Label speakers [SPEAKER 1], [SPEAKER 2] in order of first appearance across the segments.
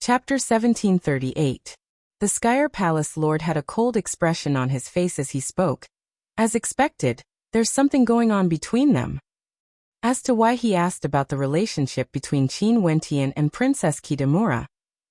[SPEAKER 1] Chapter 1738. The Skyer Palace Lord had a cold expression on his face as he spoke. As expected, there's something going on between them. As to why he asked about the relationship between Qin Wentian and Princess Kitamura,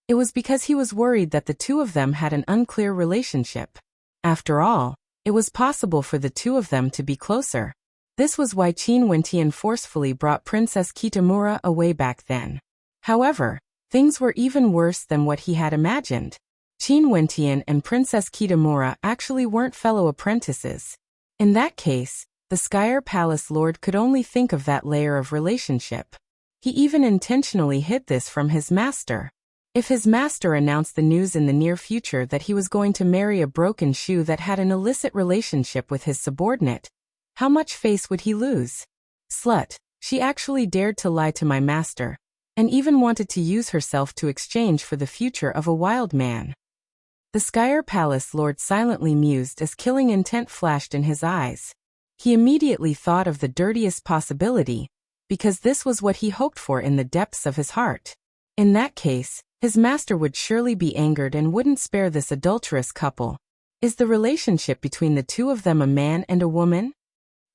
[SPEAKER 1] it was because he was worried that the two of them had an unclear relationship. After all, it was possible for the two of them to be closer. This was why Qin Wentian forcefully brought Princess Kitamura away back then. However, things were even worse than what he had imagined. Qin Wentian and Princess Kitamura actually weren't fellow apprentices. In that case, the Skyer Palace Lord could only think of that layer of relationship. He even intentionally hid this from his master. If his master announced the news in the near future that he was going to marry a broken shoe that had an illicit relationship with his subordinate, how much face would he lose? Slut, she actually dared to lie to my master, and even wanted to use herself to exchange for the future of a wild man. The Skyer Palace Lord silently mused as killing intent flashed in his eyes. He immediately thought of the dirtiest possibility, because this was what he hoped for in the depths of his heart. In that case, his master would surely be angered and wouldn't spare this adulterous couple. Is the relationship between the two of them a man and a woman?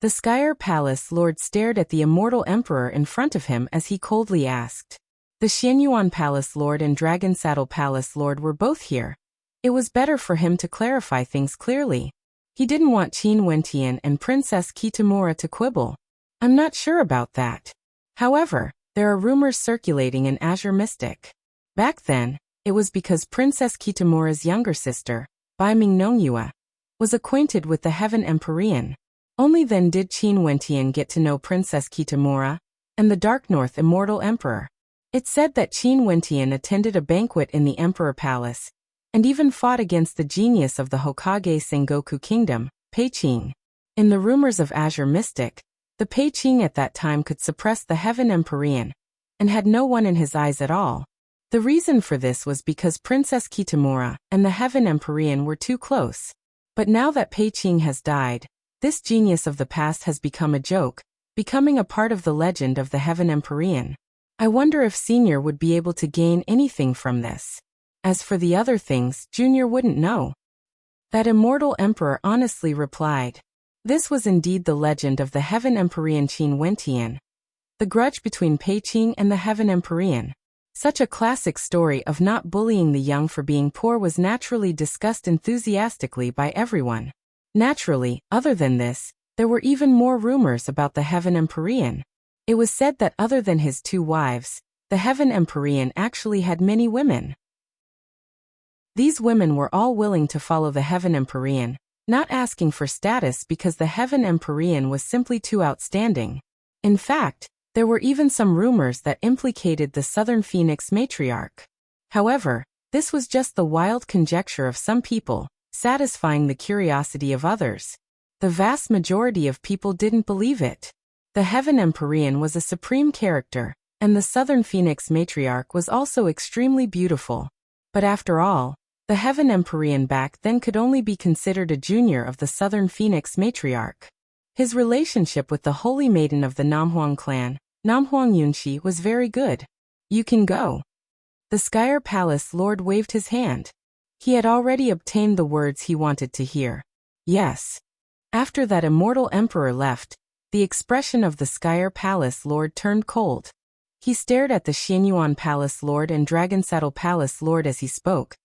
[SPEAKER 1] The Skyer Palace Lord stared at the immortal emperor in front of him as he coldly asked. The Xianyuan Palace Lord and Dragon Saddle Palace Lord were both here. It was better for him to clarify things clearly. He didn't want Qin Wentian and Princess Kitamura to quibble. I'm not sure about that. However, there are rumors circulating in Azure Mystic. Back then, it was because Princess Kitamura's younger sister, Bai Mingnongyue, was acquainted with the Heaven Empyrean. Only then did Qin Wentian get to know Princess Kitamura and the Dark North Immortal Emperor. It said that Qin Wentian attended a banquet in the Emperor Palace, and even fought against the genius of the Hokage Sengoku Kingdom, Peiqing. In the rumors of Azure Mystic, the Peiqing at that time could suppress the Heaven Empyrean, and had no one in his eyes at all. The reason for this was because Princess Kitamura and the Heaven Empyrean were too close. But now that Peiqing has died, this genius of the past has become a joke, becoming a part of the legend of the Heaven Empyrean. I wonder if Senior would be able to gain anything from this. As for the other things, Junior wouldn't know. That immortal emperor honestly replied. This was indeed the legend of the Heaven Empyrean Qin Wentian. The grudge between Peiqing and the Heaven Empyrean. Such a classic story of not bullying the young for being poor was naturally discussed enthusiastically by everyone. Naturally, other than this, there were even more rumors about the Heaven Empyrean. It was said that other than his two wives, the Heaven Empyrean actually had many women. These women were all willing to follow the Heaven Empyrean, not asking for status because the Heaven Empyrean was simply too outstanding. In fact, there were even some rumors that implicated the Southern Phoenix matriarch. However, this was just the wild conjecture of some people, satisfying the curiosity of others. The vast majority of people didn't believe it. The Heaven Empyrean was a supreme character, and the Southern Phoenix matriarch was also extremely beautiful. But after all, the Heaven Empyrean back then could only be considered a junior of the Southern Phoenix matriarch. His relationship with the Holy Maiden of the Namhuang clan, Namhuang Yunxi, was very good. You can go. The Skyer Palace Lord waved his hand. He had already obtained the words he wanted to hear. Yes. After that immortal emperor left, the expression of the Skyer Palace Lord turned cold. He stared at the Xianyuan Palace Lord and Dragon Saddle Palace Lord as he spoke.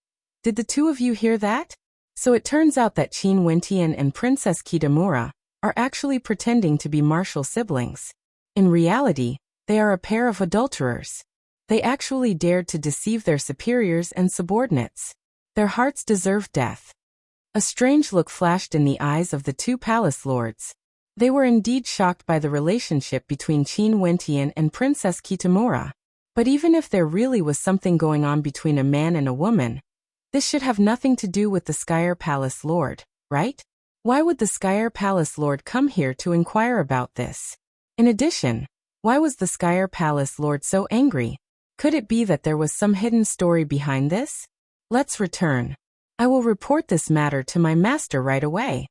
[SPEAKER 1] Did the two of you hear that? So it turns out that Qin Wentian and Princess Kitamura are actually pretending to be martial siblings. In reality, they are a pair of adulterers. They actually dared to deceive their superiors and subordinates. Their hearts deserved death. A strange look flashed in the eyes of the two palace lords. They were indeed shocked by the relationship between Qin Wentian and Princess Kitamura. But even if there really was something going on between a man and a woman, this should have nothing to do with the Skyer Palace Lord, right? Why would the Skyer Palace Lord come here to inquire about this? In addition, why was the Skyer Palace Lord so angry? Could it be that there was some hidden story behind this? Let's return. I will report this matter to my master right away.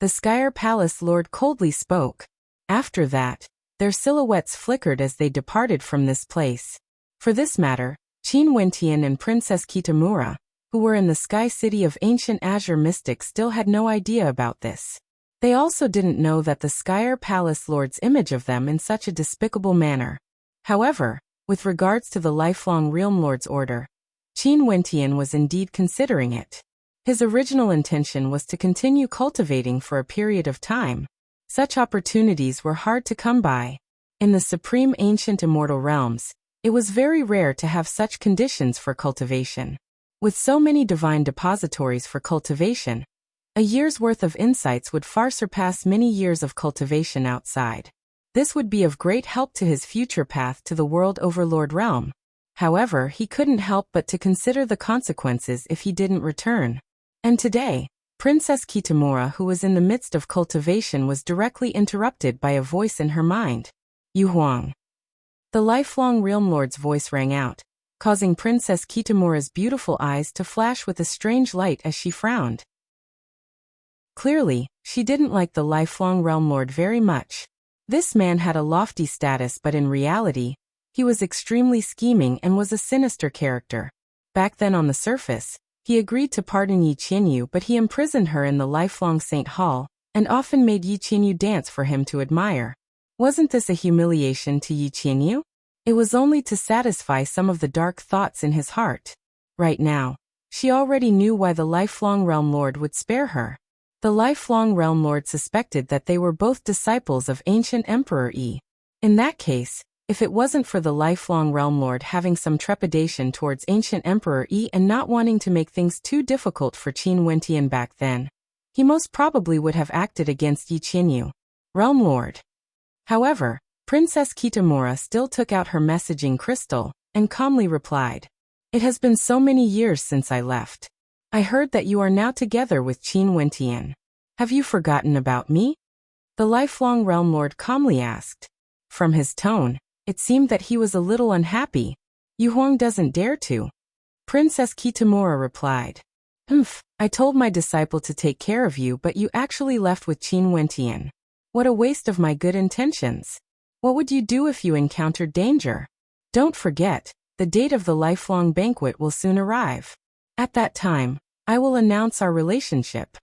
[SPEAKER 1] The Skyer Palace Lord coldly spoke. After that, their silhouettes flickered as they departed from this place. For this matter, Qin Wentian and Princess Kitamura, who were in the sky city of ancient azure mystics, still had no idea about this. They also didn't know that the Skyer Palace Lord's image of them in such a despicable manner. However, with regards to the lifelong Realm Lord's order, Qin Wentian was indeed considering it. His original intention was to continue cultivating for a period of time. Such opportunities were hard to come by. In the supreme ancient immortal realms, it was very rare to have such conditions for cultivation. With so many divine depositories for cultivation, a year's worth of insights would far surpass many years of cultivation outside. This would be of great help to his future path to the World Overlord realm. However, he couldn't help but to consider the consequences if he didn't return. And today, Princess Kitamura, who was in the midst of cultivation, was directly interrupted by a voice in her mind. Yu Huang. The lifelong Realm Lord's voice rang out, causing Princess Kitamura's beautiful eyes to flash with a strange light as she frowned. Clearly, she didn't like the lifelong Realm Lord very much. This man had a lofty status, but in reality, he was extremely scheming and was a sinister character. Back then on the surface, he agreed to pardon Yi Qianyu, but he imprisoned her in the lifelong Saint Hall, and often made Yi Qianyu dance for him to admire. Wasn't this a humiliation to Yi Qianyu? It was only to satisfy some of the dark thoughts in his heart. Right now, she already knew why the lifelong Realm Lord would spare her. The lifelong Realm Lord suspected that they were both disciples of ancient Emperor Yi. In that case, if it wasn't for the lifelong Realm Lord having some trepidation towards ancient Emperor Yi and not wanting to make things too difficult for Qin Wentian back then, he most probably would have acted against Yi Qianyu. Realm Lord. However, Princess Kitamura still took out her messaging crystal and calmly replied, "It has been so many years since I left. I heard that you are now together with Qin Wentian. Have you forgotten about me?" The lifelong Realm Lord calmly asked. From his tone, it seemed that he was a little unhappy. Yu Huang doesn't dare to. Princess Kitamura replied, I told my disciple to take care of you, but you actually left with Qin Wentian. What a waste of my good intentions. What would you do if you encountered danger? Don't forget, the date of the lifelong banquet will soon arrive. At that time, I will announce our relationship.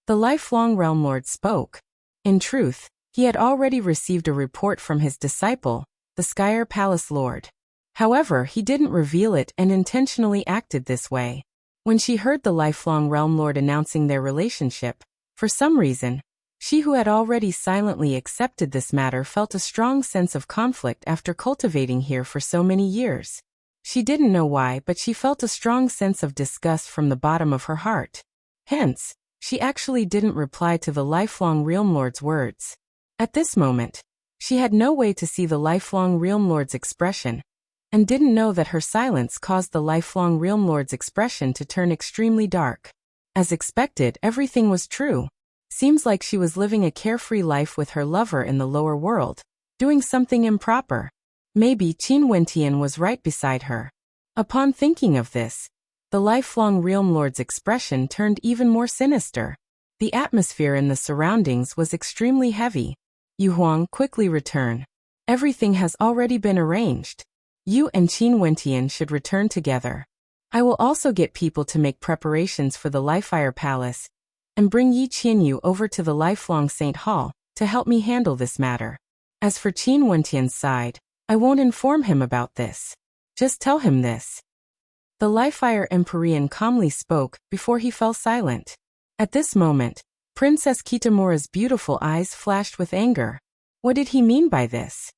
[SPEAKER 1] The lifelong Realm Lord spoke. In truth, he had already received a report from his disciple, the Skyer Palace Lord. However, he didn't reveal it and intentionally acted this way. When she heard the lifelong Realm Lord announcing their relationship, for some reason, she who had already silently accepted this matter felt a strong sense of conflict after cultivating here for so many years. She didn't know why, but she felt a strong sense of disgust from the bottom of her heart. Hence, she actually didn't reply to the lifelong Realm Lord's words. At this moment, she had no way to see the lifelong Realm Lord's expression, and didn't know that her silence caused the lifelong Realm Lord's expression to turn extremely dark. As expected, everything was true. Seems like she was living a carefree life with her lover in the lower world, doing something improper. Maybe Qin Wentian was right beside her. Upon thinking of this, the lifelong Realm Lord's expression turned even more sinister. The atmosphere in the surroundings was extremely heavy. Yu Huang, quickly return. Everything has already been arranged. You and Qin Wentian should return together. I will also get people to make preparations for the Lifefire Palace, and bring Yi Qianyu over to the lifelong Saint Hall, to help me handle this matter. As for Qin Wentian's side, I won't inform him about this. Just tell him this. The Lifefire Empyrean calmly spoke before he fell silent. At this moment, Princess Kitamura's beautiful eyes flashed with anger. What did he mean by this?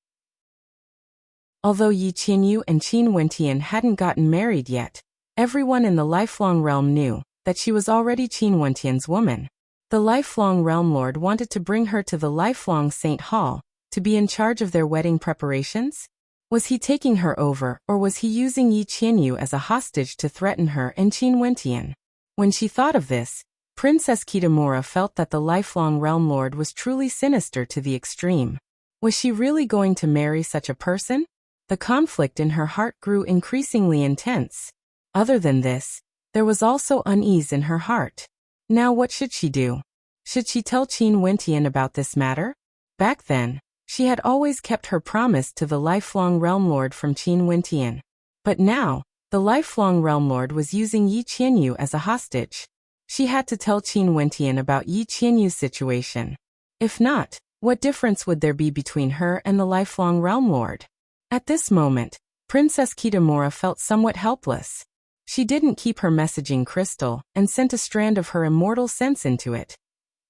[SPEAKER 1] Although Yi Qianyu and Qin Wentian hadn't gotten married yet, everyone in the lifelong realm knew that she was already Qin Wentian's woman. The lifelong Realm Lord wanted to bring her to the lifelong Saint Hall, to be in charge of their wedding preparations? Was he taking her over, or was he using Yi Qianyu as a hostage to threaten her and Qin Wentian? When she thought of this, Princess Kitamura felt that the lifelong Realm Lord was truly sinister to the extreme. Was she really going to marry such a person? The conflict in her heart grew increasingly intense. Other than this, there was also unease in her heart. Now what should she do? Should she tell Qin Wentian about this matter? Back then, she had always kept her promise to the lifelong Realm Lord from Qin Wentian. But now, The lifelong Realm Lord was using Yi Qianyu as a hostage. She had to tell Qin Wentian about Yi Qianyu's situation. If not, what difference would there be between her and the lifelong Realm Lord? At this moment, Princess Kitamura felt somewhat helpless. She didn't keep her messaging crystal and sent a strand of her immortal sense into it.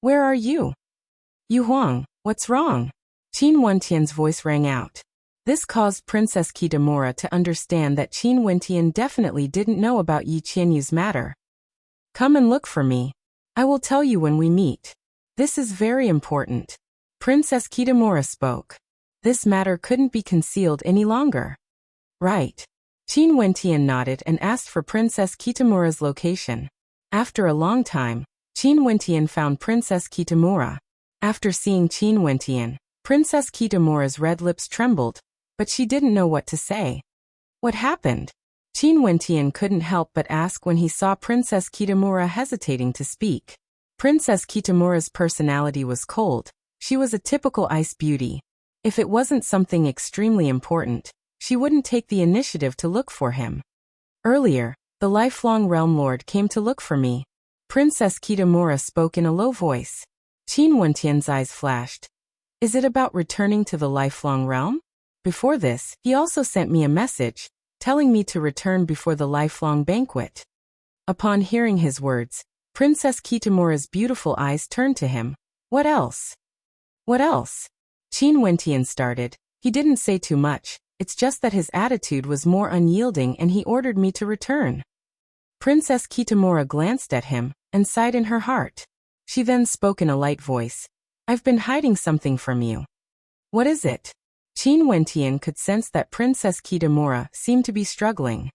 [SPEAKER 1] Where are you? Yu Huang, what's wrong? Qin Wentian's voice rang out. This caused Princess Kitamura to understand that Qin Wentian definitely didn't know about Yi Qianyu's matter. Come and look for me. I will tell you when we meet. This is very important. Princess Kitamura spoke. This matter couldn't be concealed any longer. Right. Qin Wentian nodded and asked for Princess Kitamura's location. After a long time, Qin Wentian found Princess Kitamura. After seeing Qin Wentian, Princess Kitamura's red lips trembled, but she didn't know what to say. What happened? Qin Wentian couldn't help but ask when he saw Princess Kitamura hesitating to speak. Princess Kitamura's personality was cold. She was a typical ice beauty. If it wasn't something extremely important, she wouldn't take the initiative to look for him. Earlier, the lifelong Realm Lord came to look for me. Princess Kitamura spoke in a low voice. Qin Wentian's eyes flashed. Is it about returning to the lifelong realm? Before this, he also sent me a message, telling me to return before the lifelong banquet. Upon hearing his words, Princess Kitamura's beautiful eyes turned to him. What else? What else? Qin Wentian started. He didn't say too much, it's just that his attitude was more unyielding and he ordered me to return. Princess Kitamura glanced at him and sighed in her heart. She then spoke in a light voice. I've been hiding something from you. What is it? Qin Wentian could sense that Princess Kitamura seemed to be struggling.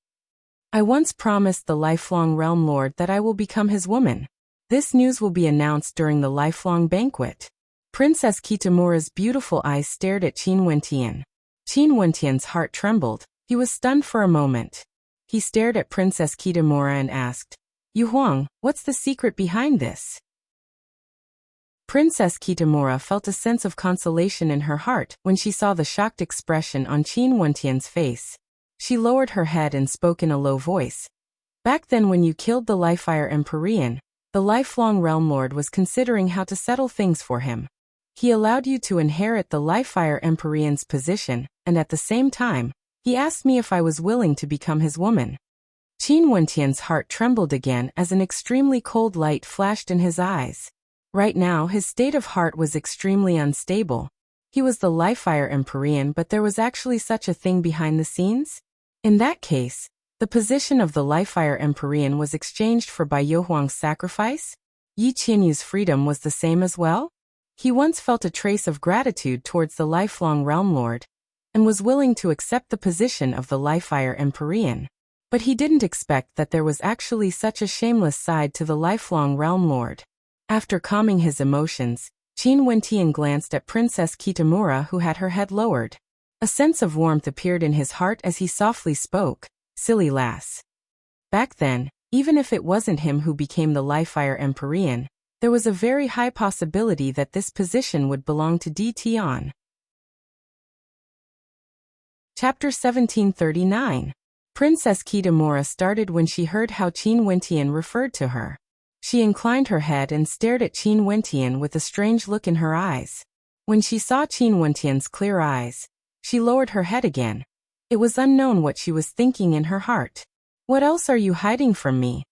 [SPEAKER 1] I once promised the lifelong Realm Lord that I will become his woman. This news will be announced during the lifelong banquet. Princess Kitamura's beautiful eyes stared at Qin Wentian. Qin Wentian's heart trembled. He was stunned for a moment. He stared at Princess Kitamura and asked, Yu Huang, what's the secret behind this? Princess Kitamura felt a sense of consolation in her heart when she saw the shocked expression on Qin Wentian's face. She lowered her head and spoke in a low voice. Back then when you killed the Lifefire Empyrean, the lifelong Realm Lord was considering how to settle things for him. He allowed you to inherit the Lifefire Empyrean's position, and at the same time, he asked me if I was willing to become his woman. Qin Wentian's heart trembled again as an extremely cold light flashed in his eyes. Right now, his state of heart was extremely unstable. He was the Lifefire Empyrean, but there was actually such a thing behind the scenes? In that case, the position of the Lifefire Empyrean was exchanged for by Yu Huang's sacrifice? Yi Qianyu's freedom was the same as well? He once felt a trace of gratitude towards the lifelong Realm Lord, and was willing to accept the position of the Lifefire Empyrean. But he didn't expect that there was actually such a shameless side to the lifelong Realm Lord. After calming his emotions, Qin Wentian glanced at Princess Kitamura who had her head lowered. A sense of warmth appeared in his heart as he softly spoke, silly lass. Back then, even if it wasn't him who became the Lifefire Empyrean, there was a very high possibility that this position would belong to D. Tian. Chapter 1739. Princess Kitamura started when she heard how Qin Wentian referred to her. She inclined her head and stared at Qin Wentian with a strange look in her eyes. When she saw Qin Wentian's clear eyes, she lowered her head again. It was unknown what she was thinking in her heart. What else are you hiding from me?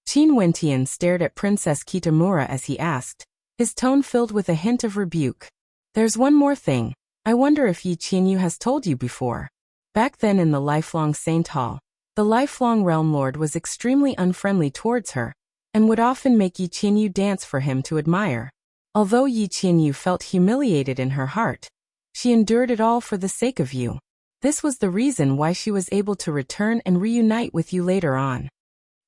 [SPEAKER 1] Qin Wentian stared at Princess Kitamura as he asked, his tone filled with a hint of rebuke. There's one more thing. I wonder if Yi Qianyu has told you before. Back then in the lifelong Saint Hall, the lifelong Realm Lord was extremely unfriendly towards her, and would often make Yi Qianyu dance for him to admire. Although Yi Qianyu felt humiliated in her heart, she endured it all for the sake of you. This was the reason why she was able to return and reunite with you later on.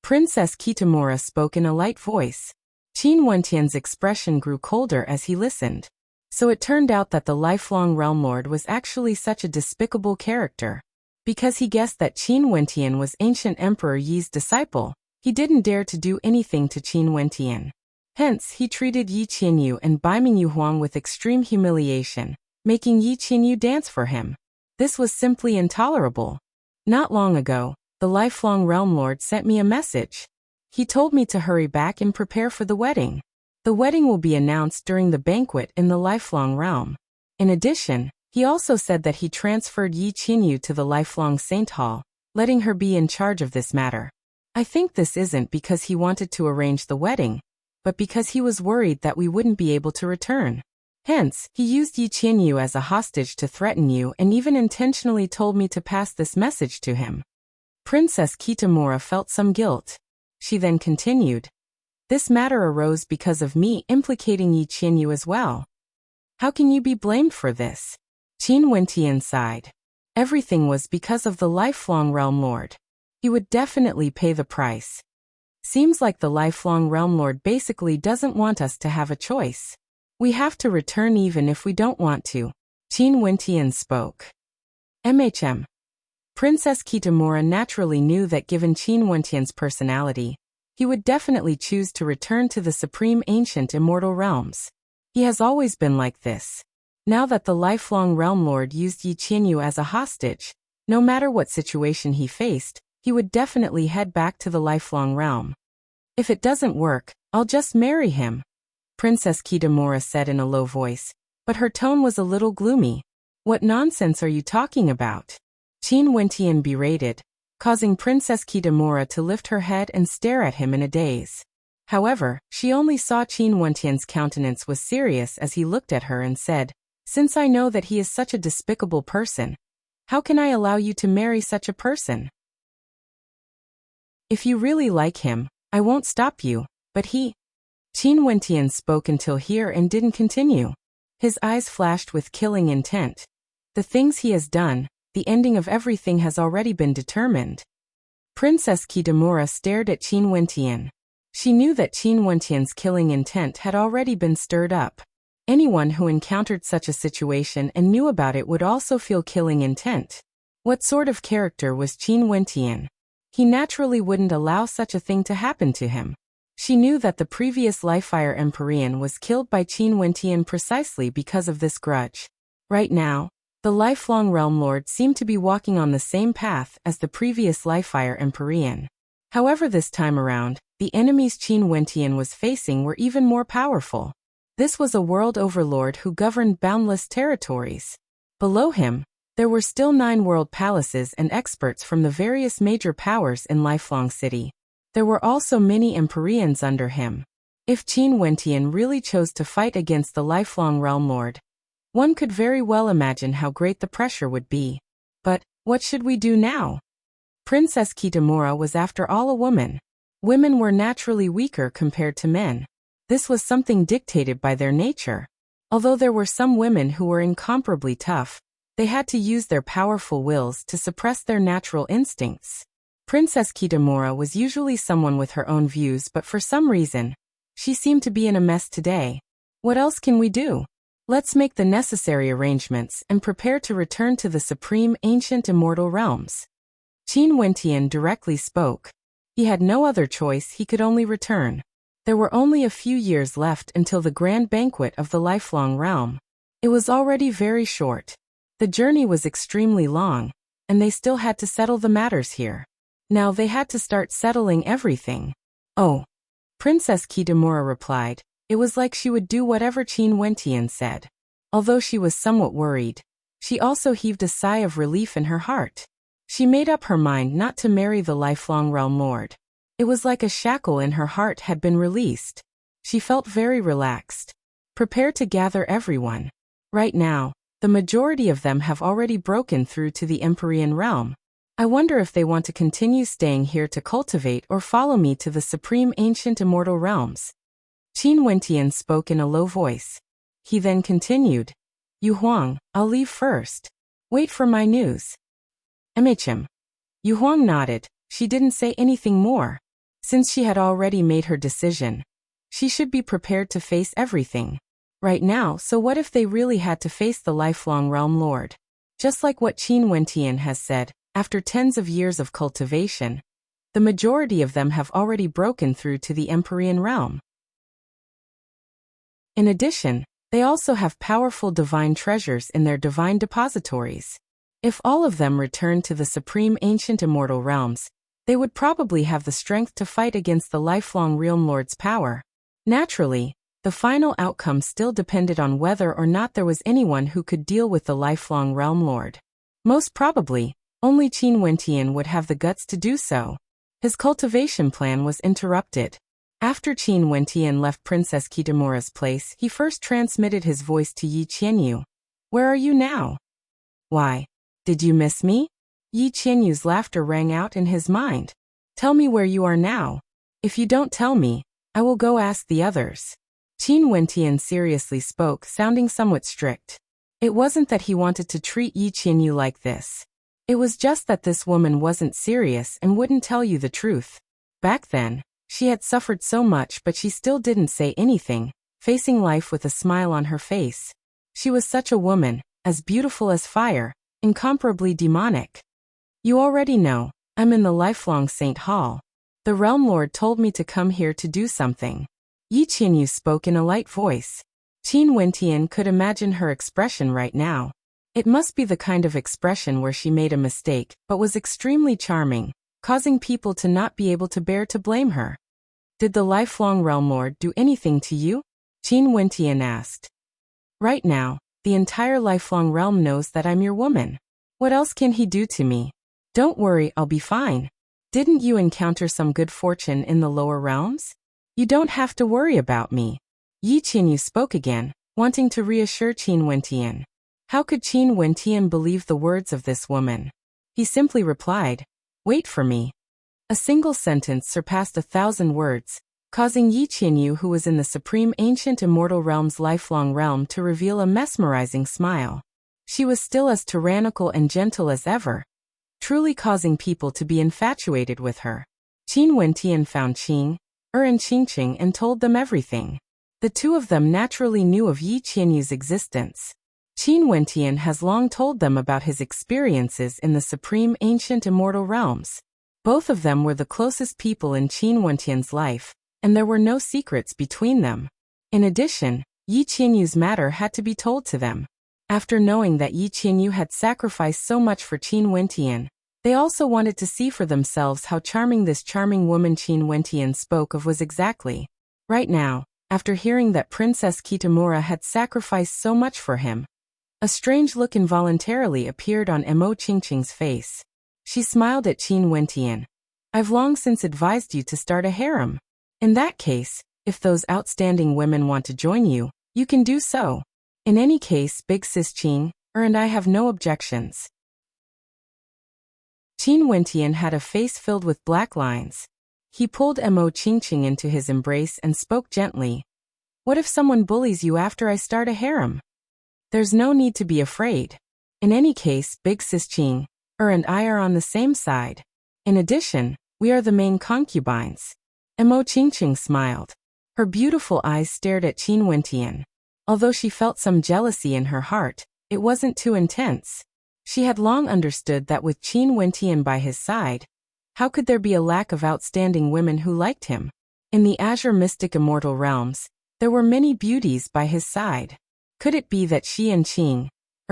[SPEAKER 1] Princess Kitamura spoke in a light voice. Qin Wentian's expression grew colder as he listened. So it turned out that the lifelong Realm Lord was actually such a despicable character. Because he guessed that Qin Wentian was ancient Emperor Yi's disciple, he didn't dare to do anything to Qin Wentian. Hence, he treated Yi Qianyu and Baiming Yu Huang with extreme humiliation, making Yi Qianyu dance for him. This was simply intolerable. Not long ago, The lifelong Realm Lord sent me a message. He told me to hurry back and prepare for the wedding. The wedding will be announced during the banquet in the lifelong realm. In addition, he also said that he transferred Yi Qinyu to the lifelong Saint Hall, letting her be in charge of this matter. I think this isn't because he wanted to arrange the wedding, but because he was worried that we wouldn't be able to return. Hence, he used Yi Qinyu as a hostage to threaten you and even intentionally told me to pass this message to him. Princess Kitamura felt some guilt. She then continued. This matter arose because of me implicating Yi Qinyu as well. How can you be blamed for this? Qin Wentian sighed. Everything was because of the lifelong Realm Lord. He would definitely pay the price. Seems like the lifelong Realm Lord basically doesn't want us to have a choice. We have to return even if we don't want to. Qin Wentian spoke. Princess Kitamura naturally knew that given Qin Wentian's personality, he would definitely choose to return to the supreme ancient immortal realms. He has always been like this. Now that the lifelong Realm Lord used Yi Qinyu as a hostage, no matter what situation he faced, he would definitely head back to the lifelong realm. If it doesn't work, I'll just marry him, Princess Kitamura said in a low voice, but her tone was a little gloomy. What nonsense are you talking about? Qin Wentian berated, causing Princess Kitamura to lift her head and stare at him in a daze. However, she only saw Qin Wentian's countenance was serious as he looked at her and said, Since I know that he is such a despicable person, how can I allow you to marry such a person? If you really like him, I won't stop you, but he... Qin Wentian spoke until here and didn't continue. His eyes flashed with killing intent. The things he has done, the ending of everything has already been determined. Princess Kitamura stared at Qin Wentian. She knew that Qin Wentian's killing intent had already been stirred up. Anyone who encountered such a situation and knew about it would also feel killing intent. What sort of character was Qin Wentian? He naturally wouldn't allow such a thing to happen to him. She knew that the previous Lifefire Empyrean was killed by Qin Wentian precisely because of this grudge. Right now, the lifelong Realm Lord seemed to be walking on the same path as the previous Lifefire Empyrean. However, this time around, the enemies Qin Wentian was facing were even more powerful. This was a world overlord who governed boundless territories. Below him, there were still 9 world palaces and experts from the various major powers in Lifelong City. There were also many Empyreans under him. If Qin Wentian really chose to fight against the lifelong Realm Lord, one could very well imagine how great the pressure would be. But, what should we do now? Princess Kitamura was after all a woman. Women were naturally weaker compared to men. This was something dictated by their nature. Although there were some women who were incomparably tough, they had to use their powerful wills to suppress their natural instincts. Princess Kitamura was usually someone with her own views, but for some reason, she seemed to be in a mess today. What else can we do? Let's make the necessary arrangements and prepare to return to the supreme ancient immortal realms. Qin Wentian directly spoke. He had no other choice, he could only return. There were only a few years left until the grand banquet of the lifelong realm. It was already very short. The journey was extremely long, and they still had to settle the matters here. Now they had to start settling everything. Oh. Princess Kitamura replied. It was like she would do whatever Qin Wentian said. Although she was somewhat worried, she also heaved a sigh of relief in her heart. She made up her mind not to marry the lifelong Realm Lord. It was like a shackle in her heart had been released. She felt very relaxed. Prepare to gather everyone. Right now, the majority of them have already broken through to the Empyrean realm. I wonder if they want to continue staying here to cultivate or follow me to the supreme ancient immortal realms. Qin Wentian spoke in a low voice. He then continued. Yu Huang, I'll leave first. Wait for my news. Yu Huang nodded. She didn't say anything more. Since she had already made her decision, she should be prepared to face everything. Right now, so what if they really had to face the lifelong Realm Lord? Just like what Qin Wentian has said, after tens of years of cultivation, the majority of them have already broken through to the Empyrean realm. In addition, they also have powerful divine treasures in their divine depositories. If all of them returned to the supreme ancient immortal realms, they would probably have the strength to fight against the lifelong Realm Lord's power. Naturally, the final outcome still depended on whether or not there was anyone who could deal with the lifelong Realm Lord. Most probably, only Qin Wentian would have the guts to do so. His cultivation plan was interrupted. After Qin Wentian left Princess Kitamura's place, he first transmitted his voice to Yi Qianyu. "Where are you now?" "Why? Did you miss me?" Yi Qianyu's laughter rang out in his mind. "Tell me where you are now. If you don't tell me, I will go ask the others." Qin Wentian seriously spoke, sounding somewhat strict. It wasn't that he wanted to treat Yi Qianyu like this. It was just that this woman wasn't serious and wouldn't tell you the truth. Back then, she had suffered so much, but she still didn't say anything, facing life with a smile on her face. She was such a woman, as beautiful as fire, incomparably demonic. "You already know, I'm in the lifelong Saint Hall. The Realm Lord told me to come here to do something." Yi Qianyu spoke in a light voice. Qin Wentian could imagine her expression right now. It must be the kind of expression where she made a mistake, but was extremely charming, causing people to not be able to bear to blame her. "Did the lifelong Realm Lord do anything to you?" Qin Wentian asked. "Right now, the entire lifelong realm knows that I'm your woman. What else can he do to me? Don't worry, I'll be fine. Didn't you encounter some good fortune in the lower realms? You don't have to worry about me." Yi Qianyu spoke again, wanting to reassure Qin Wentian. How could Qin Wentian believe the words of this woman? He simply replied, "Wait for me." A single sentence surpassed 1,000 words, causing Yi Qianyu, who was in the supreme ancient immortal realm's lifelong realm, to reveal a mesmerizing smile. She was still as tyrannical and gentle as ever, truly causing people to be infatuated with her. Qin Wentian found Qing, and Qingqing and told them everything. The two of them naturally knew of Yi Qianyu's existence. Qin Wentian has long told them about his experiences in the supreme ancient immortal realms. Both of them were the closest people in Qin Wentian's life, and there were no secrets between them. In addition, Yi Qianyu's matter had to be told to them. After knowing that Yi Qianyu had sacrificed so much for Qin Wentian, they also wanted to see for themselves how charming this charming woman Qin Wentian spoke of was exactly. Right now, after hearing that Princess Kitamura had sacrificed so much for him, a strange look involuntarily appeared on Mo Qingqing's face. She smiled at Qin Wentian. "I've long since advised you to start a harem. In that case, if those outstanding women want to join you, you can do so. In any case, Big Sis Qing, and I have no objections." Qin Wentian had a face filled with black lines. He pulled Mo Qingqing into his embrace and spoke gently. "What if someone bullies you after I start a harem? There's no need to be afraid. In any case, Big Sis Qing, and I are on the same side. In addition, we are the main concubines." Mo Qingqing smiled. Her beautiful eyes stared at Qin Wentian. Although she felt some jealousy in her heart, it wasn't too intense. She had long understood that with Qin Wentian by his side, how could there be a lack of outstanding women who liked him? In the Azure Mystic Immortal Realms, there were many beauties by his side. Could it be that she and Qing,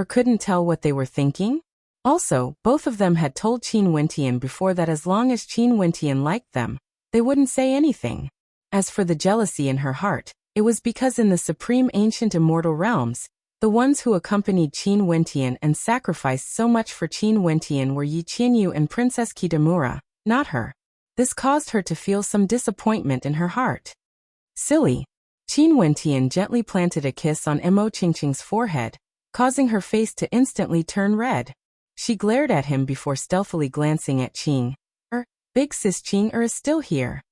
[SPEAKER 1] couldn't tell what they were thinking? Also, both of them had told Qin Wentian before that as long as Qin Wentian liked them, they wouldn't say anything. As for the jealousy in her heart, it was because in the supreme ancient immortal realms, the ones who accompanied Qin Wentian and sacrificed so much for Qin Wentian were Yi Qianyu and Princess Kitamura, not her. This caused her to feel some disappointment in her heart. "Silly." Qin Wentian gently planted a kiss on Mo Qingqing's forehead, causing her face to instantly turn red. She glared at him before stealthily glancing at Qing. "Big Sis Qing is still here."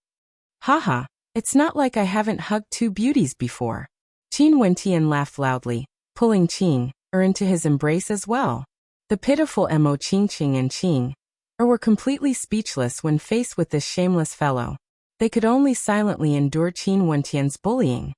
[SPEAKER 1] "Haha, it's not like I haven't hugged two beauties before." Qin Wentian laughed loudly, pulling Qing into his embrace as well. The pitiful Mo Qingqing and Qing were completely speechless when faced with this shameless fellow. They could only silently endure Qin Wentian's bullying.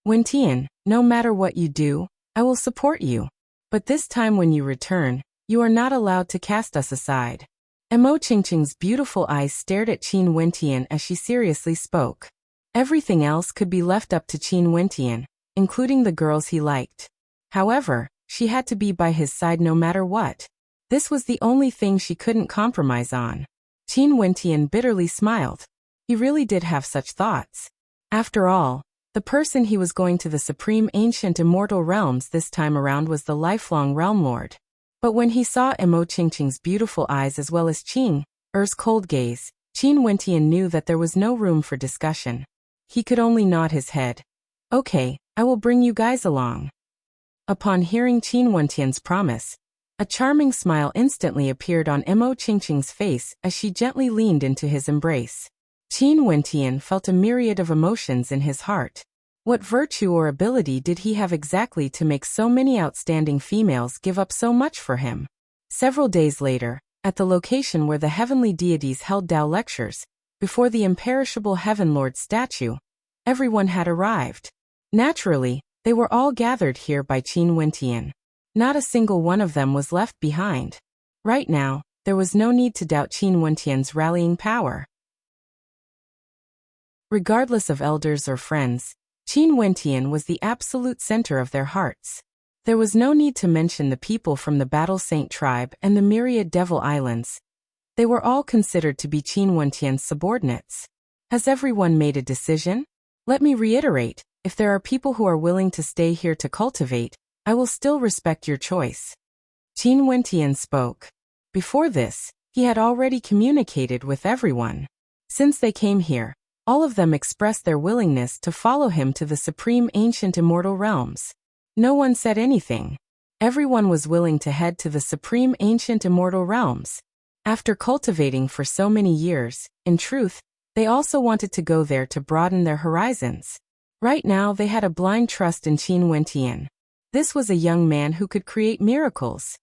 [SPEAKER 1] "Wentian, no matter what you do, I will support you. But this time when you return, you are not allowed to cast us aside." Mo Qingqing's beautiful eyes stared at Qin Wentian as she seriously spoke. Everything else could be left up to Qin Wentian, including the girls he liked. However, she had to be by his side no matter what. This was the only thing she couldn't compromise on. Qin Wentian bitterly smiled. He really did have such thoughts. After all, the person he was going to the supreme ancient immortal realms this time around was the lifelong realm lord. But when he saw Mo Qingqing's beautiful eyes as well as Qing Er's cold gaze, Qin Wentian knew that there was no room for discussion. He could only nod his head. Okay, I will bring you guys along. Upon hearing Qin Wentian's promise, a charming smile instantly appeared on Mo Qingqing's face as she gently leaned into his embrace. Qin Wentian felt a myriad of emotions in his heart. What virtue or ability did he have exactly to make so many outstanding females give up so much for him? Several days later, at the location where the heavenly deities held Tao lectures, before the imperishable Heaven Lord statue, everyone had arrived. Naturally, they were all gathered here by Qin Wentian. Not a single one of them was left behind. Right now, there was no need to doubt Qin Wentian's rallying power. Regardless of elders or friends, Qin Wentian was the absolute center of their hearts. There was no need to mention the people from the Battle Saint tribe and the myriad Devil Islands. They were all considered to be Qin Wentian's subordinates. Has everyone made a decision? Let me reiterate, if there are people who are willing to stay here to cultivate, I will still respect your choice. Qin Wentian spoke. Before this, he had already communicated with everyone. Since they came here, all of them expressed their willingness to follow him to the supreme ancient immortal realms. No one said anything. Everyone was willing to head to the supreme ancient immortal realms. After cultivating for so many years, in truth, they also wanted to go there to broaden their horizons. Right now they had a blind trust in Qin Wentian. This was a young man who could create miracles.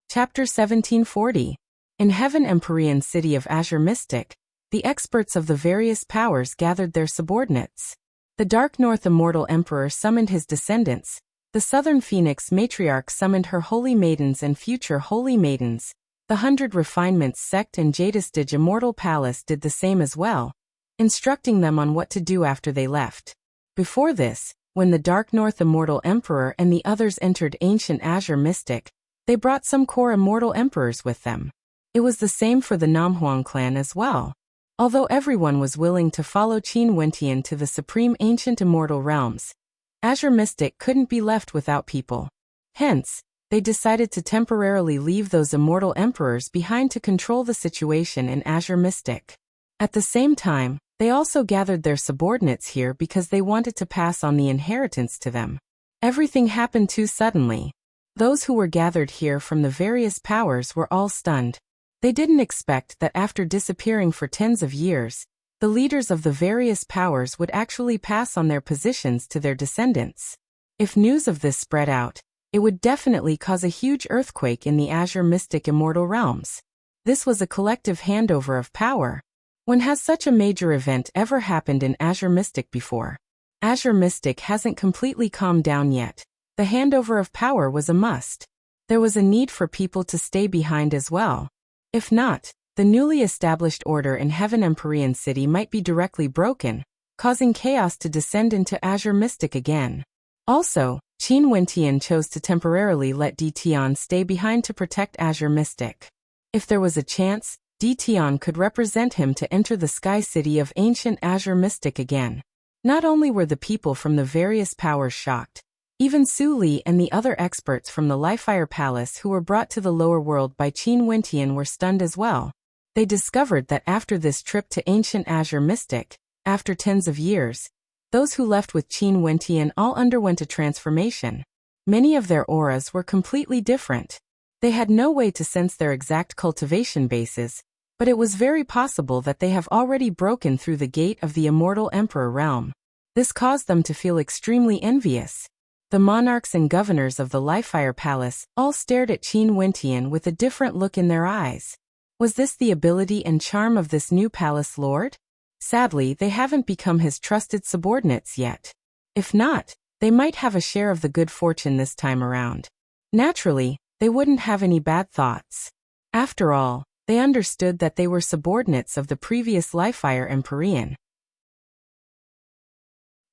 [SPEAKER 1] Chapter 1740. In Heaven Empyrean city of Azure Mystic, the experts of the various powers gathered their subordinates. The Dark North Immortal Emperor summoned his descendants. The Southern Phoenix Matriarch summoned her holy maidens and future holy maidens. The 100 Refinements Sect and Jadistige Immortal Palace did the same as well, instructing them on what to do after they left. Before this, when the Dark North Immortal Emperor and the others entered ancient Azure Mystic, they brought some core immortal emperors with them. It was the same for the Namhuang clan as well. Although everyone was willing to follow Qin Wentian to the supreme ancient immortal realms, Azure Mystic couldn't be left without people. Hence, they decided to temporarily leave those immortal emperors behind to control the situation in Azure Mystic. At the same time, they also gathered their subordinates here because they wanted to pass on the inheritance to them. Everything happened too suddenly. Those who were gathered here from the various powers were all stunned. They didn't expect that after disappearing for tens of years, the leaders of the various powers would actually pass on their positions to their descendants. If news of this spread out, it would definitely cause a huge earthquake in the Azure Mystic Immortal Realms. This was a collective handover of power. When has such a major event ever happened in Azure Mystic before? Azure Mystic hasn't completely calmed down yet. The handover of power was a must. There was a need for people to stay behind as well. If not, the newly established order in Heaven Empyrean City might be directly broken, causing chaos to descend into Azure Mystic again. Also, Qin Wentian chose to temporarily let Ditian stay behind to protect Azure Mystic. If there was a chance, Ditian could represent him to enter the Sky City of ancient Azure Mystic again. Not only were the people from the various powers shocked, even Su Li and the other experts from the Lifefire Palace who were brought to the lower world by Qin Wentian were stunned as well. They discovered that after this trip to ancient Azure Mystic, after tens of years, those who left with Qin Wentian all underwent a transformation. Many of their auras were completely different. They had no way to sense their exact cultivation bases, but it was very possible that they have already broken through the gate of the Immortal Emperor realm. This caused them to feel extremely envious. The monarchs and governors of the Lifefire Palace all stared at Qin Wentian with a different look in their eyes. Was this the ability and charm of this new palace lord? Sadly, they haven't become his trusted subordinates yet. If not, they might have a share of the good fortune this time around. Naturally, they wouldn't have any bad thoughts. After all, they understood that they were subordinates of the previous Lifefire Empyrean.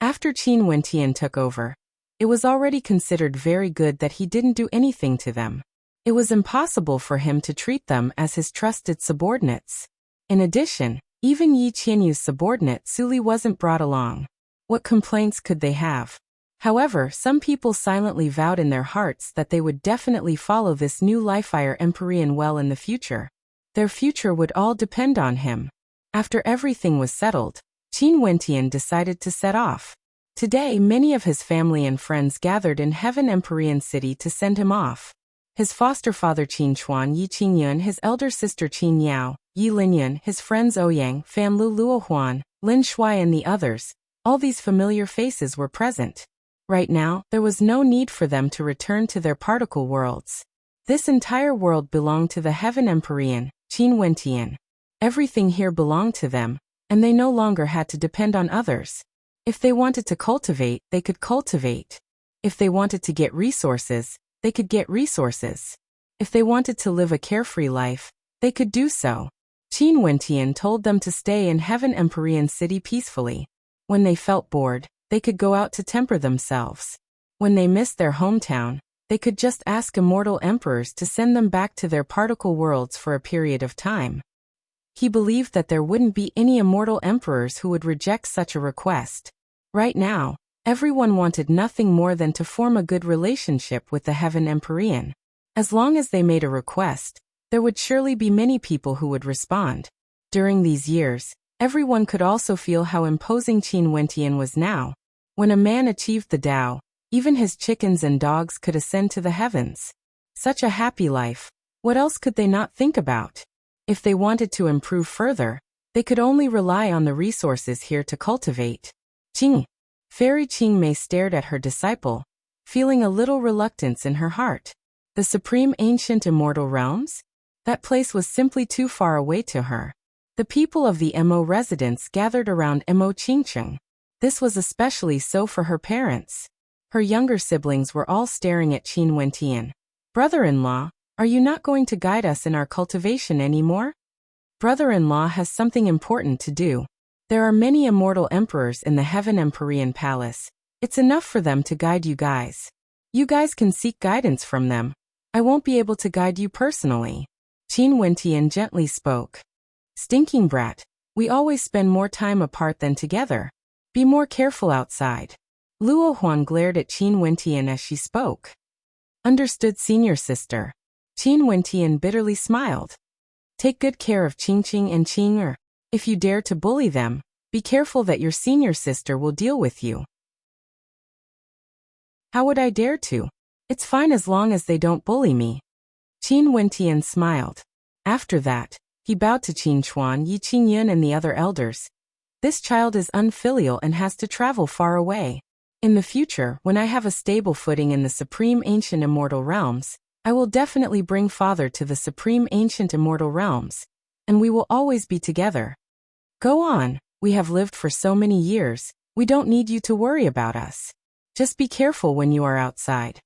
[SPEAKER 1] After Qin Wentian took over, It was already considered very good that he didn't do anything to them. It was impossible for him to treat them as his trusted subordinates. In addition, even Yi Qianyu's subordinate Suli wasn't brought along. What complaints could they have? However, some people silently vowed in their hearts that they would definitely follow this new Lifeire Empyrean well in the future. Their future would all depend on him. After everything was settled, Qin Wentian decided to set off. Today, many of his family and friends gathered in Heaven Empyrean City to send him off. His foster father Qin Chuan, Yi Qingyun, his elder sister Qin Yao, Yi Linyun, his friends Ouyang, Fan Lu Luohuan, Lin Shuai and the others, all these familiar faces were present. Right now, there was no need for them to return to their particle worlds. This entire world belonged to the Heaven Empyrean, Qin Wentian. Everything here belonged to them, and they no longer had to depend on others. If they wanted to cultivate, they could cultivate. If they wanted to get resources, they could get resources. If they wanted to live a carefree life, they could do so. Qin Wentian told them to stay in Heaven Empyrean City peacefully. When they felt bored, they could go out to temper themselves. When they missed their hometown, they could just ask immortal emperors to send them back to their particle worlds for a period of time. He believed that there wouldn't be any immortal emperors who would reject such a request. Right now, everyone wanted nothing more than to form a good relationship with the Heaven Empyrean. As long as they made a request, there would surely be many people who would respond. During these years, everyone could also feel how imposing Qin Wentian was now. When a man achieved the Tao, even his chickens and dogs could ascend to the heavens. Such a happy life, what else could they not think about? If they wanted to improve further, they could only rely on the resources here to cultivate. Qing. Fairy Qing Mei stared at her disciple, feeling a little reluctance in her heart. The supreme ancient immortal realms? That place was simply too far away to her. The people of the Mo residence gathered around Mo Qingcheng. This was especially so for her parents. Her younger siblings were all staring at Qin Wentian. Brother-in-law, are you not going to guide us in our cultivation anymore? Brother-in-law has something important to do. There are many immortal emperors in the Heaven Empyrean Palace. It's enough for them to guide you guys. You guys can seek guidance from them. I won't be able to guide you personally. Qin Wentian gently spoke. Stinking brat, we always spend more time apart than together. Be more careful outside. Luo Huan glared at Qin Wentian as she spoke. Understood, senior sister. Qin Wentian bitterly smiled. Take good care of Qingqing and Qing'er. If you dare to bully them, be careful that your senior sister will deal with you. How would I dare to? It's fine as long as they don't bully me. Qin Wentian smiled. After that, he bowed to Qin Chuan, Yi Qingyun and the other elders. This child is unfilial and has to travel far away. In the future, when I have a stable footing in the supreme ancient immortal realms, I will definitely bring father to the supreme ancient immortal realms, and we will always be together. Go on, we have lived for so many years, we don't need you to worry about us. Just be careful when you are outside.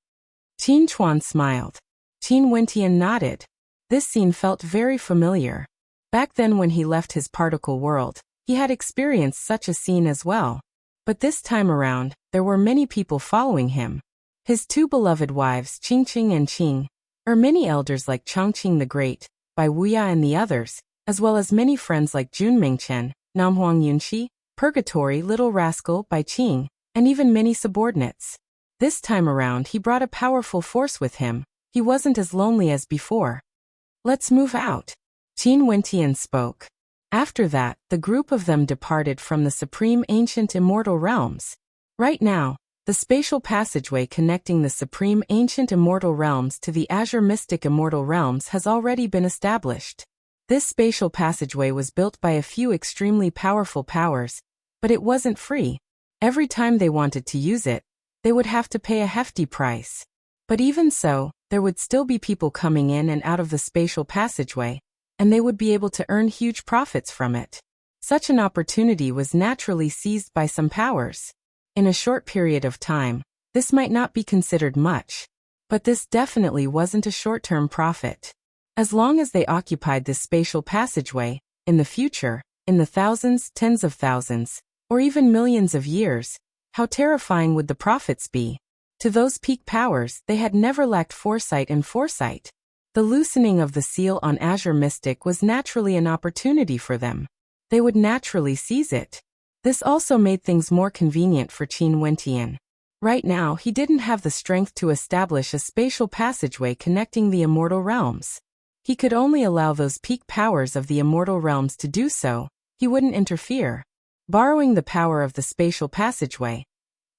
[SPEAKER 1] Qin Chuan smiled. Qin Wentian nodded. This scene felt very familiar. Back then when he left his particle world, he had experienced such a scene as well. But this time around, there were many people following him. His two beloved wives Qingqing and Qing, many elders like Chongqing the Great, by Wuxia and the others, as well as many friends like Junmingchen, Namhuang Yunxi, Purgatory Little Rascal by Qing, and even many subordinates. This time around he brought a powerful force with him. He wasn't as lonely as before. Let's move out. Qin Wentian spoke. After that, the group of them departed from the supreme ancient immortal realms. Right now, the spatial passageway connecting the supreme ancient immortal realms to the Azure Mystic immortal realms has already been established. This spatial passageway was built by a few extremely powerful powers, but it wasn't free. Every time they wanted to use it, they would have to pay a hefty price. But even so, there would still be people coming in and out of the spatial passageway, and they would be able to earn huge profits from it. Such an opportunity was naturally seized by some powers. In a short period of time, this might not be considered much, but this definitely wasn't a short-term profit. As long as they occupied this spatial passageway, in the future, in the thousands, tens of thousands, or even millions of years, how terrifying would the profits be? To those peak powers, they had never lacked foresight and foresight. The loosening of the seal on Azure Mystic was naturally an opportunity for them. They would naturally seize it. This also made things more convenient for Qin Wentian. Right now, he didn't have the strength to establish a spatial passageway connecting the immortal realms. He could only allow those peak powers of the immortal realms to do so. He wouldn't interfere. Borrowing the power of the spatial passageway.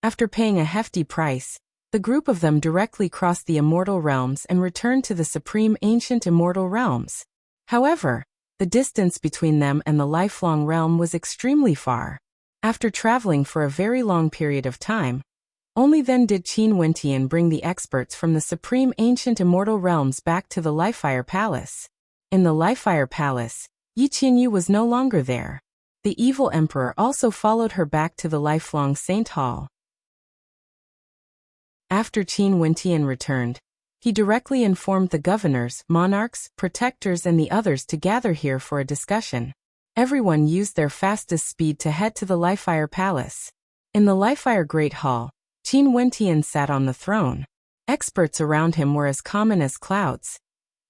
[SPEAKER 1] After paying a hefty price, the group of them directly crossed the immortal realms and returned to the supreme ancient immortal realms. However, the distance between them and the lifelong realm was extremely far. After traveling for a very long period of time, only then did Qin Wentian bring the experts from the supreme ancient immortal realms back to the Lifefire Palace. In the Lifefire Palace, Yi Qianyu was no longer there. The evil emperor also followed her back to the lifelong Saint Hall. After Qin Wentian returned, he directly informed the governors, monarchs, protectors and the others to gather here for a discussion. Everyone used their fastest speed to head to the Lifefire Palace. In the Lifefire Great Hall, Qin Wentian sat on the throne. Experts around him were as common as clouds,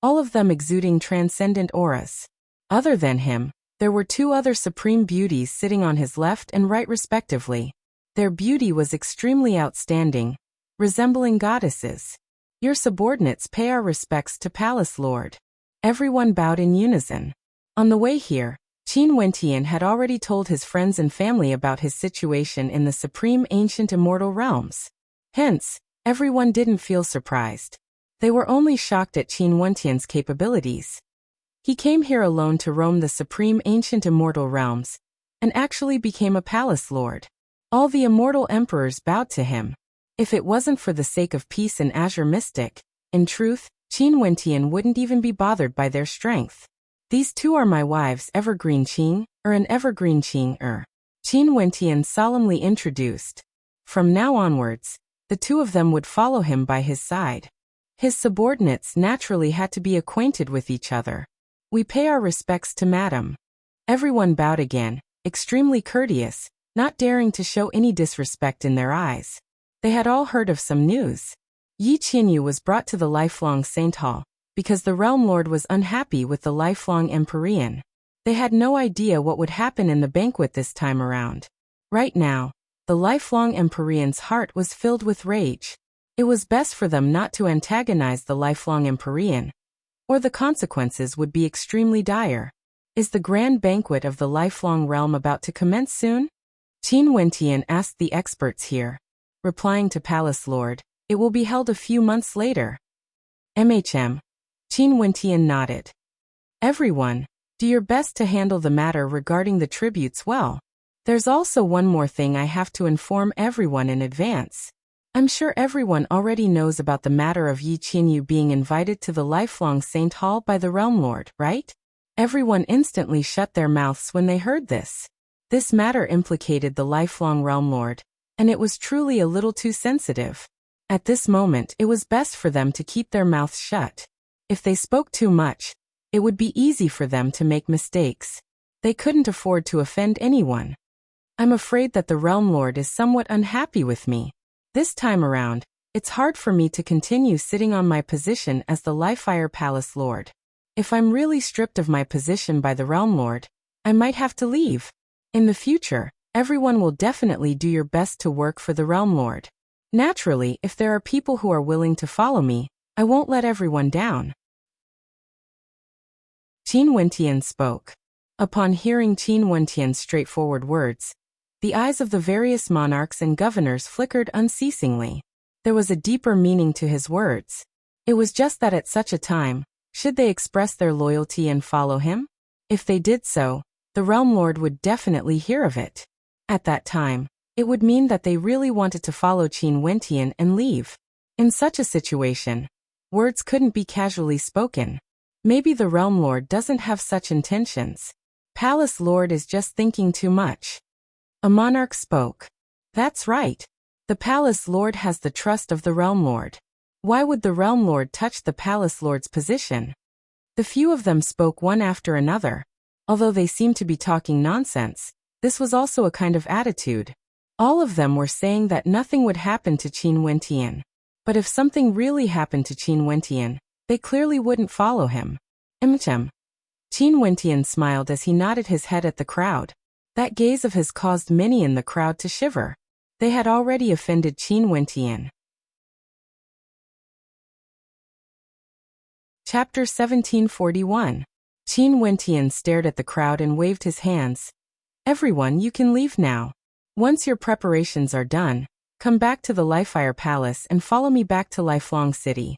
[SPEAKER 1] all of them exuding transcendent auras. Other than him, there were two other supreme beauties sitting on his left and right respectively. Their beauty was extremely outstanding, resembling goddesses. Your subordinates pay our respects to Palace Lord. Everyone bowed in unison. On the way here, Qin Wentian had already told his friends and family about his situation in the supreme ancient immortal realms. Hence, everyone didn't feel surprised. They were only shocked at Qin Wentian's capabilities. He came here alone to roam the supreme ancient immortal realms, and actually became a palace lord. All the immortal emperors bowed to him. If it wasn't for the sake of peace and Azure Mystic, in truth, Qin Wentian wouldn't even be bothered by their strength. These two are my wives, Evergreen Qing, an Evergreen Qing, Qin Wentian solemnly introduced. From now onwards, the two of them would follow him by his side. His subordinates naturally had to be acquainted with each other. We pay our respects to Madam. Everyone bowed again, extremely courteous, not daring to show any disrespect in their eyes. They had all heard of some news. Yi Qianyu was brought to the lifelong Saint Hall, because the Realm Lord was unhappy with the lifelong Empyrean. They had no idea what would happen in the banquet this time around. Right now, the lifelong Empyrean's heart was filled with rage. It was best for them not to antagonize the lifelong Empyrean, or the consequences would be extremely dire. Is the grand banquet of the lifelong realm about to commence soon? Qin Wentian asked the experts here. Replying to Palace Lord, it will be held a few months later. Qin Wentian nodded. Everyone, do your best to handle the matter regarding the tributes well. There's also one more thing I have to inform everyone in advance. I'm sure everyone already knows about the matter of Yi Qianyu being invited to the lifelong Saint Hall by the Realm Lord, right? Everyone instantly shut their mouths when they heard this. This matter implicated the lifelong Realm Lord, and it was truly a little too sensitive. At this moment, it was best for them to keep their mouths shut. If they spoke too much, it would be easy for them to make mistakes. They couldn't afford to offend anyone. I'm afraid that the Realm Lord is somewhat unhappy with me. This time around, it's hard for me to continue sitting on my position as the Lifefire Palace Lord. If I'm really stripped of my position by the Realm Lord, I might have to leave. In the future, everyone will definitely do your best to work for the Realm Lord. Naturally, if there are people who are willing to follow me, I won't let everyone down. Qin Wentian spoke. Upon hearing Qin Wentian's straightforward words, the eyes of the various monarchs and governors flickered unceasingly. There was a deeper meaning to his words. It was just that at such a time, should they express their loyalty and follow him? If they did so, the Realm Lord would definitely hear of it. At that time, it would mean that they really wanted to follow Qin Wentian and leave. In such a situation, words couldn't be casually spoken. Maybe the Realm Lord doesn't have such intentions. Palace Lord is just thinking too much. A monarch spoke. That's right. The Palace Lord has the trust of the Realm Lord. Why would the Realm Lord touch the Palace Lord's position? The few of them spoke one after another. Although they seemed to be talking nonsense, this was also a kind of attitude. All of them were saying that nothing would happen to Qin Wentian. But if something really happened to Qin Wentian, they clearly wouldn't follow him. Qin Wentian smiled as he nodded his head at the crowd. That gaze of his caused many in the crowd to shiver. They had already offended Qin Wentian. Chapter 1741. Qin Wentian stared at the crowd and waved his hands. Everyone, you can leave now. Once your preparations are done, come back to the Lifefire Palace and follow me back to Lifelong City.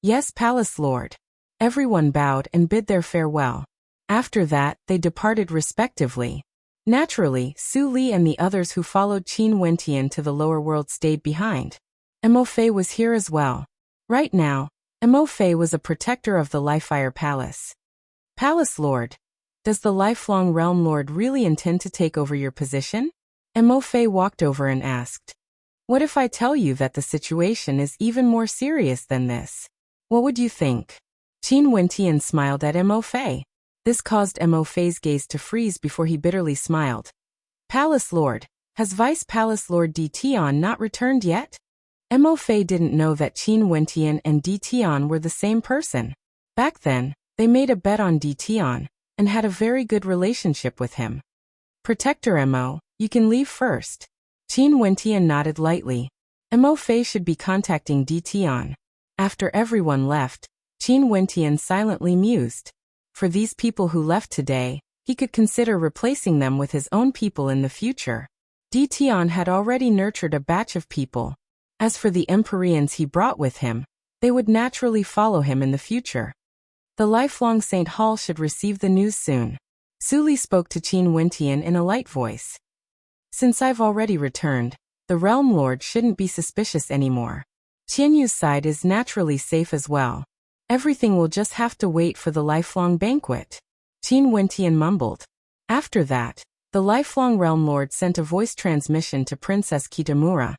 [SPEAKER 1] Yes, Palace Lord. Everyone bowed and bid their farewell. After that, they departed respectively. Naturally, Su Li and the others who followed Qin Wentian to the lower world stayed behind. Mo Fei was here as well. Right now, Mo Fei was a protector of the Lifefire Palace. Palace Lord, does the Lifelong Realm Lord really intend to take over your position? Mo Fei walked over and asked. What if I tell you that the situation is even more serious than this? What would you think? Qin Wentian smiled at Mo Fei. This caused Mo Fei's gaze to freeze before he bitterly smiled. Palace Lord, has Vice Palace Lord Di Tian not returned yet? Mo Fei didn't know that Qin Wentian and Di Tian were the same person. Back then, they made a bet on Di Tian and had a very good relationship with him. Protector Mo, you can leave first. Qin Wentian nodded lightly. Mo Fei should be contacting Di Tian. After everyone left, Qin Wentian silently mused. For these people who left today, he could consider replacing them with his own people in the future. Di Tian had already nurtured a batch of people. As for the Empyreans he brought with him, they would naturally follow him in the future. The Lifelong Saint Hall should receive the news soon. Su Li spoke to Qin Wentian in a light voice. Since I've already returned, the Realm Lord shouldn't be suspicious anymore. Qianyu's side is naturally safe as well. Everything will just have to wait for the lifelong banquet. Qin Wentian mumbled. After that, the Lifelong Realm Lord sent a voice transmission to Princess Kitamura,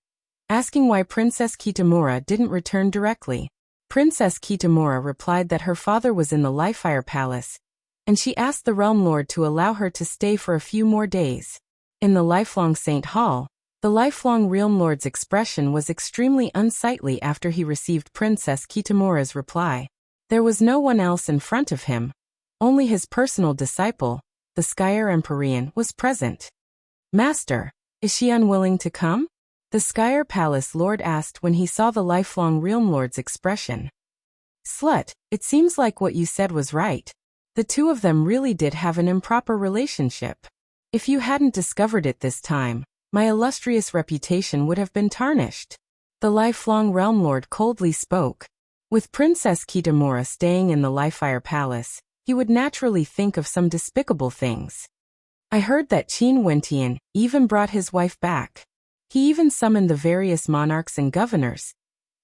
[SPEAKER 1] asking why Princess Kitamura didn't return directly. Princess Kitamura replied that her father was in the Lifefire Palace, and she asked the Realm Lord to allow her to stay for a few more days. In the Lifelong Saint Hall, the Lifelong Realm Lord's expression was extremely unsightly after he received Princess Kitamura's reply. There was no one else in front of him. Only his personal disciple, the Skyer Empyrean, was present. Master, is she unwilling to come? The Skyer Palace Lord asked when he saw the Lifelong Realm Lord's expression. Slut, it seems like what you said was right. The two of them really did have an improper relationship. If you hadn't discovered it this time, my illustrious reputation would have been tarnished. The Lifelong Realm Lord coldly spoke. With Princess Kitamura staying in the Lifefire Palace, he would naturally think of some despicable things. I heard that Qin Wentian even brought his wife back. He even summoned the various monarchs and governors,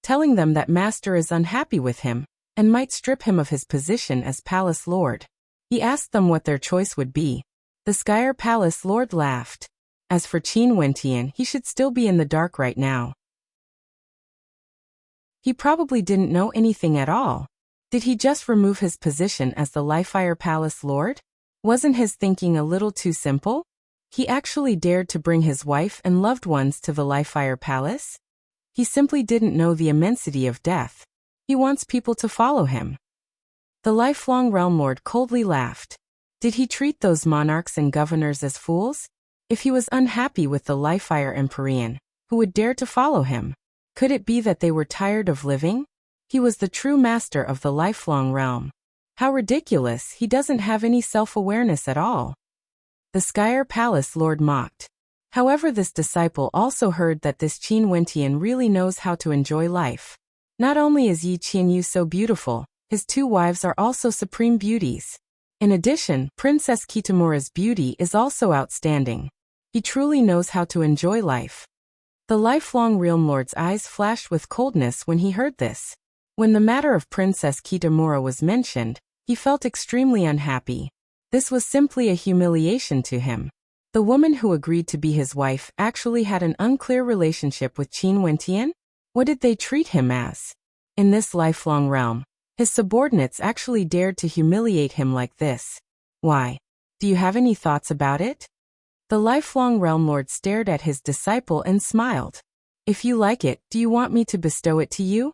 [SPEAKER 1] telling them that Master is unhappy with him and might strip him of his position as Palace Lord. He asked them what their choice would be. The Skyer Palace Lord laughed. As for Qin Wentian, he should still be in the dark right now. He probably didn't know anything at all. Did he just remove his position as the Lifefire Palace Lord? Wasn't his thinking a little too simple? He actually dared to bring his wife and loved ones to the Lifefire Palace? He simply didn't know the immensity of death. He wants people to follow him. The Lifelong Realm Lord coldly laughed. Did he treat those monarchs and governors as fools? If he was unhappy with the Lifefire Empyrean, who would dare to follow him? Could it be that they were tired of living? He was the true master of the lifelong realm. How ridiculous, he doesn't have any self-awareness at all. The Skyer Palace Lord mocked. However, this disciple also heard that this Qin Wentian really knows how to enjoy life. Not only is Yi Qianyu so beautiful, his two wives are also supreme beauties. In addition, Princess Kitamura's beauty is also outstanding. He truly knows how to enjoy life. The Lifelong Realm Lord's eyes flashed with coldness when he heard this. When the matter of Princess Kitamura was mentioned, he felt extremely unhappy. This was simply a humiliation to him. The woman who agreed to be his wife actually had an unclear relationship with Qin Wentian? What did they treat him as? In this lifelong realm, his subordinates actually dared to humiliate him like this. Why? Do you have any thoughts about it? The lifelong realm lord stared at his disciple and smiled. If you like it, do you want me to bestow it to you?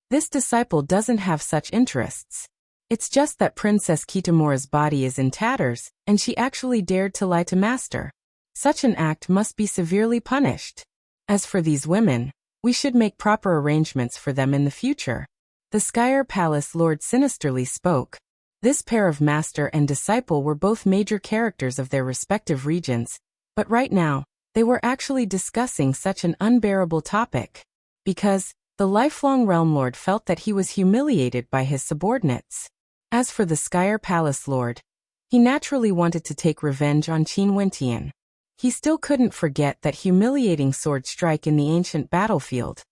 [SPEAKER 1] This disciple doesn't have such interests. It's just that Princess Kitamura's body is in tatters, and she actually dared to lie to Master. Such an act must be severely punished. As for these women, we should make proper arrangements for them in the future. The Skyer Palace Lord sinisterly spoke. This pair of master and disciple were both major characters of their respective regions, but right now, they were actually discussing such an unbearable topic. Because the lifelong realm lord felt that he was humiliated by his subordinates. As for the Skyer Palace Lord, he naturally wanted to take revenge on Qin Wentian. He still couldn't forget that humiliating sword strike in the ancient battlefield.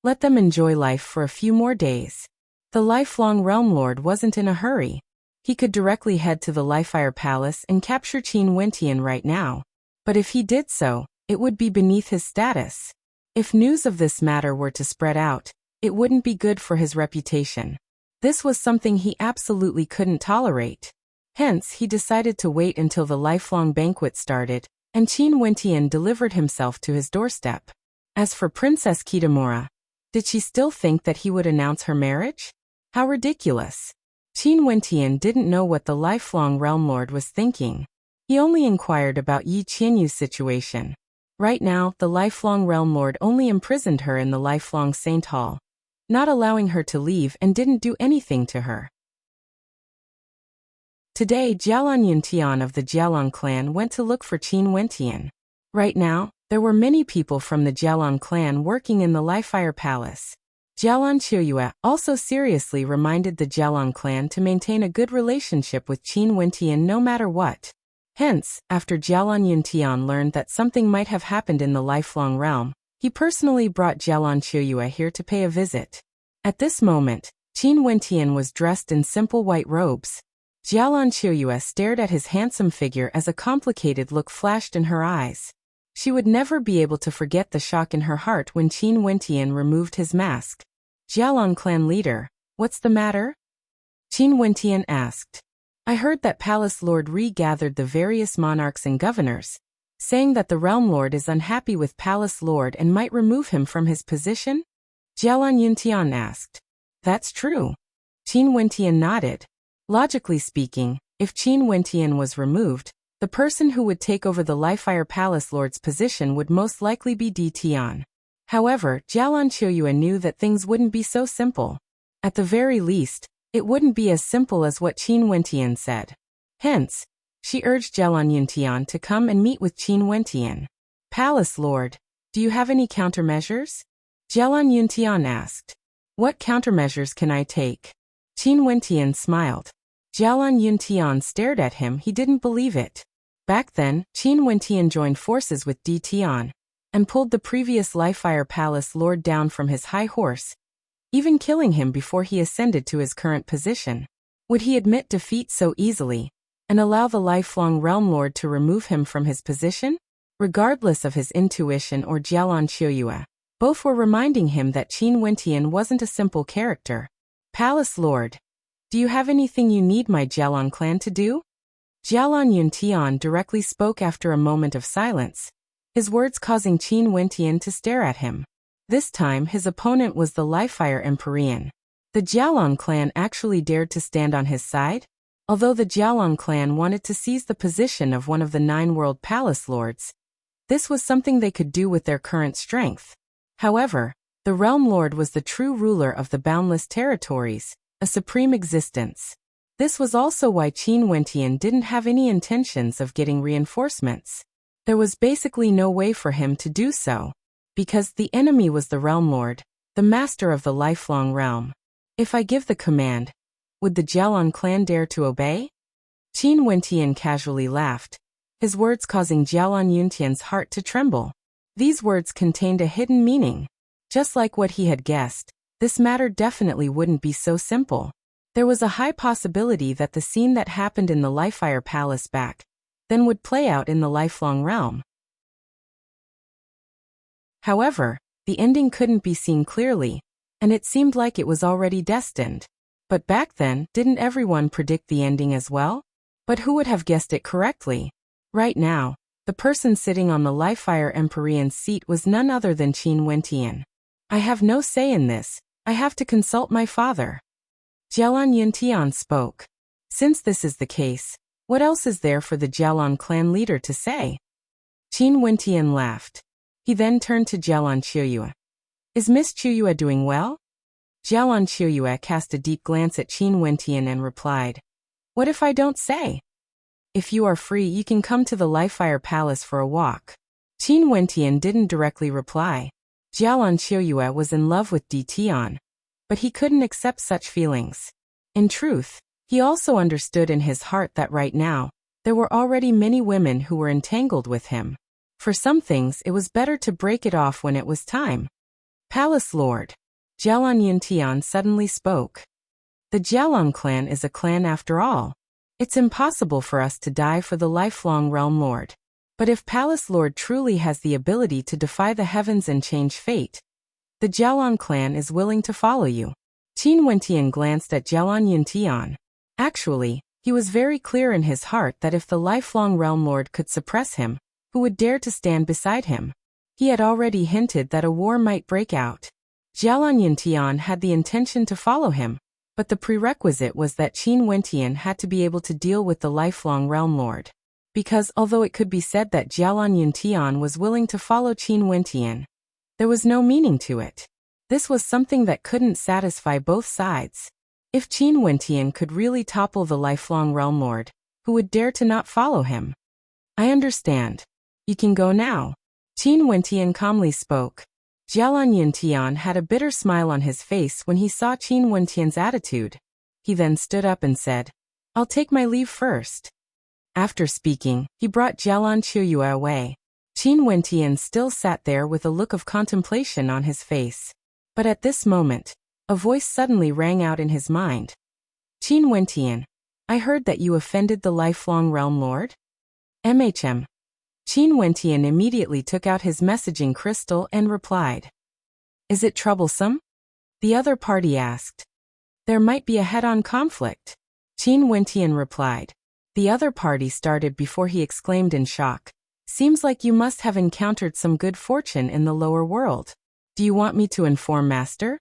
[SPEAKER 1] Let them enjoy life for a few more days. The lifelong realm lord wasn't in a hurry. He could directly head to the Lifire Palace and capture Qin Wentian right now. But if he did so, it would be beneath his status. If news of this matter were to spread out, it wouldn't be good for his reputation. This was something he absolutely couldn't tolerate. Hence, he decided to wait until the lifelong banquet started, and Qin Wentian delivered himself to his doorstep. As for Princess Kitamura, did she still think that he would announce her marriage? How ridiculous. Qin Wentian didn't know what the lifelong realm lord was thinking. He only inquired about Yi Qianyu's situation. Right now, the lifelong realm lord only imprisoned her in the lifelong Saint Hall, not allowing her to leave, and didn't do anything to her. Today, Jialan Yuntian of the Jialan clan went to look for Qin Wentian. Right now, there were many people from the Jialan clan working in the Lifire Palace. Jialan Qiuyue also seriously reminded the Jialan clan to maintain a good relationship with Qin Wentian no matter what. Hence, after Jialan Yuntian learned that something might have happened in the lifelong realm, he personally brought Jialan Qiuyue here to pay a visit. At this moment, Qin Wentian was dressed in simple white robes. Jialan Qiuyue stared at his handsome figure as a complicated look flashed in her eyes. She would never be able to forget the shock in her heart when Qin Wentian removed his mask. Jialan clan leader, what's the matter? Qin Wentian asked. I heard that Palace Lord regathered the various monarchs and governors, saying that the Realm Lord is unhappy with Palace Lord and might remove him from his position? Jialan Yuntian asked. That's true. Qin Wentian nodded. Logically speaking, if Qin Wentian was removed, the person who would take over the Lifire Palace Lord's position would most likely be Di Tian. However, Jialan Qiuyue knew that things wouldn't be so simple. At the very least, it wouldn't be as simple as what Qin Wentian said. Hence, she urged Jialan Yuntian to come and meet with Qin Wentian. Palace Lord, do you have any countermeasures? Jialan Yuntian asked. What countermeasures can I take? Qin Wentian smiled. Jialan Yuntian stared at him. He didn't believe it. Back then, Qin Wentian joined forces with Di Tian and pulled the previous Lifire Palace Lord down from his high horse, even killing him before he ascended to his current position. Would he admit defeat so easily and allow the lifelong Realm Lord to remove him from his position? Regardless of his intuition or Jialan Qiuyue, both were reminding him that Qin Wentian wasn't a simple character. Palace Lord, do you have anything you need my Jialan clan to do? Jialan Yuntian directly spoke after a moment of silence, his words causing Qin Wentian to stare at him. This time his opponent was the Lifire Empyrean. The Jialan clan actually dared to stand on his side? Although the Jialan clan wanted to seize the position of one of the 9 world palace lords, this was something they could do with their current strength. However, the Realm Lord was the true ruler of the boundless territories, a supreme existence. This was also why Qin Wentian didn't have any intentions of getting reinforcements. There was basically no way for him to do so, because the enemy was the Realm Lord, the master of the lifelong realm. If I give the command, would the Jialan clan dare to obey? Qin Wentian casually laughed, his words causing Jialan Yuntian's heart to tremble. These words contained a hidden meaning. Just like what he had guessed, this matter definitely wouldn't be so simple. There was a high possibility that the scene that happened in the Lifire Palace back then would play out in the lifelong realm. However, the ending couldn't be seen clearly, and it seemed like it was already destined. But back then, didn't everyone predict the ending as well? But who would have guessed it correctly? Right now, The person sitting on the Livefire Empyrean's seat was none other than Qin Wentian. I have no say in this, I have to consult my father. Jialan Yuntian spoke. Since this is the case, what else is there for the Jialan clan leader to say? Qin Wentian laughed. He then turned to Jialan Qiuyue. Is Miss Qiuyue doing well? Jialan Qiuyue cast a deep glance at Qin Wentian and replied, What if I don't say? If you are free, you can come to the Livefire Palace for a walk. Qin Wentian didn't directly reply. Jialan Qiuyue was in love with Di Tian, but he couldn't accept such feelings. In truth, he also understood in his heart that right now, there were already many women who were entangled with him. For some things, it was better to break it off when it was time. Palace Lord. Jialan Yuntian suddenly spoke. The Jialan clan is a clan after all. It's impossible for us to die for the lifelong Realm Lord. But if Palace Lord truly has the ability to defy the heavens and change fate, the Jialan clan is willing to follow you. Qin Wentian glanced at Jialan Yuntian. Actually, he was very clear in his heart that if the lifelong Realm Lord could suppress him, who would dare to stand beside him? He had already hinted that a war might break out. Jialan Yuntian had the intention to follow him, but the prerequisite was that Qin Wentian had to be able to deal with the lifelong Realm Lord. Because although it could be said that Jialan Yuntian was willing to follow Qin Wentian, there was no meaning to it. This was something that couldn't satisfy both sides. If Qin Wentian could really topple the lifelong Realm Lord, who would dare to not follow him? I understand. You can go now. Qin Wentian calmly spoke. Jialan Yuntian had a bitter smile on his face when he saw Qin Wentian's attitude. He then stood up and said, I'll take my leave first. After speaking, he brought Jialan Qiuyue away. Qin Wentian still sat there with a look of contemplation on his face. But at this moment, a voice suddenly rang out in his mind. Qin Wentian, I heard that you offended the lifelong Realm Lord? Qin Wentian immediately took out his messaging crystal and replied. Is it troublesome? The other party asked. There might be a head-on conflict. Qin Wentian replied. The other party started before he exclaimed in shock. Seems like you must have encountered some good fortune in the lower world. Do you want me to inform Master?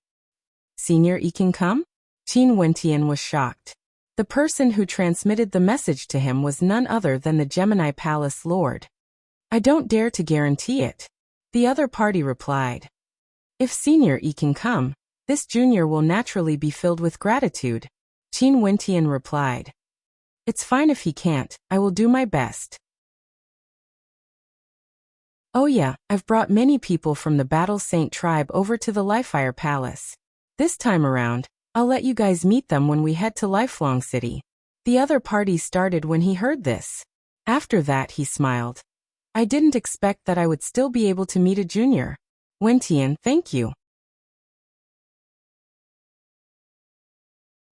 [SPEAKER 1] Senior, you can come? Qin Wentian was shocked. The person who transmitted the message to him was none other than the Gemini Palace Lord. I don't dare to guarantee it. The other party replied. If Senior E can come, this junior will naturally be filled with gratitude. Qin Wentian replied. It's fine if he can't, I will do my best. Oh yeah, I've brought many people from the Battle Saint tribe over to the Livefire Palace. This time around, I'll let you guys meet them when we head to Lifelong City. The other party started when he heard this. After that he smiled. I didn't expect that I would still be able to meet a junior. Wentian, thank you.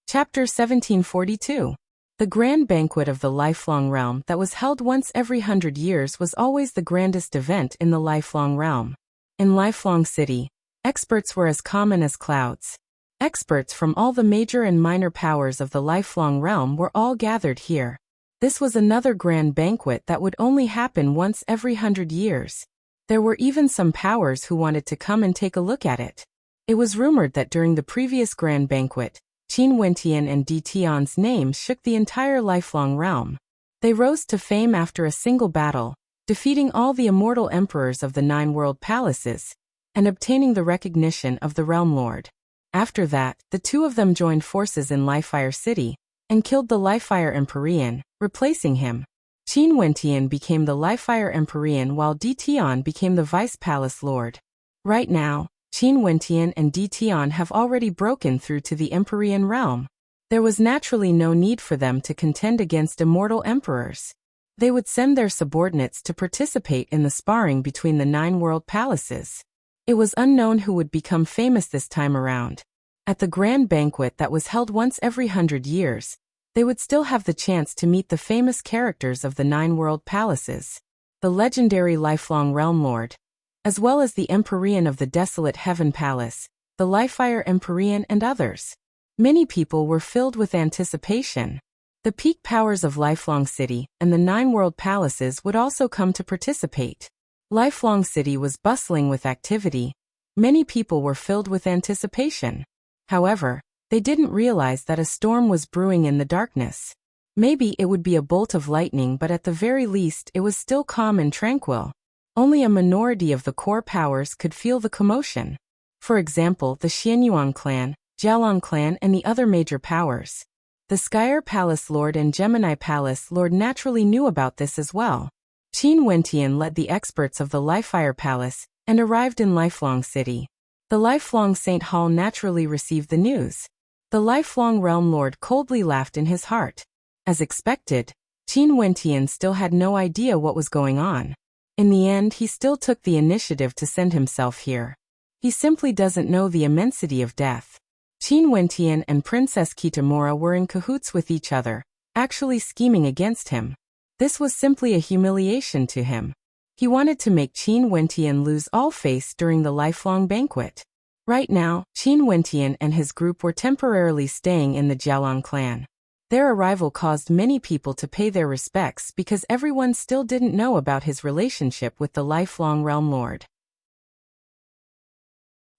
[SPEAKER 1] Chapter 1742. The grand banquet of the lifelong realm that was held once every 100 years was always the grandest event in the lifelong realm. In Lifelong City, experts were as common as clouds. Experts from all the major and minor powers of the lifelong realm were all gathered here. This was another grand banquet that would only happen once every 100 years. There were even some powers who wanted to come and take a look at it. It was rumored that during the previous grand banquet, Qin Wentian and Di Tian's names shook the entire lifelong realm. They rose to fame after a single battle, defeating all the immortal emperors of the 9 world palaces, and obtaining the recognition of the Realm Lord. After that, the two of them joined forces in Livefire City, and killed the Livefire Empyrean, replacing him. Qin Wentian became the Livefire Empyrean while Di Tian became the Vice Palace Lord. Right now, Qin Wentian and Di Tian have already broken through to the Empyrean realm. There was naturally no need for them to contend against immortal emperors. They would send their subordinates to participate in the sparring between the 9 world palaces. It was unknown who would become famous this time around. At the grand banquet that was held once every 100 years, they would still have the chance to meet the famous characters of the 9 world palaces, the legendary lifelong Realm Lord, as well as the Empyrean of the Desolate Heaven Palace, the Livefire Empyrean and others. Many people were filled with anticipation. The peak powers of Lifelong City and the 9 world palaces would also come to participate. Lifelong City was bustling with activity. Many people were filled with anticipation. However, they didn't realize that a storm was brewing in the darkness. Maybe it would be a bolt of lightning, but at the very least it was still calm and tranquil. Only a minority of the core powers could feel the commotion. For example, the Xianyuan clan, Jialong clan, and the other major powers. The Skyer Palace Lord and Gemini Palace Lord naturally knew about this as well. Qin Wentian led the experts of the Lifefire Palace and arrived in Lifelong City. The Lifelong Saint Hall naturally received the news. The Lifelong Realm Lord coldly laughed in his heart. As expected, Qin Wentian still had no idea what was going on. In the end, he still took the initiative to send himself here. He simply doesn't know the immensity of death. Qin Wentian and Princess Kitamura were in cahoots with each other, actually scheming against him. This was simply a humiliation to him. He wanted to make Qin Wentian lose all face during the lifelong banquet. Right now, Qin Wentian and his group were temporarily staying in the Jialong clan. Their arrival caused many people to pay their respects because everyone still didn't know about his relationship with the lifelong Realm Lord.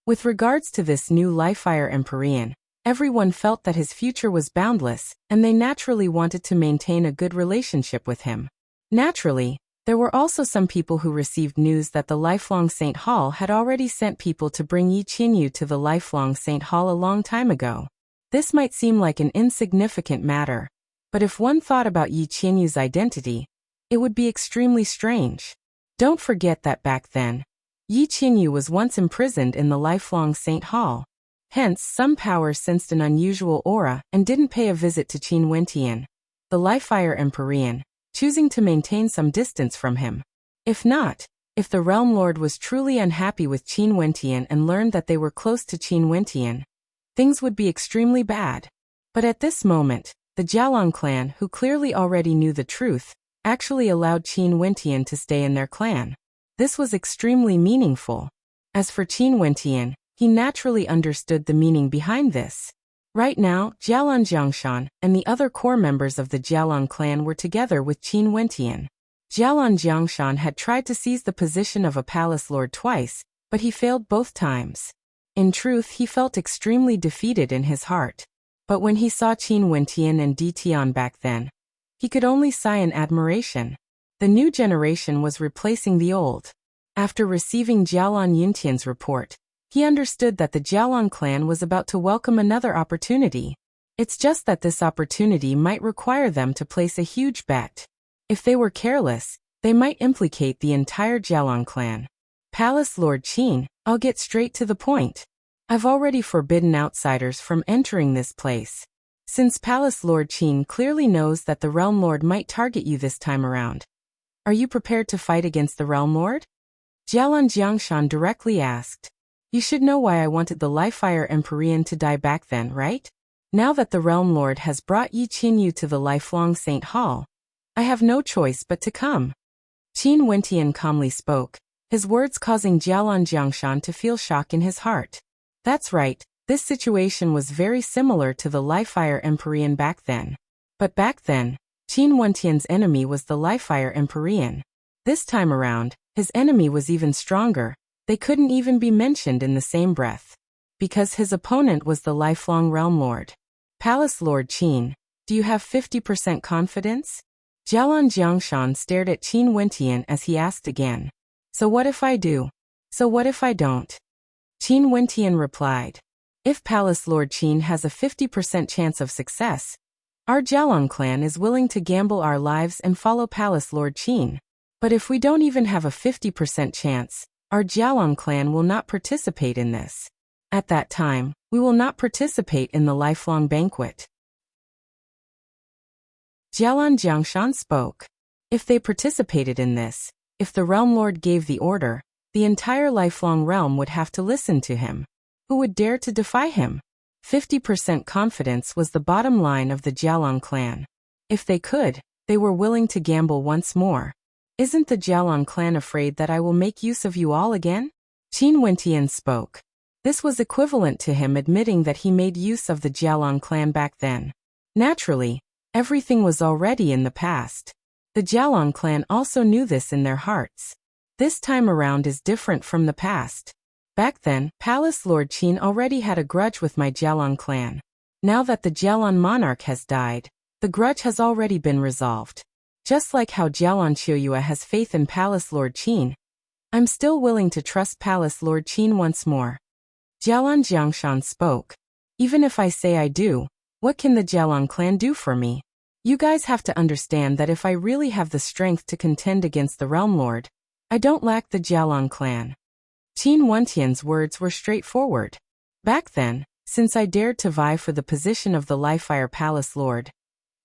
[SPEAKER 1] With regards to this new Lifefire Empyrean, everyone felt that his future was boundless, and they naturally wanted to maintain a good relationship with him. Naturally, there were also some people who received news that the Lifelong Saint Hall had already sent people to bring Yi Qinyu to the Lifelong Saint Hall a long time ago. This might seem like an insignificant matter, but if one thought about Yi Qinyu's identity, it would be extremely strange. Don't forget that back then, Yi Qinyu was once imprisoned in the Lifelong Saint Hall. Hence, some powers sensed an unusual aura and didn't pay a visit to Qin Wentian, the Lifefire Empyrean, choosing to maintain some distance from him. If the Realm Lord was truly unhappy with Qin Wentian and learned that they were close to Qin Wentian, things would be extremely bad. But at this moment, the Jialong clan, who clearly already knew the truth, actually allowed Qin Wentian to stay in their clan. This was extremely meaningful. As for Qin Wentian, he naturally understood the meaning behind this. Right now, Jialong Jiangshan and the other core members of the Jialong clan were together with Qin Wentian. Jialong Jiangshan had tried to seize the position of a palace lord twice, but he failed both times. In truth, he felt extremely defeated in his heart. But when he saw Qin Wentian and Di Tian back then, he could only sigh in admiration. The new generation was replacing the old. After receiving Jialong Yuntian's report, he understood that the Jialong clan was about to welcome another opportunity. It's just that this opportunity might require them to place a huge bet. If they were careless, they might implicate the entire Jialong clan. Palace Lord Qin, I'll get straight to the point. I've already forbidden outsiders from entering this place. Since Palace Lord Qin clearly knows that the Realm Lord might target you this time around, are you prepared to fight against the Realm Lord? Jialong Jiangshan directly asked. You should know why I wanted the Lifefire Empyrean to die back then, right? Now that the Realm Lord has brought Yi Qinyu to the Lifelong Saint Hall, I have no choice but to come. Qin Wentian calmly spoke, his words causing Jialong Jiangshan to feel shock in his heart. That's right, this situation was very similar to the Lifefire Empyrean back then. But back then, Qin Wentian's enemy was the Lifefire Empyrean. This time around, his enemy was even stronger. They couldn't even be mentioned in the same breath. Because his opponent was the lifelong Realm Lord. Palace Lord Qin, do you have 50% confidence? Jialong Jiangshan stared at Qin Wentian as he asked again. So what if I do? So what if I don't? Qin Wentian replied. If Palace Lord Qin has a 50% chance of success, our Jialong clan is willing to gamble our lives and follow Palace Lord Qin. But if we don't even have a 50% chance, our Jialong clan will not participate in this. At that time, we will not participate in the lifelong banquet. Jialong Jiangshan spoke. If they participated in this, if the Realm Lord gave the order, the entire lifelong realm would have to listen to him. Who would dare to defy him? 50% confidence was the bottom line of the Jialong clan. If they could, they were willing to gamble once more. Isn't the Jialong clan afraid that I will make use of you all again? Qin Wentian spoke. This was equivalent to him admitting that he made use of the Jialong clan back then. Naturally, Everything was already in the past. The Jialong clan also knew this in their hearts. This time around is different from the past. Back then, Palace Lord Qin already had a grudge with my Jialong clan. Now that the Jialong monarch has died, the grudge has already been resolved. Just like how Jialong Qiuyue has faith in Palace Lord Qin, I'm still willing to trust Palace Lord Qin once more. Jialong Jiangshan spoke. Even if I say I do, what can the Jialong clan do for me? You guys have to understand that if I really have the strength to contend against the Realm Lord, I don't lack the Jialong clan. Qin Wentian's words were straightforward. Back then, since I dared to vie for the position of the Lifefire Palace Lord,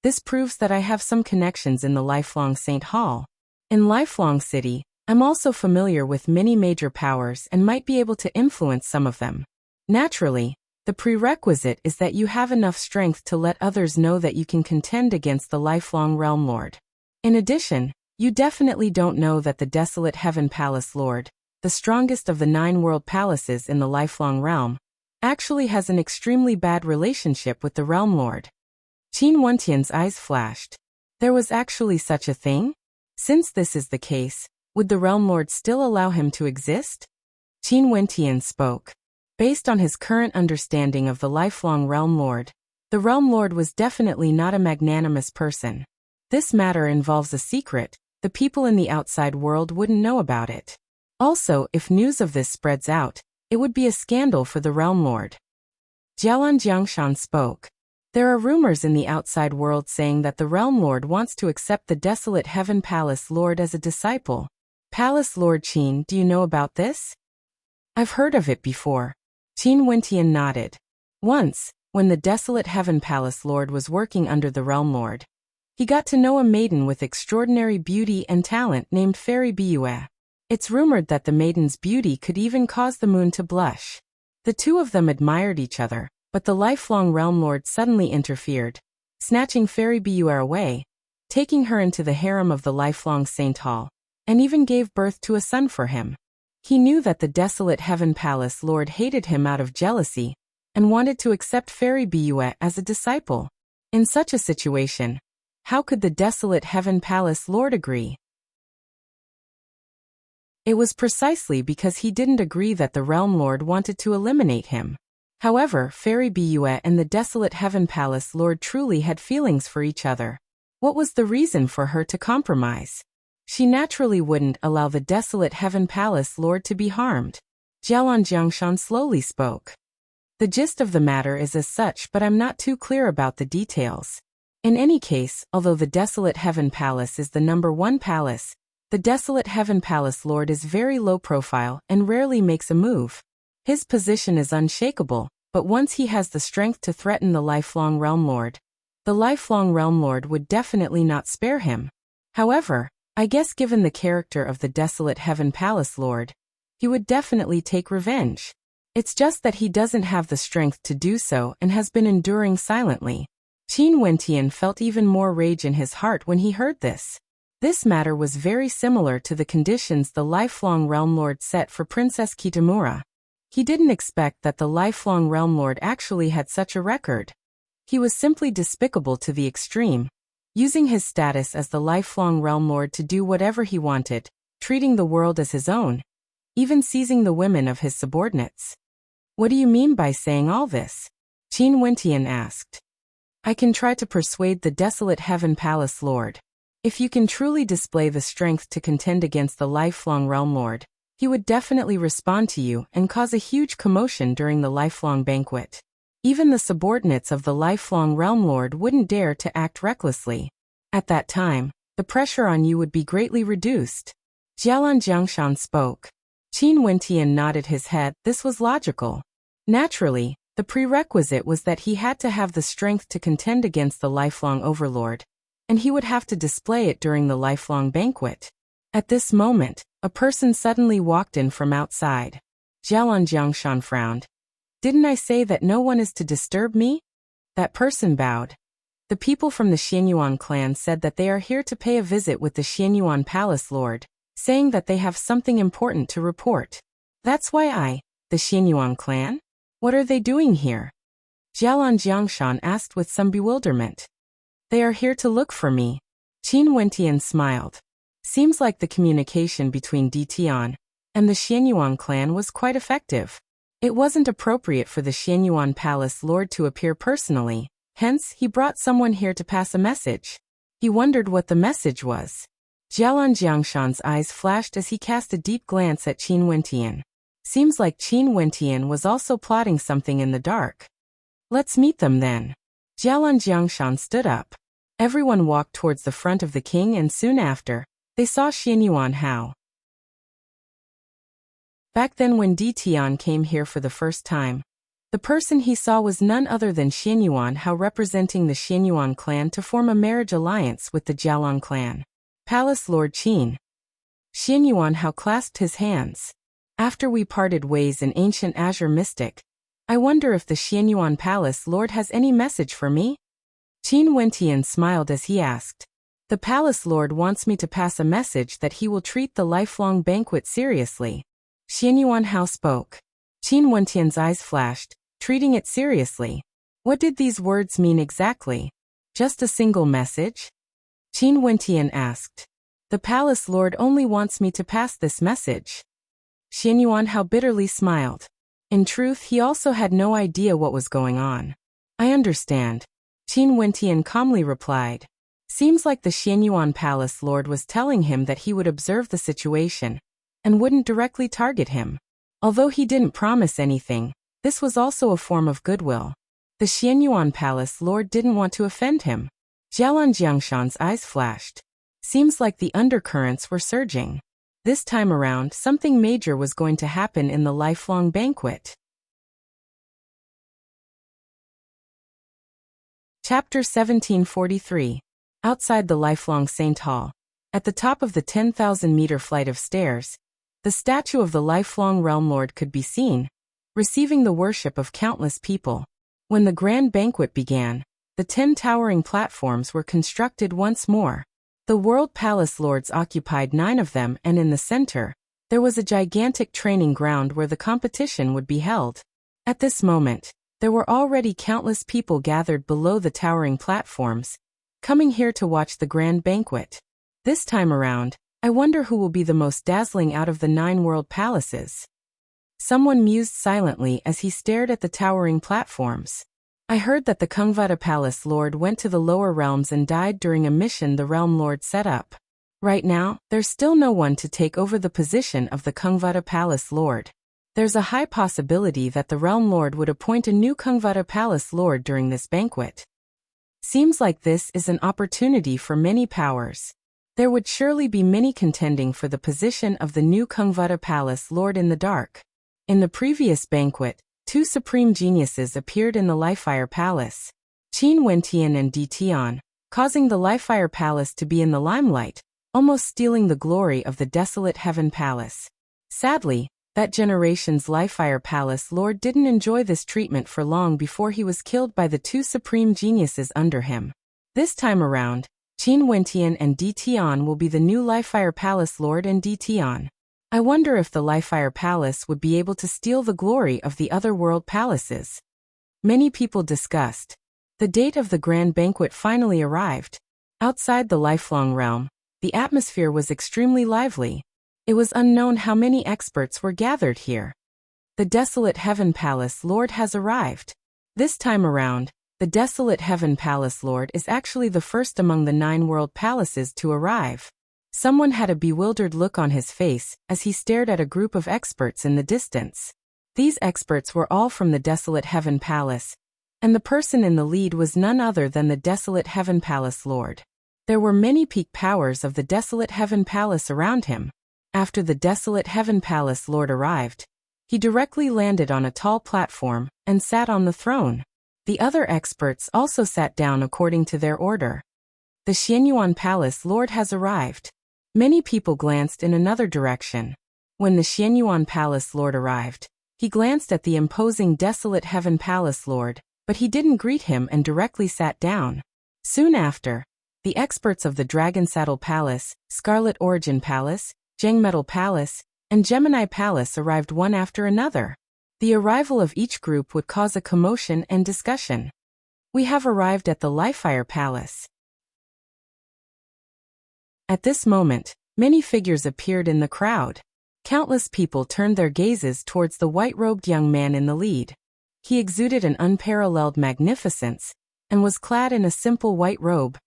[SPEAKER 1] this proves that I have some connections in the Lifelong Saint Hall. In Lifelong City, I'm also familiar with many major powers and might be able to influence some of them. Naturally, the prerequisite is that you have enough strength to let others know that you can contend against the lifelong Realm Lord. In addition, you definitely don't know that the Desolate Heaven Palace Lord, the strongest of the 9 world palaces in the lifelong realm, actually has an extremely bad relationship with the Realm Lord. Qin Wentian's eyes flashed. There was actually such a thing? Since this is the case, would the Realm Lord still allow him to exist? Qin Wentian spoke. Based on his current understanding of the lifelong Realm Lord, the Realm Lord was definitely not a magnanimous person. This matter involves a secret, the people in the outside world wouldn't know about it. Also, if news of this spreads out, it would be a scandal for the Realm Lord. Jialong Jiangshan spoke. There are rumors in the outside world saying that the Realm Lord wants to accept the Desolate Heaven Palace Lord as a disciple. Palace Lord Qin, do you know about this? I've heard of it before. Qin Wentian nodded. Once, when the Desolate Heaven Palace Lord was working under the Realm Lord, he got to know a maiden with extraordinary beauty and talent named Fairy Biyue. It's rumored that the maiden's beauty could even cause the moon to blush. The two of them admired each other, but the lifelong Realm Lord suddenly interfered, snatching Fairy Biyue away, taking her into the harem of the lifelong Saint Hall, and even gave birth to a son for him. He knew that the Desolate Heaven Palace Lord hated him out of jealousy, and wanted to accept Fairy Biyue as a disciple. In such a situation, how could the Desolate Heaven Palace Lord agree? It was precisely because he didn't agree that the Realm Lord wanted to eliminate him. However, Fairy Biyue and the Desolate Heaven Palace Lord truly had feelings for each other. What was the reason for her to compromise? She naturally wouldn't allow the Desolate Heaven Palace Lord to be harmed. Jialong Jiangshan slowly spoke. The gist of the matter is as such, but I'm not too clear about the details. In any case, although the Desolate Heaven Palace is the #1 palace, the Desolate Heaven Palace Lord is very low profile and rarely makes a move. His position is unshakable, but once he has the strength to threaten the lifelong Realm Lord, the lifelong Realm Lord would definitely not spare him. However, I guess given the character of the Desolate Heaven Palace Lord, he would definitely take revenge. It's just that he doesn't have the strength to do so and has been enduring silently. Qin Wentian felt even more rage in his heart when he heard this. This matter was very similar to the conditions the lifelong Realm Lord set for Princess Kitamura. He didn't expect that the lifelong Realm Lord actually had such a record. He was simply despicable to the extreme, using his status as the lifelong Realm Lord to do whatever he wanted, treating the world as his own, even seizing the women of his subordinates. What do you mean by saying all this? Qin Wentian asked. I can try to persuade the Desolate Heaven Palace Lord. If you can truly display the strength to contend against the lifelong Realm Lord, he would definitely respond to you and cause a huge commotion during the lifelong banquet. Even the subordinates of the lifelong Realm Lord wouldn't dare to act recklessly. At that time, the pressure on you would be greatly reduced. Jialong Jiangshan spoke. Qin Wentian nodded his head. This was logical. Naturally, the prerequisite was that he had to have the strength to contend against the lifelong Overlord, and he would have to display it during the lifelong banquet. At this moment, a person suddenly walked in from outside. Jialong Jiangshan frowned. Didn't I say that no one is to disturb me? That person bowed. The people from the Xianyuan clan said that they are here to pay a visit with the Xianyuan Palace Lord, saying that they have something important to report. That's why the Xianyuan clan? What are they doing here? Jialong Jiangshan asked with some bewilderment. They are here to look for me. Qin Wentian smiled. Seems like the communication between Di Tian and the Xianyuan clan was quite effective. It wasn't appropriate for the Xianyuan Palace Lord to appear personally, hence he brought someone here to pass a message. He wondered what the message was. Jialan Jiangshan's eyes flashed as he cast a deep glance at Qin Wentian. Seems like Qin Wentian was also plotting something in the dark. Let's meet them then. Jialan Jiangshan stood up. Everyone walked towards the front of the king and soon after, they saw Xianyuan Hao. Back then when Di Tian came here for the first time, the person he saw was none other than Xianyuan Hao representing the Xianyuan clan to form a marriage alliance with the Jialan clan. Palace Lord Qin. Xianyuan Hao clasped his hands. After we parted ways in ancient Azure Mystic, I wonder if the Xianyuan Palace Lord has any message for me? Qin Wentian smiled as he asked. The Palace Lord wants me to pass a message that he will treat the lifelong banquet seriously. Xianyuan Hao spoke. Qin Wentian's eyes flashed, treating it seriously. What did these words mean exactly? Just a single message? Qin Wentian asked. The Palace Lord only wants me to pass this message. Xianyuan Hao bitterly smiled. In truth, he also had no idea what was going on. I understand. Qin Wentian calmly replied. Seems like the Xianyuan Palace Lord was telling him that he would observe the situation and wouldn't directly target him. Although he didn't promise anything, this was also a form of goodwill. The Xianyuan Palace Lord didn't want to offend him. Jialan Jiangshan's eyes flashed. Seems like the undercurrents were surging. This time around, something major was going to happen in the lifelong banquet. Chapter 1743. Outside the lifelong Saint Hall, at the top of the 10,000-meter flight of stairs, the statue of the lifelong Realm Lord could be seen, receiving the worship of countless people. When the grand banquet began, the 10 towering platforms were constructed once more. The World Palace Lords occupied 9 of them, and in the center, there was a gigantic training ground where the competition would be held. At this moment, there were already countless people gathered below the towering platforms, coming here to watch the grand banquet. This time around, I wonder who will be the most dazzling out of the 9 world palaces. Someone mused silently as he stared at the towering platforms. I heard that the Kungvada Palace Lord went to the lower realms and died during a mission the Realm Lord set up. Right now, there's still no one to take over the position of the Kungvada Palace Lord. There's a high possibility that the Realm Lord would appoint a new Kungvada Palace Lord during this banquet. Seems like this is an opportunity for many powers. There would surely be many contending for the position of the new Kungvada Palace Lord in the dark. In the previous banquet, 2 supreme geniuses appeared in the Lifefire Palace, Qin Wentian and Di Tian, causing the Lifefire Palace to be in the limelight, almost stealing the glory of the desolate Heaven Palace. Sadly, that generation's Lifefire Palace Lord didn't enjoy this treatment for long before he was killed by the 2 supreme geniuses under him. This time around, Qin Wentian and Di Tian will be the new Lifefire Palace Lord and Di Tian. I wonder if the Lifefire Palace would be able to steal the glory of the other world palaces. Many people discussed. The date of the grand banquet finally arrived. Outside the lifelong realm, the atmosphere was extremely lively. It was unknown how many experts were gathered here. The desolate Heaven Palace Lord has arrived. This time around, the desolate Heaven Palace Lord is actually the first among the 9 world palaces to arrive. Someone had a bewildered look on his face as he stared at a group of experts in the distance. These experts were all from the desolate Heaven Palace, and the person in the lead was none other than the desolate Heaven Palace Lord. There were many peak powers of the desolate Heaven Palace around him. After the desolate Heaven Palace Lord arrived, he directly landed on a tall platform and sat on the throne. The other experts also sat down according to their order. The Xianyuan Palace Lord has arrived. Many people glanced in another direction. When the Xianyuan Palace Lord arrived, he glanced at the imposing desolate Heaven Palace Lord, but he didn't greet him and directly sat down. Soon after, the experts of the Dragon Saddle Palace, Scarlet Origin Palace, Jangmetal Palace, and Gemini Palace arrived one after another. The arrival of each group would cause a commotion and discussion. We have arrived at the Lifefire Palace. At this moment, many figures appeared in the crowd. Countless people turned their gazes towards the white-robed young man in the lead. He exuded an unparalleled magnificence, and was clad in a simple white robe,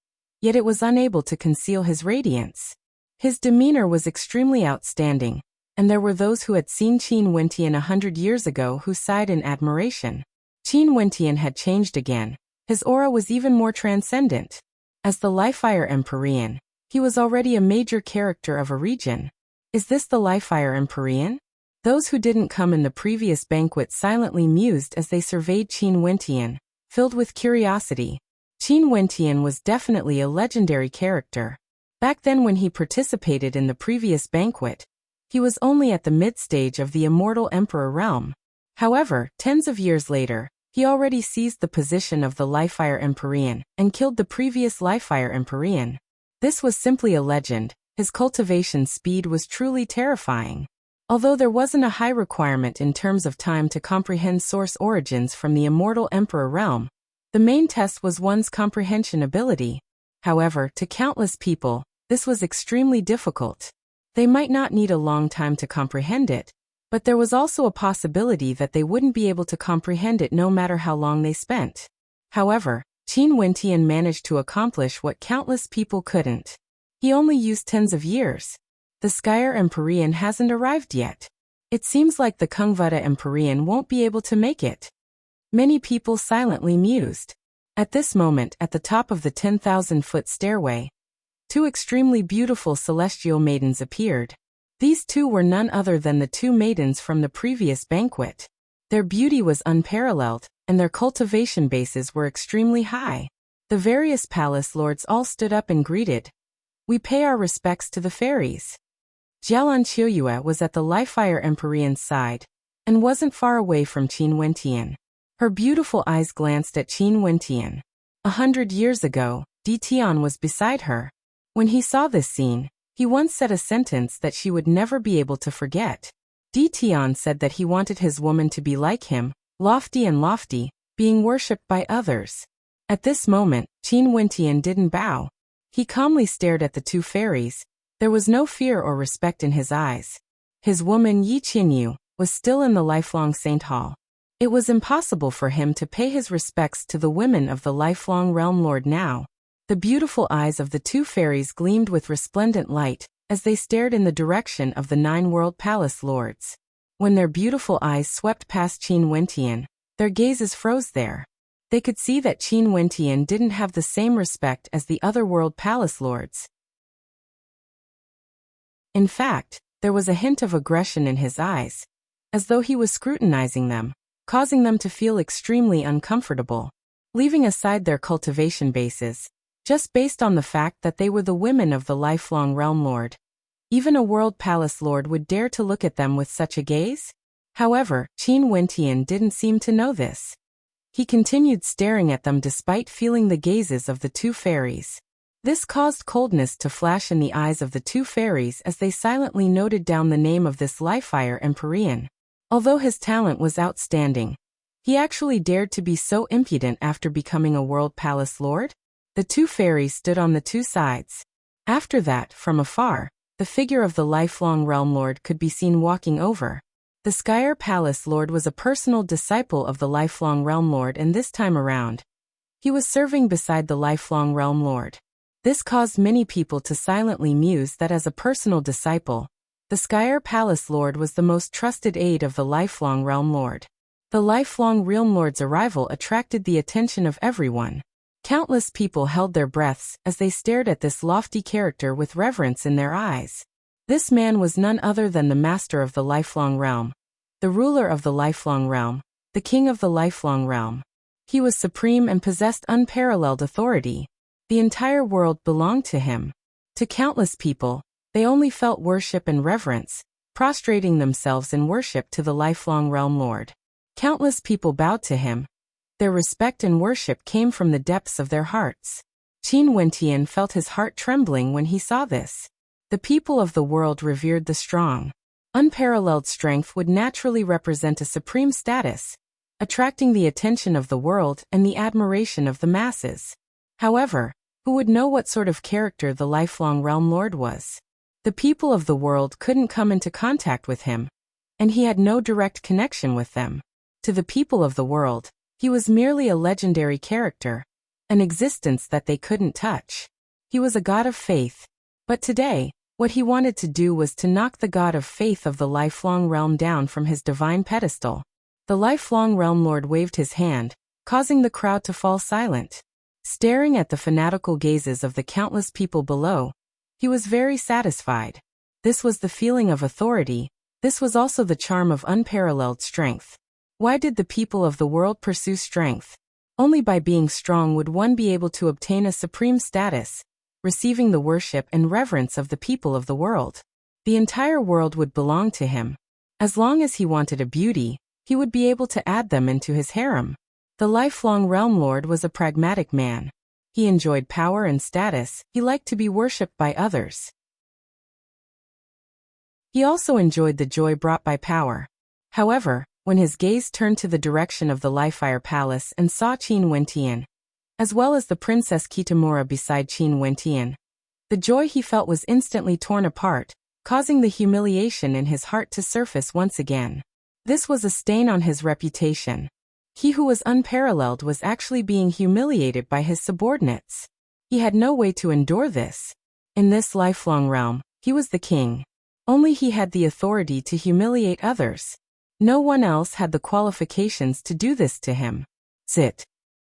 [SPEAKER 1] yet it was unable to conceal his radiance. His demeanor was extremely outstanding, and there were those who had seen Qin Wentian 100 years ago who sighed in admiration. Qin Wentian had changed again. His aura was even more transcendent. As the Lifefire Empyrean, he was already a major character of a region. Is this the Lifefire Empyrean? Those who didn't come in the previous banquet silently mused as they surveyed Qin Wentian, filled with curiosity. Qin Wentian was definitely a legendary character. Back then when he participated in the previous banquet, he was only at the mid-stage of the immortal Emperor realm. However, tens of years later, he already seized the position of the Lifefire Empyrean and killed the previous Lifefire Empyrean. This was simply a legend. His cultivation speed was truly terrifying. Although there wasn't a high requirement in terms of time to comprehend source origins from the immortal Emperor realm, the main test was one's comprehension ability. However, to countless people, this was extremely difficult. They might not need a long time to comprehend it, but there was also a possibility that they wouldn't be able to comprehend it no matter how long they spent. However, Qin Wentian managed to accomplish what countless people couldn't. He only used tens of years. The Skyer Empyrean hasn't arrived yet. It seems like the Kungvuda Empyrean won't be able to make it. Many people silently mused. At this moment, at the top of the 10,000-foot stairway, two extremely beautiful celestial maidens appeared. These two were none other than the two maidens from the previous banquet. Their beauty was unparalleled, and their cultivation bases were extremely high. The various palace lords all stood up and greeted. We pay our respects to the fairies. Jialan Qiuyue was at the Lifefire Empyrean's side, and wasn't far away from Qin Wentian. Her beautiful eyes glanced at Qin Wentian. 100 years ago, Di Tian was beside her. When he saw this scene, he once said a sentence that she would never be able to forget. Di Tian said that he wanted his woman to be like him, lofty and lofty, being worshipped by others. At this moment, Qin Wentian didn't bow. He calmly stared at the two fairies. There was no fear or respect in his eyes. His woman Yi Qinyu was still in the lifelong Saint Hall. It was impossible for him to pay his respects to the women of the lifelong Realm Lord now. The beautiful eyes of the two fairies gleamed with resplendent light as they stared in the direction of the 9 World Palace Lords. When their beautiful eyes swept past Qin Wentian, their gazes froze there. They could see that Qin Wentian didn't have the same respect as the other World Palace Lords. In fact, there was a hint of aggression in his eyes, as though he was scrutinizing them, causing them to feel extremely uncomfortable. Leaving aside their cultivation bases, just based on the fact that they were the women of the lifelong Realm Lord, even a World Palace Lord would dare to look at them with such a gaze? However, Qin Wentian didn't seem to know this. He continued staring at them despite feeling the gazes of the two fairies. This caused coldness to flash in the eyes of the two fairies as they silently noted down the name of this Lifefire Empyrean. Although his talent was outstanding, he actually dared to be so impudent after becoming a World Palace Lord? The two fairies stood on the two sides. After that, from afar, the figure of the lifelong Realm Lord could be seen walking over. The Skyer Palace Lord was a personal disciple of the lifelong Realm Lord, and this time around, he was serving beside the lifelong Realm Lord. This caused many people to silently muse that as a personal disciple, the Skyer Palace Lord was the most trusted aide of the lifelong Realm Lord. The lifelong Realm Lord's arrival attracted the attention of everyone. Countless people held their breaths as they stared at this lofty character with reverence in their eyes. This man was none other than the master of the lifelong realm, the ruler of the lifelong realm, the king of the lifelong realm. He was supreme and possessed unparalleled authority. The entire world belonged to him. To countless people, they only felt worship and reverence, prostrating themselves in worship to the lifelong Realm Lord. Countless people bowed to him. Their respect and worship came from the depths of their hearts. Qin Wentian felt his heart trembling when he saw this. The people of the world revered the strong. Unparalleled strength would naturally represent a supreme status, attracting the attention of the world and the admiration of the masses. However, Who would know what sort of character the lifelong realm lord was? The people of the world couldn't come into contact with him, and he had no direct connection with them. To the people of the world, he was merely a legendary character, an existence that they couldn't touch. He was a god of faith, but today, what he wanted to do was to knock the god of faith of the lifelong realm down from his divine pedestal. The lifelong realm lord waved his hand, causing the crowd to fall silent. Staring at the fanatical gazes of the countless people below, he was very satisfied. This was the feeling of authority. This was also the charm of unparalleled strength. Why did the people of the world pursue strength? Only by being strong would one be able to obtain a supreme status, receiving the worship and reverence of the people of the world. The entire world would belong to him. As long as he wanted a beauty, he would be able to add them into his harem. The lifelong realm lord was a pragmatic man. He enjoyed power and status. He liked to be worshipped by others. He also enjoyed the joy brought by power. However, when his gaze turned to the direction of the Lifefire Palace and saw Qin Wentian, as well as the Princess Kitamura beside Qin Wentian, the joy he felt was instantly torn apart, causing the humiliation in his heart to surface once again. This was a stain on his reputation. He who was unparalleled was actually being humiliated by his subordinates. He had no way to endure this. In this lifelong realm, he was the king. Only he had the authority to humiliate others. No one else had the qualifications to do this to him. Sit.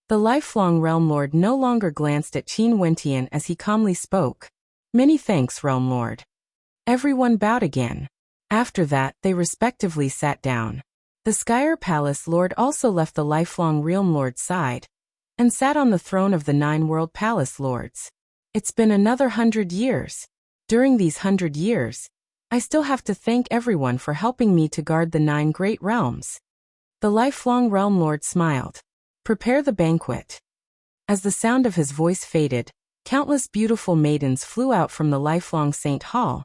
[SPEAKER 1] The lifelong realm lord no longer glanced at Qin Wentian as he calmly spoke. Many thanks, realm lord. Everyone bowed again. After that, they respectively sat down. The Skyer Palace Lord also left the lifelong realm lord's side, and sat on the throne of the 9 World Palace Lords. It's been another 100 years. During these 100 years, I still have to thank everyone for helping me to guard the 9 great realms. The lifelong realm lord smiled. Prepare the banquet. As the sound of his voice faded, countless beautiful maidens flew out from the lifelong Saint Hall,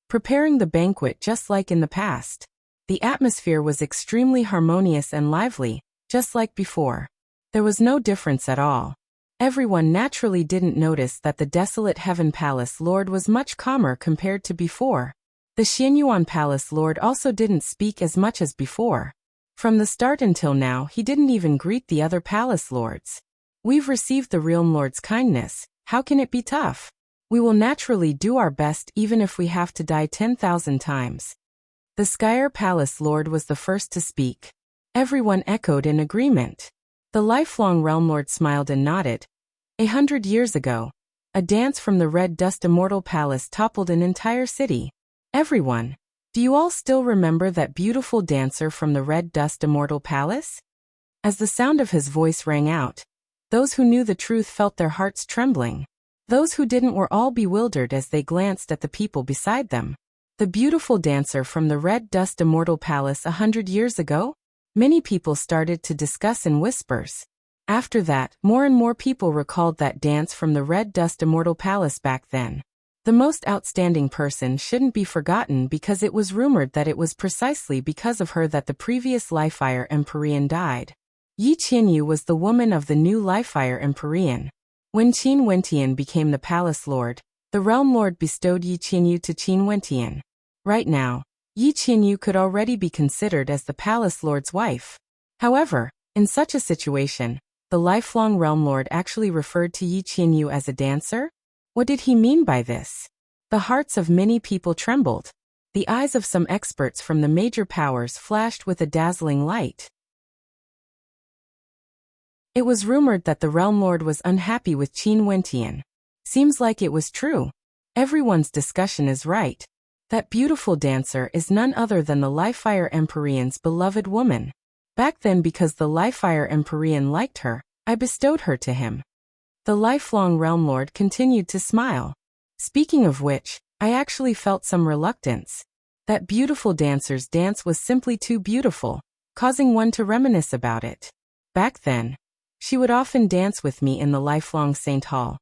[SPEAKER 1] preparing the banquet just like in the past. The atmosphere was extremely harmonious and lively, just like before. There was no difference at all. Everyone naturally didn't notice that the desolate Heaven Palace Lord was much calmer compared to before. The Xianyuan Palace Lord also didn't speak as much as before. From the start until now, he didn't even greet the other Palace Lords. We've received the Realm Lord's kindness. How can it be tough? We will naturally do our best even if we have to die 10,000 times. The Skyer Palace Lord was the first to speak. Everyone echoed in agreement. The lifelong Realm Lord smiled and nodded. 100 years ago, a dance from the Red Dust Immortal Palace toppled an entire city. Everyone, do you all still remember that beautiful dancer from the Red Dust Immortal Palace? As the sound of his voice rang out, those who knew the truth felt their hearts trembling. Those who didn't were all bewildered as they glanced at the people beside them. The beautiful dancer from the Red Dust Immortal Palace 100 years ago? Many people started to discuss in whispers. After that, more and more people recalled that dance from the Red Dust Immortal Palace back then. The most outstanding person shouldn't be forgotten because it was rumored that it was precisely because of her that the previous Lifefire Empyrean died. Yi Qianyu was the woman of the new Lifefire Empyrean. When Qin Wentian became the Palace Lord, the Realm Lord bestowed Yi Qianyu to Qin Wentian. Right now, Yi Qianyu could already be considered as the Palace Lord's wife. However, in such a situation, the lifelong Realm Lord actually referred to Yi Qianyu as a dancer? What did he mean by this? The hearts of many people trembled. The eyes of some experts from the major powers flashed with a dazzling light. It was rumored that the Realm Lord was unhappy with Qin Wentian. Seems like it was true. Everyone's discussion is right. That beautiful dancer is none other than the Lifefire Empyrean's beloved woman. Back then, because the Lifefire Empyrean liked her, I bestowed her to him. The lifelong Realm Lord continued to smile. Speaking of which, I actually felt some reluctance. That beautiful dancer's dance was simply too beautiful, causing one to reminisce about it. Back then, she would often dance with me in the lifelong Saint Hall,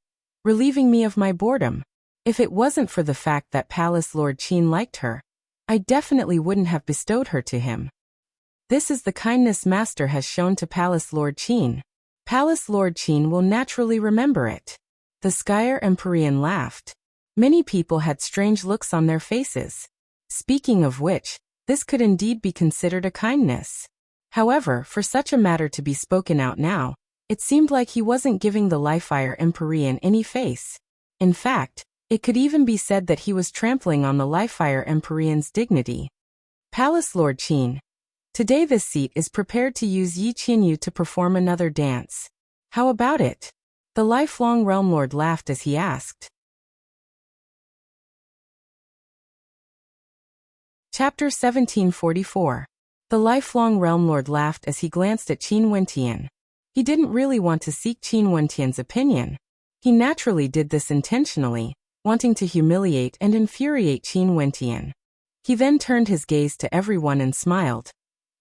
[SPEAKER 1] relieving me of my boredom. If it wasn't for the fact that Palace Lord Qin liked her, I definitely wouldn't have bestowed her to him. This is the kindness Master has shown to Palace Lord Qin. Palace Lord Qin will naturally remember it. The Skyer Empyrean laughed. Many people had strange looks on their faces. Speaking of which, this could indeed be considered a kindness. However, for such a matter to be spoken out now, it seemed like he wasn't giving the Lifire Empyrean any face. In fact, it could even be said that he was trampling on the Lifire Empyrean's dignity. Palace Lord Qin. Today this seat is prepared to use Yi Qinyu to perform another dance. How about it? The lifelong Realm Lord laughed as he asked. Chapter 1744. The lifelong Realm Lord laughed as he glanced at Qin Wentian. He didn't really want to seek Qin Wentian's opinion. He naturally did this intentionally, wanting to humiliate and infuriate Qin Wentian. He then turned his gaze to everyone and smiled.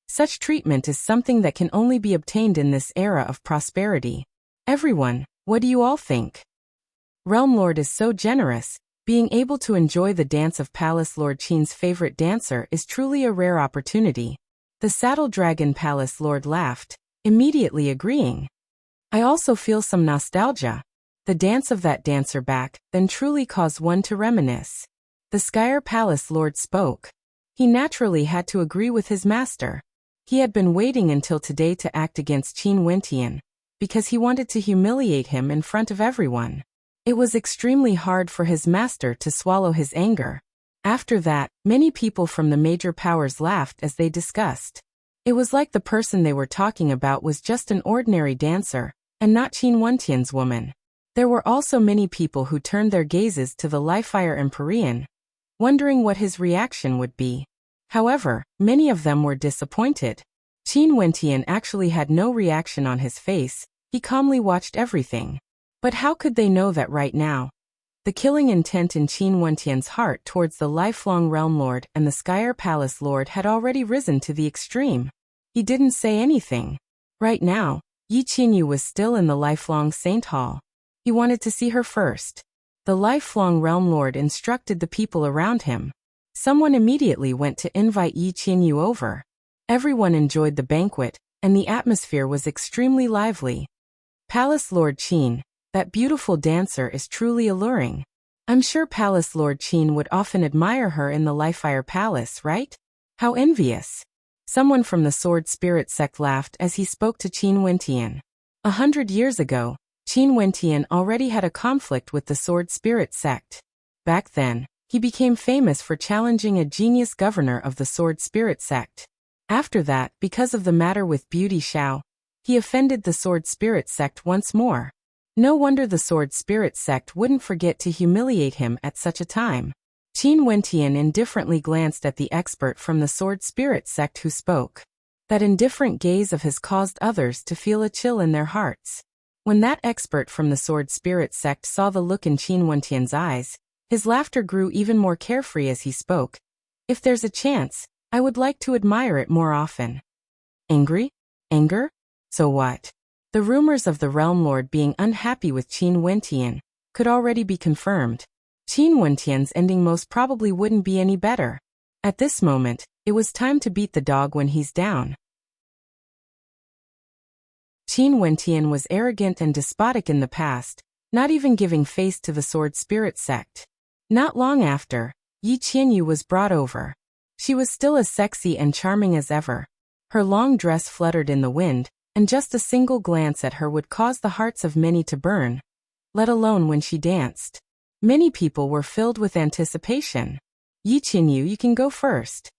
[SPEAKER 1] Such treatment is something that can only be obtained in this era of prosperity. Everyone, what do you all think? Realm Lord is so generous. Being able to enjoy the dance of Palace Lord Qin's favorite dancer is truly a rare opportunity. The Saddle Dragon Palace Lord laughed, immediately agreeing. I also feel some nostalgia. The dance of that dancer back then truly caused one to reminisce. The Skyer Palace Lord spoke. He naturally had to agree with his master. He had been waiting until today to act against Qin Wentian, because he wanted to humiliate him in front of everyone. It was extremely hard for his master to swallow his anger. After that, many people from the major powers laughed as they discussed. It was like the person they were talking about was just an ordinary dancer, and not Qin Wentian's woman. There were also many people who turned their gazes to the Lifire Empyrean, wondering what his reaction would be. However, many of them were disappointed. Qin Wentian actually had no reaction on his face. He calmly watched everything. But how could they know that right now? The killing intent in Qin Wentian's heart towards the lifelong Realm Lord and the Skyer Palace Lord had already risen to the extreme. He didn't say anything. Right now, Yi Qinyu was still in the lifelong Saint Hall. He wanted to see her first. The lifelong Realm Lord instructed the people around him. Someone immediately went to invite Yi Qinyu over. Everyone enjoyed the banquet, and the atmosphere was extremely lively. Palace Lord Qin, that beautiful dancer is truly alluring. I'm sure Palace Lord Qin would often admire her in the Lifire Palace, right? How envious. Someone from the Sword Spirit sect laughed as he spoke to Qin Wentian. 100 years ago, Qin Wentian already had a conflict with the Sword Spirit sect. Back then, he became famous for challenging a genius governor of the Sword Spirit sect. After that, because of the matter with Beauty Xiao, he offended the Sword Spirit sect once more. No wonder the Sword Spirit sect wouldn't forget to humiliate him at such a time. Qin Wentian indifferently glanced at the expert from the Sword Spirit sect who spoke. That indifferent gaze of his caused others to feel a chill in their hearts. When that expert from the Sword Spirit sect saw the look in Qin Wentian's eyes, his laughter grew even more carefree as he spoke. If there's a chance, I would like to admire it more often. Angry? Anger? So what? The rumors of the Realm Lord being unhappy with Qin Wentian could already be confirmed. Qin Wentian's ending most probably wouldn't be any better. At this moment, it was time to beat the dog when he's down. Qin Wentian was arrogant and despotic in the past, not even giving face to the Sword Spirit sect. Not long after, Yi Qinyu was brought over. She was still as sexy and charming as ever. Her long dress fluttered in the wind, and just a single glance at her would cause the hearts of many to burn, let alone when she danced. Many people were filled with anticipation. Yi Qinyu, you can go first.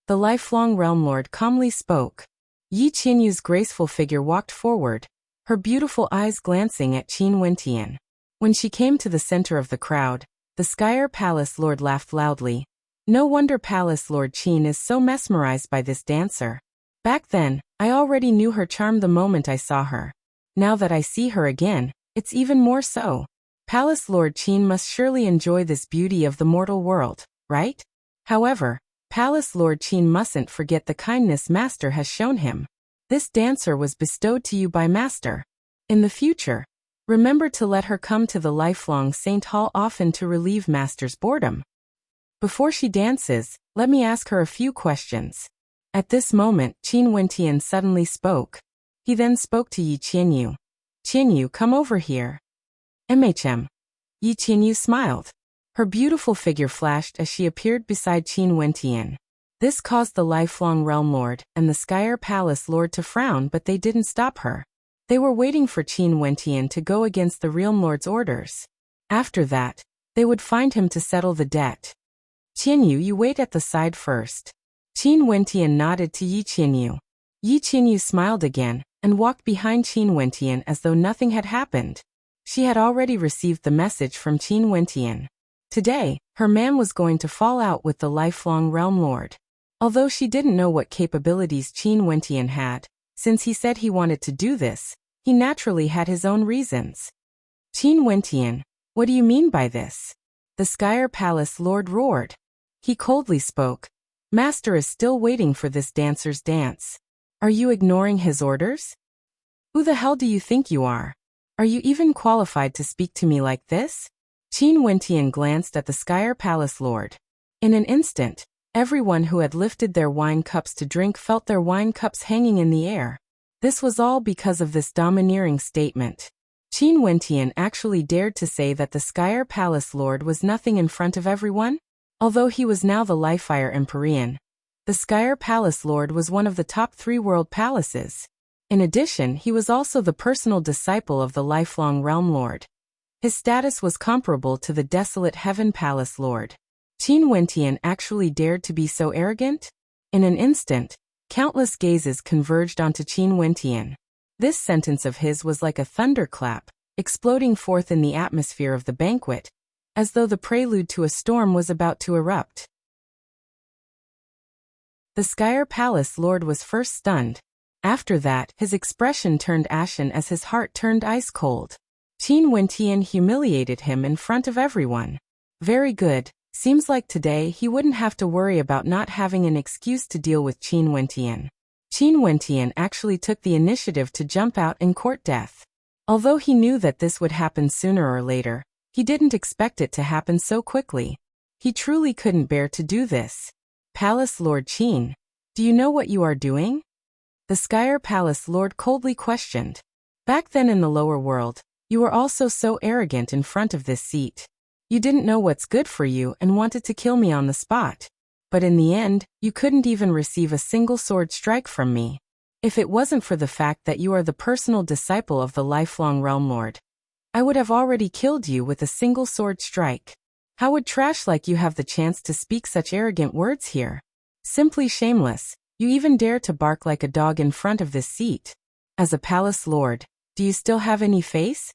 [SPEAKER 1] The lifelong Realm Lord calmly spoke. Yi Qinyu's graceful figure walked forward, her beautiful eyes glancing at Qin Wentian. When she came to the center of the crowd, the Skyer Palace Lord laughed loudly. No wonder Palace Lord Qin is so mesmerized by this dancer. Back then, I already knew her charm the moment I saw her. Now that I see her again, it's even more so. Palace Lord Qin must surely enjoy this beauty of the mortal world, right? However, Palace Lord Qin mustn't forget the kindness Master has shown him. This dancer was bestowed to you by Master. In the future, remember to let her come to the lifelong Saint Hall often to relieve Master's boredom. Before she dances, let me ask her a few questions. At this moment, Qin Wentian suddenly spoke. He then spoke to Yi Qinyu. Qinyu, come over here. Yi Qinyu smiled. Her beautiful figure flashed as she appeared beside Qin Wentian. This caused the lifelong Realm Lord and the Skyer Palace Lord to frown, but they didn't stop her. They were waiting for Qin Wentian to go against the Realm Lord's orders. After that, they would find him to settle the debt. Qinyu, you wait at the side first. Qin Wentian nodded to Yi Qinyu. Yi Qinyu smiled again and walked behind Qin Wentian as though nothing had happened. She had already received the message from Qin Wentian. Today, her man was going to fall out with the lifelong Realm Lord. Although she didn't know what capabilities Qin Wentian had, since he said he wanted to do this, he naturally had his own reasons. Qin Wentian, what do you mean by this? The Skyer Palace Lord roared. He coldly spoke. Master is still waiting for this dancer's dance. Are you ignoring his orders? Who the hell do you think you are? Are you even qualified to speak to me like this? Qin Wentian glanced at the Skyer Palace Lord. In an instant, everyone who had lifted their wine cups to drink felt their wine cups hanging in the air. This was all because of this domineering statement. Qin Wentian actually dared to say that the Skyer Palace Lord was nothing in front of everyone? Although he was now the Lifefire Empyrean, the Skyer Palace Lord was one of the top 3 world palaces. In addition, he was also the personal disciple of the lifelong Realm Lord. His status was comparable to the desolate Heaven Palace Lord. Qin Wentian actually dared to be so arrogant? In an instant, countless gazes converged onto Qin Wentian. This sentence of his was like a thunderclap, exploding forth in the atmosphere of the banquet, as though the prelude to a storm was about to erupt. The Skyer Palace Lord was first stunned. After that, his expression turned ashen as his heart turned ice cold. Qin Wentian humiliated him in front of everyone. Very good. Seems like today he wouldn't have to worry about not having an excuse to deal with Qin Wentian. Qin Wentian actually took the initiative to jump out and court death. Although he knew that this would happen sooner or later, he didn't expect it to happen so quickly. He truly couldn't bear to do this. Palace Lord Qin, do you know what you are doing? The Skyer Palace Lord coldly questioned. Back then in the lower world, you were also so arrogant in front of this seat. You didn't know what's good for you and wanted to kill me on the spot. But in the end, you couldn't even receive a single sword strike from me. If it wasn't for the fact that you are the personal disciple of the lifelong Realm Lord, I would have already killed you with a single sword strike. How would trash like you have the chance to speak such arrogant words here? Simply shameless. You even dare to bark like a dog in front of this seat. As a palace lord, do you still have any face?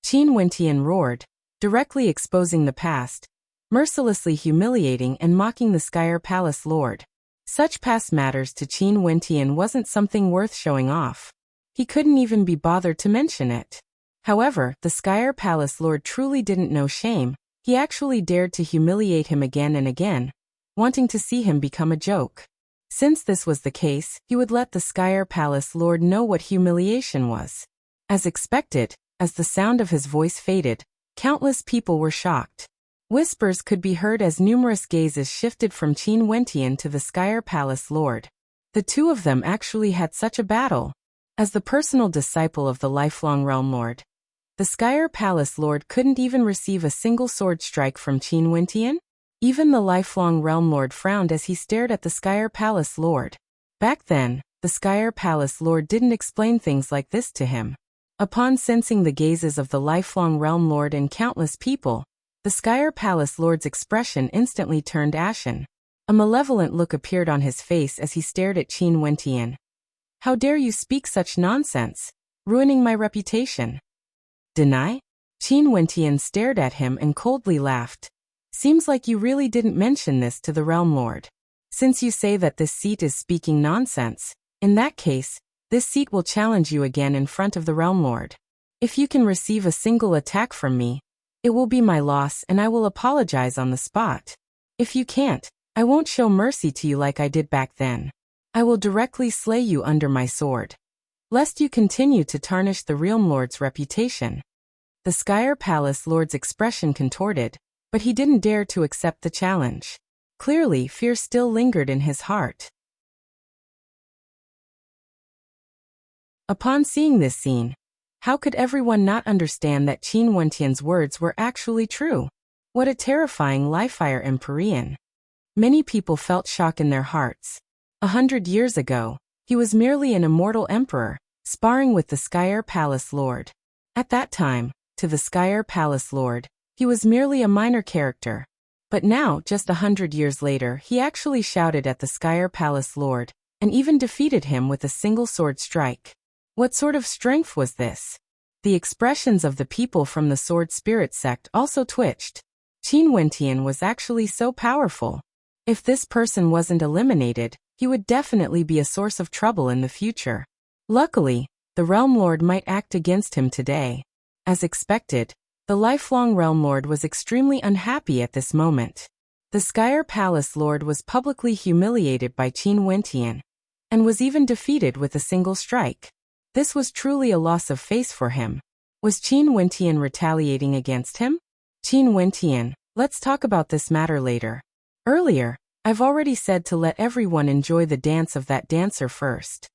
[SPEAKER 1] Qin Wentian roared, directly exposing the past, mercilessly humiliating and mocking the Skyer Palace Lord. Such past matters to Qin Wentian wasn't something worth showing off. He couldn't even be bothered to mention it. However, the Skyer Palace Lord truly didn't know shame. He actually dared to humiliate him again and again, wanting to see him become a joke. Since this was the case, he would let the Skyer Palace Lord know what humiliation was. As expected, as the sound of his voice faded, countless people were shocked. Whispers could be heard as numerous gazes shifted from Qin Wentian to the Skyer Palace Lord. The two of them actually had such a battle. As the personal disciple of the lifelong Realm Lord, the Skyer Palace Lord couldn't even receive a single sword strike from Qin Wentian? Even the lifelong Realm Lord frowned as he stared at the Skyer Palace Lord. Back then, the Skyer Palace Lord didn't explain things like this to him. Upon sensing the gazes of the lifelong Realm Lord and countless people, the Skyer Palace Lord's expression instantly turned ashen. A malevolent look appeared on his face as he stared at Qin Wentian. How dare you speak such nonsense, ruining my reputation? Deny? Qin Wentian stared at him and coldly laughed. Seems like you really didn't mention this to the Realm Lord. Since you say that this seat is speaking nonsense, in that case, this seat will challenge you again in front of the Realm Lord. If you can receive a single attack from me, it will be my loss and I will apologize on the spot. If you can't, I won't show mercy to you like I did back then. I will directly slay you under my sword, lest you continue to tarnish the Realm Lord's reputation. The Skyer Palace Lord's expression contorted, but he didn't dare to accept the challenge. Clearly, fear still lingered in his heart. Upon seeing this scene, How could everyone not understand that Qin Wentian's words were actually true? What a terrifying liefire empyrean. Many people felt shock in their hearts. 100 years ago, he was merely an immortal emperor, sparring with the Skyer Palace Lord. At that time, to the Skyer Palace Lord, he was merely a minor character. But now, just 100 years later, he actually shouted at the Skyer Palace Lord, and even defeated him with a single sword strike. What sort of strength was this? The expressions of the people from the Sword Spirit sect also twitched. Qin Wentian was actually so powerful. If this person wasn't eliminated, he would definitely be a source of trouble in the future. Luckily, the Realm Lord might act against him today. As expected, the lifelong Realm Lord was extremely unhappy at this moment. The Skyer Palace Lord was publicly humiliated by Qin Wentian, and was even defeated with a single strike. This was truly a loss of face for him. Was Qin Wentian retaliating against him? Qin Wentian, let's talk about this matter later. Earlier, I've already said to let everyone enjoy the dance of that dancer first.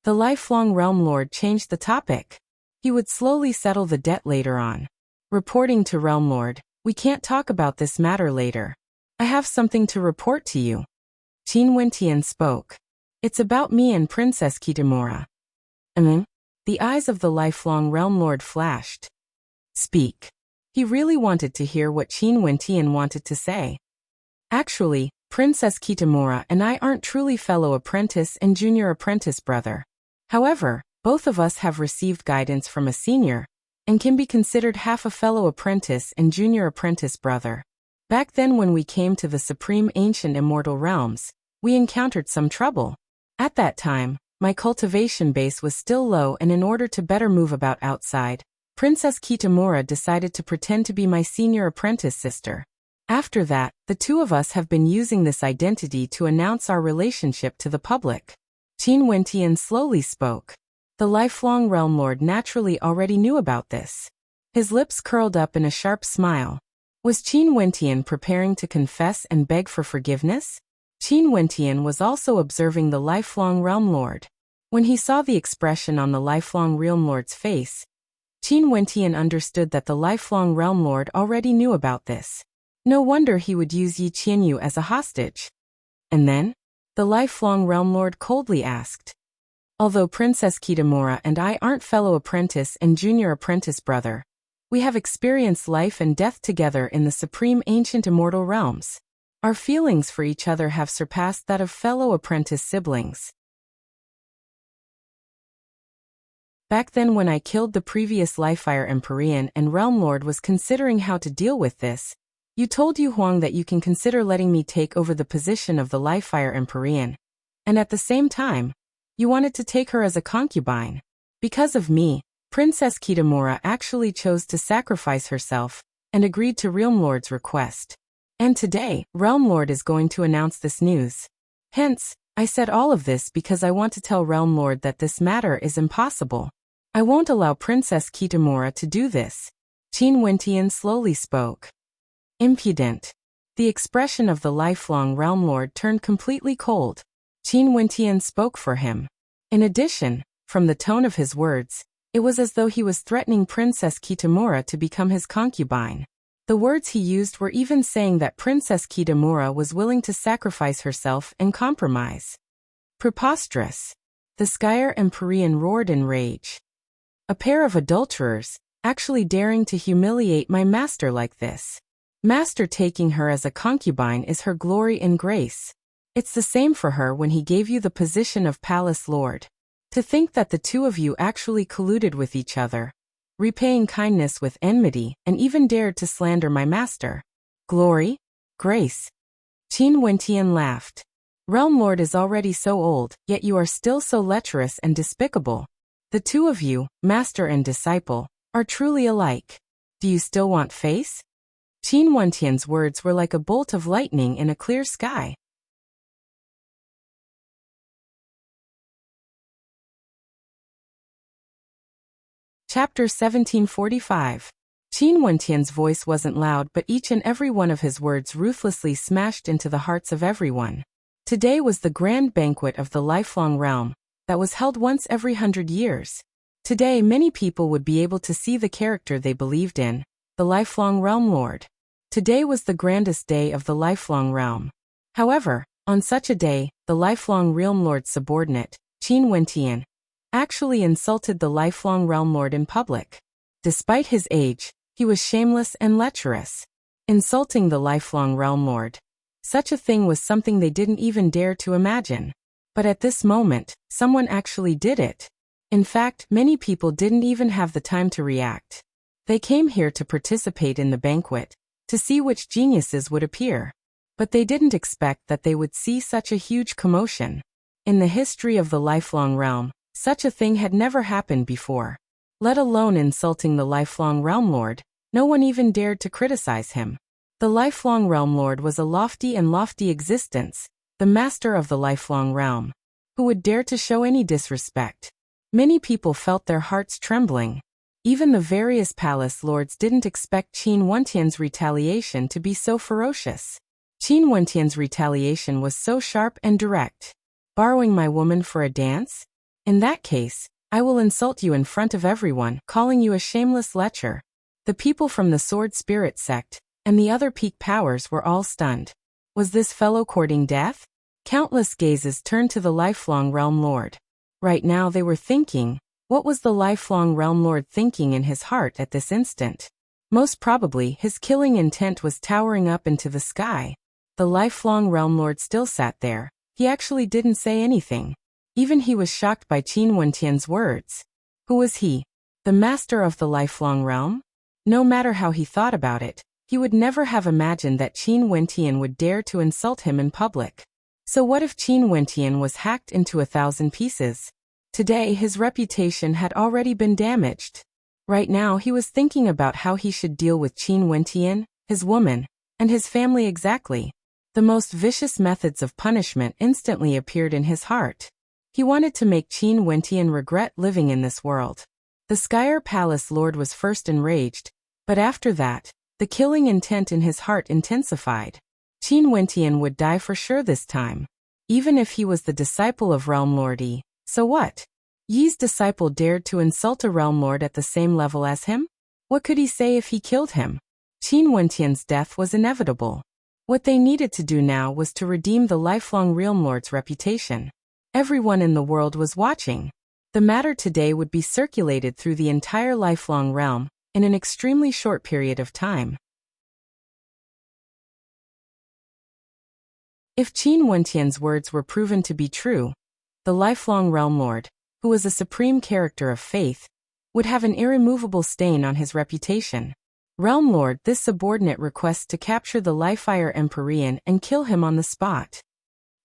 [SPEAKER 1] The lifelong Realm Lord changed the topic. He would slowly settle the debt later on. Reporting to Realm Lord, we can't talk about this matter later. I have something to report to you. Qin Wentian spoke. It's about me and Princess Kitamura. The eyes of the lifelong Realm Lord flashed. Speak. He really wanted to hear what Qin Wentian wanted to say. Actually, Princess Kitamura and I aren't truly fellow apprentice and junior apprentice brother. However, both of us have received guidance from a senior, and can be considered half a fellow apprentice and junior apprentice brother. Back then when we came to the Supreme Ancient Immortal Realms, we encountered some trouble. At that time, my cultivation base was still low, and in order to better move about outside, Princess Kitamura decided to pretend to be my senior apprentice sister. After that, the two of us have been using this identity to announce our relationship to the public. Qin Wentian slowly spoke. The lifelong Realm Lord naturally already knew about this. His lips curled up in a sharp smile. Was Qin Wentian preparing to confess and beg for forgiveness? Qin Wentian was also observing the lifelong Realm Lord. When he saw the expression on the lifelong Realm Lord's face, Qin Wentian understood that the lifelong Realm Lord already knew about this. No wonder he would use Yi Qianyu as a hostage. And then? The lifelong Realm Lord coldly asked. Although Princess Kitamura and I aren't fellow apprentice and junior apprentice brother, we have experienced life and death together in the Supreme Ancient Immortal Realms. Our feelings for each other have surpassed that of fellow apprentice siblings. Back then when I killed the previous liefire empyrean and Realm Lord was considering how to deal with this, you told Yu Huang that you can consider letting me take over the position of the liefire empyrean, and at the same time, you wanted to take her as a concubine. Because of me, Princess Kitamura actually chose to sacrifice herself and agreed to Realm Lord's request. And today, Realm Lord is going to announce this news. Hence, I said all of this because I want to tell Realm Lord that this matter is impossible. I won't allow Princess Kitamura to do this. Qin Wentian slowly spoke. Impudent. The expression of the lifelong Realm Lord turned completely cold. Qin Wentian spoke for him. In addition, from the tone of his words, it was as though he was threatening Princess Kitamura to become his concubine. The words he used were even saying that Princess Kitamura was willing to sacrifice herself and compromise. Preposterous. The Skyer empyrean roared in rage. A pair of adulterers, actually daring to humiliate my master like this. Master taking her as a concubine is her glory and grace. It's the same for her when he gave you the position of Palace Lord. To think that the two of you actually colluded with each other, repaying kindness with enmity, and even dared to slander my master. Glory? Grace? Qin Wentian laughed. Realm Lord is already so old, yet you are still so lecherous and despicable. The two of you, master and disciple, are truly alike. Do you still want face? Qin Wentian's words were like a bolt of lightning in a clear sky. Chapter 1745. Qin Wentian's voice wasn't loud, but each and every one of his words ruthlessly smashed into the hearts of everyone. Today was the grand banquet of the lifelong realm, that was held once every 100 years. Today many people would be able to see the character they believed in, the lifelong Realm Lord. Today was the grandest day of the lifelong realm. However, on such a day, the lifelong Realm Lord's subordinate, Qin Wentian, actually insulted the lifelong Realm Lord in public. Despite his age, he was shameless and lecherous. Insulting the lifelong Realm Lord. Such a thing was something they didn't even dare to imagine. But at this moment, someone actually did it. In fact, many people didn't even have the time to react. They came here to participate in the banquet, to see which geniuses would appear. But they didn't expect that they would see such a huge commotion. In the history of the lifelong realm, such a thing had never happened before. Let alone insulting the lifelong Realm Lord, no one even dared to criticize him. The lifelong Realm Lord was a lofty existence, the master of the lifelong realm. Who would dare to show any disrespect? Many people felt their hearts trembling. Even the various palace lords didn't expect Qin Wentian's retaliation to be so ferocious. Qin Wentian's retaliation was so sharp and direct. Borrowing my woman for a dance? In that case, I will insult you in front of everyone, calling you a shameless lecher. The people from the Sword Spirit sect, and the other peak powers were all stunned. Was this fellow courting death? Countless gazes turned to the lifelong Realm Lord. Right now they were thinking, what was the lifelong Realm Lord thinking in his heart at this instant? Most probably his killing intent was towering up into the sky. The lifelong Realm Lord still sat there. He actually didn't say anything. Even he was shocked by Qin Wentian's words. Who was he? The master of the lifelong realm? No matter how he thought about it, he would never have imagined that Qin Wentian would dare to insult him in public. So what if Qin Wentian was hacked into 1,000 pieces? Today his reputation had already been damaged. Right now he was thinking about how he should deal with Qin Wentian, his woman, and his family exactly. The most vicious methods of punishment instantly appeared in his heart. He wanted to make Qin Wentian regret living in this world. The Skyer Palace Lord was first enraged, but after that, the killing intent in his heart intensified. Qin Wentian would die for sure this time. Even if he was the disciple of Realm Lord Yi, so what? Yi's disciple dared to insult a Realm Lord at the same level as him? What could he say if he killed him? Qin Wentian's death was inevitable. What they needed to do now was to redeem the lifelong Realm Lord's reputation. Everyone in the world was watching. The matter today would be circulated through the entire lifelong realm, in an extremely short period of time. If Qin Wentian's words were proven to be true, the lifelong Realm Lord, who was a supreme character of faith, would have an irremovable stain on his reputation. Realm Lord, this subordinate requests to capture the Lifire Empyrean and kill him on the spot.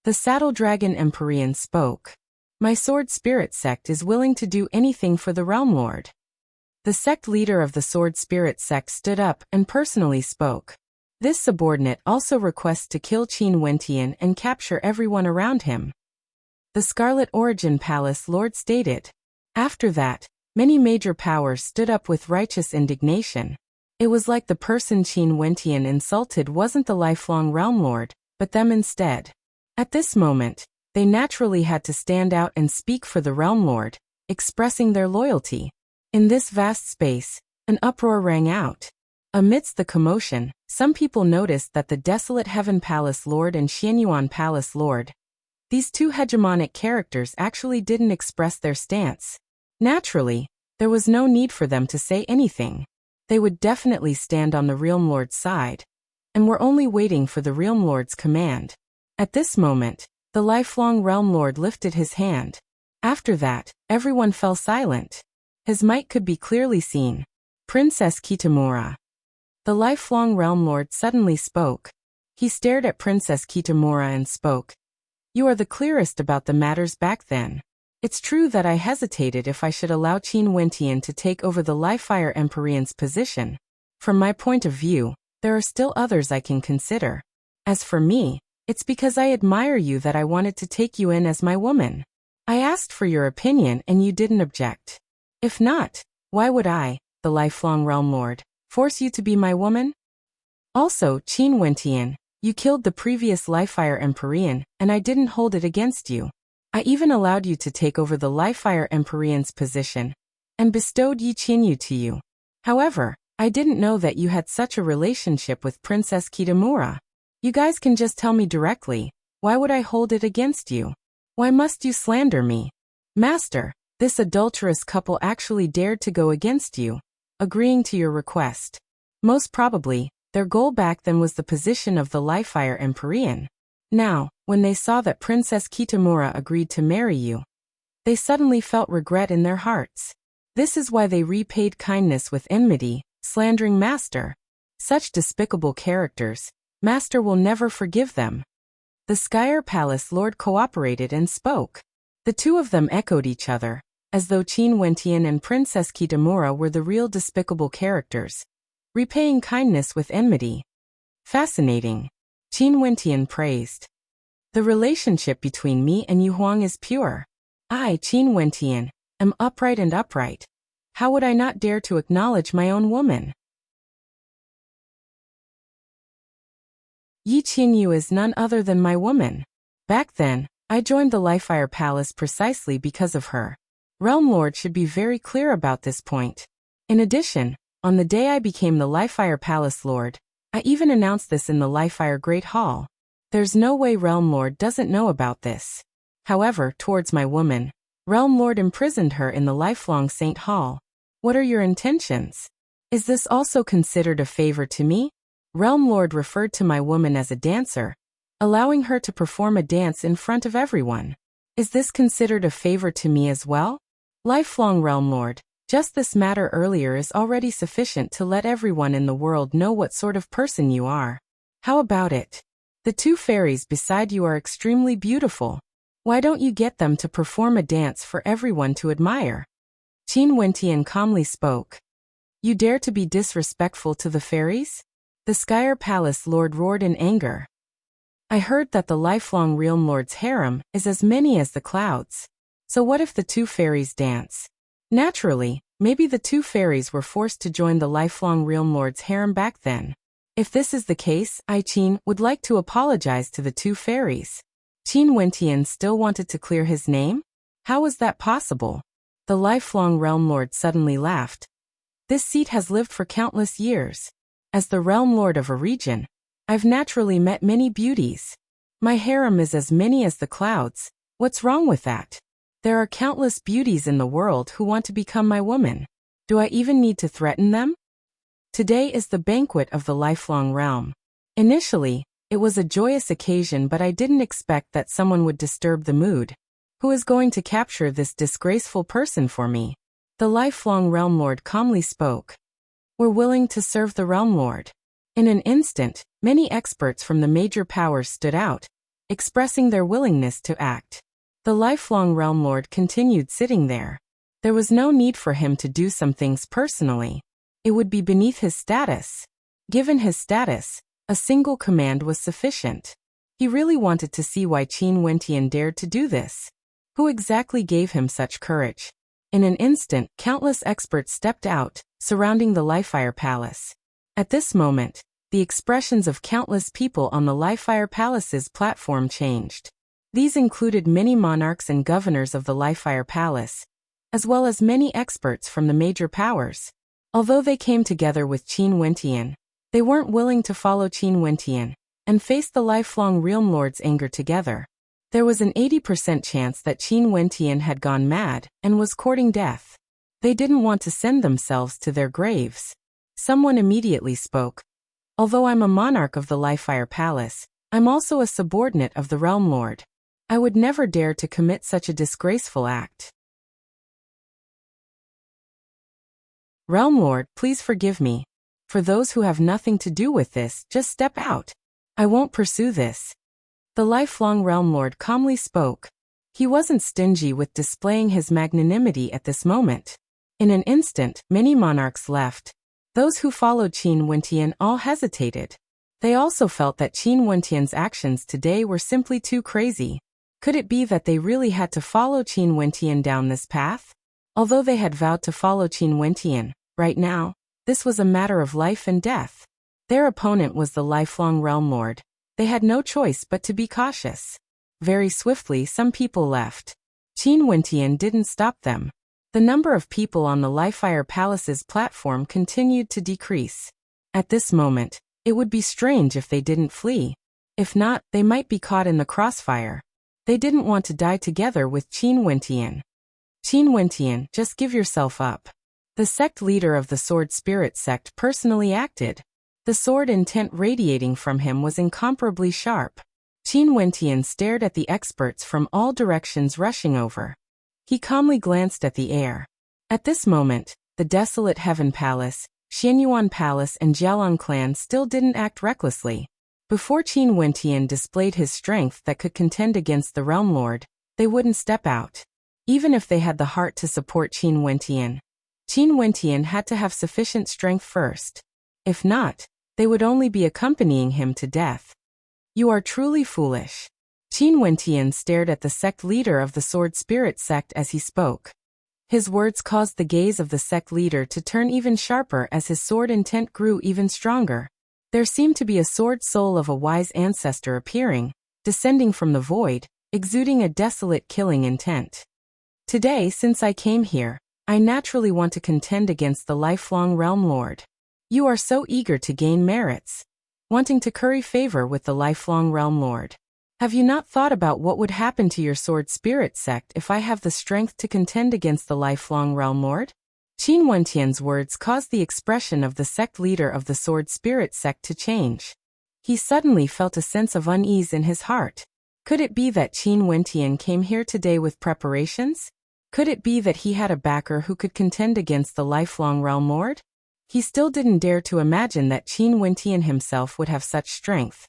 [SPEAKER 1] The Saddle Dragon Empyrean spoke. My Sword Spirit sect is willing to do anything for the Realm Lord. The sect leader of the Sword Spirit sect stood up and personally spoke. This subordinate also requests to kill Qin Wentian and capture everyone around him. The Scarlet Origin Palace Lord stated. After that, many major powers stood up with righteous indignation. It was like the person Qin Wentian insulted wasn't the lifelong Realm Lord, but them instead. At this moment, they naturally had to stand out and speak for the Realm Lord, expressing their loyalty. In this vast space, an uproar rang out. Amidst the commotion, some people noticed that the Desolate Heaven Palace Lord and Xianyuan Palace Lord, these two hegemonic characters actually didn't express their stance. Naturally, there was no need for them to say anything. They would definitely stand on the Realm Lord's side, and were only waiting for the Realm Lord's command. At this moment, the lifelong Realm Lord lifted his hand. After that, everyone fell silent. His might could be clearly seen. Princess Kitamura. The lifelong Realm Lord suddenly spoke. He stared at Princess Kitamura and spoke. You are the clearest about the matters back then. It's true that I hesitated if I should allow Qin Wentian to take over the Lifire Empyrean's position. From my point of view, there are still others I can consider. As for me, it's because I admire you that I wanted to take you in as my woman. I asked for your opinion and you didn't object. If not, why would I, the lifelong Realm Lord, force you to be my woman? Also, Qin Wentian, you killed the previous Lifire Empyrean, and I didn't hold it against you. I even allowed you to take over the Lifire Empyrean's position. and bestowed Yi Qinyu to you. However, I didn't know that you had such a relationship with Princess Kitamura. You guys can just tell me directly, why would I hold it against you? Why must you slander me? Master, this adulterous couple actually dared to go against you, agreeing to your request. Most probably, their goal back then was the position of the Liefire Empyrean. Now, when they saw that Princess Kitamura agreed to marry you, they suddenly felt regret in their hearts. This is why they repaid kindness with enmity, slandering Master. Such despicable characters, Master will never forgive them. The Skyer Palace Lord cooperated and spoke. The two of them echoed each other, as though Qin Wentian and Princess Kitamura were the real despicable characters, repaying kindness with enmity. Fascinating. Qin Wentian praised. The relationship between me and Yu Huang is pure. I, Qin Wentian, am upright and upright. How would I not dare to acknowledge my own woman? Yi Qinyu is none other than my woman. Back then, I joined the Liefire Palace precisely because of her. Realm Lord should be very clear about this point. In addition, on the day I became the Liefire Palace Lord, I even announced this in the Liefire Great Hall. There's no way Realm Lord doesn't know about this. However, towards my woman, Realm Lord imprisoned her in the lifelong Saint Hall. What are your intentions? Is this also considered a favor to me? Realm Lord referred to my woman as a dancer, allowing her to perform a dance in front of everyone. Is this considered a favor to me as well? Lifelong Realm Lord, just this matter earlier is already sufficient to let everyone in the world know what sort of person you are. How about it? The two fairies beside you are extremely beautiful. Why don't you get them to perform a dance for everyone to admire? Qin Wentian calmly spoke. You dare to be disrespectful to the fairies? The Skyer Palace Lord roared in anger. I heard that the lifelong Realm Lord's harem is as many as the clouds. So what if the two fairies dance? Naturally, maybe the two fairies were forced to join the lifelong Realm Lord's harem back then. If this is the case, I, Qin, would like to apologize to the two fairies. Qin Wentian still wanted to clear his name? How was that possible? The lifelong Realm Lord suddenly laughed. This seat has lived for countless years. As the Realm Lord of a region, I've naturally met many beauties. My harem is as many as the clouds. What's wrong with that? There are countless beauties in the world who want to become my woman. Do I even need to threaten them? Today is the banquet of the lifelong realm. Initially, it was a joyous occasion, but I didn't expect that someone would disturb the mood. Who is going to capture this disgraceful person for me? The lifelong Realm Lord calmly spoke. We're willing to serve the Realm Lord. In an instant, many experts from the major powers stood out, expressing their willingness to act. The lifelong Realm Lord continued sitting there. There was no need for him to do some things personally. It would be beneath his status. Given his status, a single command was sufficient. He really wanted to see why Qin Wentian dared to do this. Who exactly gave him such courage? In an instant, countless experts stepped out, surrounding the Liefire Palace. At this moment, the expressions of countless people on the Liefire Palace's platform changed. These included many monarchs and governors of the Liefire Palace, as well as many experts from the major powers. Although they came together with Qin Wentian, they weren't willing to follow Qin Wentian and face the lifelong Realm Lord's anger together. There was an 80% chance that Qin Wentian had gone mad and was courting death. They didn't want to send themselves to their graves. Someone immediately spoke. Although I'm a monarch of the Liefire Palace, I'm also a subordinate of the Realm Lord. I would never dare to commit such a disgraceful act. Realm Lord, please forgive me. For those who have nothing to do with this, just step out. I won't pursue this. The lifelong Realm Lord calmly spoke. He wasn't stingy with displaying his magnanimity at this moment. In an instant, many monarchs left. Those who followed Qin Wentian all hesitated. They also felt that Qin Wentian's actions today were simply too crazy. Could it be that they really had to follow Qin Wentian down this path? Although they had vowed to follow Qin Wentian, right now, this was a matter of life and death. Their opponent was the lifelong Realm Lord. They had no choice but to be cautious. Very swiftly, some people left. Qin Wentian didn't stop them. The The number of people on the Lifefire Palace's platform continued to decrease. At this moment, it would be strange if they didn't flee. If not, they might be caught in the crossfire. They didn't want to die together with Qin Wentian. Qin Wentian, just give yourself up. The sect leader of the Sword Spirit sect personally acted. The sword intent radiating from him was incomparably sharp. Qin Wentian stared at the experts from all directions rushing over. He calmly glanced at the air. At this moment, the desolate Heaven Palace, Xianyuan Palace and Jialang clan still didn't act recklessly. Before Qin Wentian displayed his strength that could contend against the Realm Lord, they wouldn't step out. Even if they had the heart to support Qin Wentian had to have sufficient strength first. If not, they would only be accompanying him to death. You are truly foolish. Qin Wentian stared at the sect leader of the Sword Spirit sect as he spoke. His words caused the gaze of the sect leader to turn even sharper as his sword intent grew even stronger. There seemed to be a sword soul of a wise ancestor appearing, descending from the void, exuding a desolate killing intent. Today, since I came here, I naturally want to contend against the lifelong Realm Lord. You are so eager to gain merits, wanting to curry favor with the lifelong Realm Lord. Have you not thought about what would happen to your Sword Spirit sect if I have the strength to contend against the lifelong Realm Lord? Qin Wentian's words caused the expression of the sect leader of the Sword Spirit sect to change. He suddenly felt a sense of unease in his heart. Could it be that Qin Wentian came here today with preparations? Could it be that he had a backer who could contend against the lifelong Realm Lord? He still didn't dare to imagine that Qin Wentian himself would have such strength.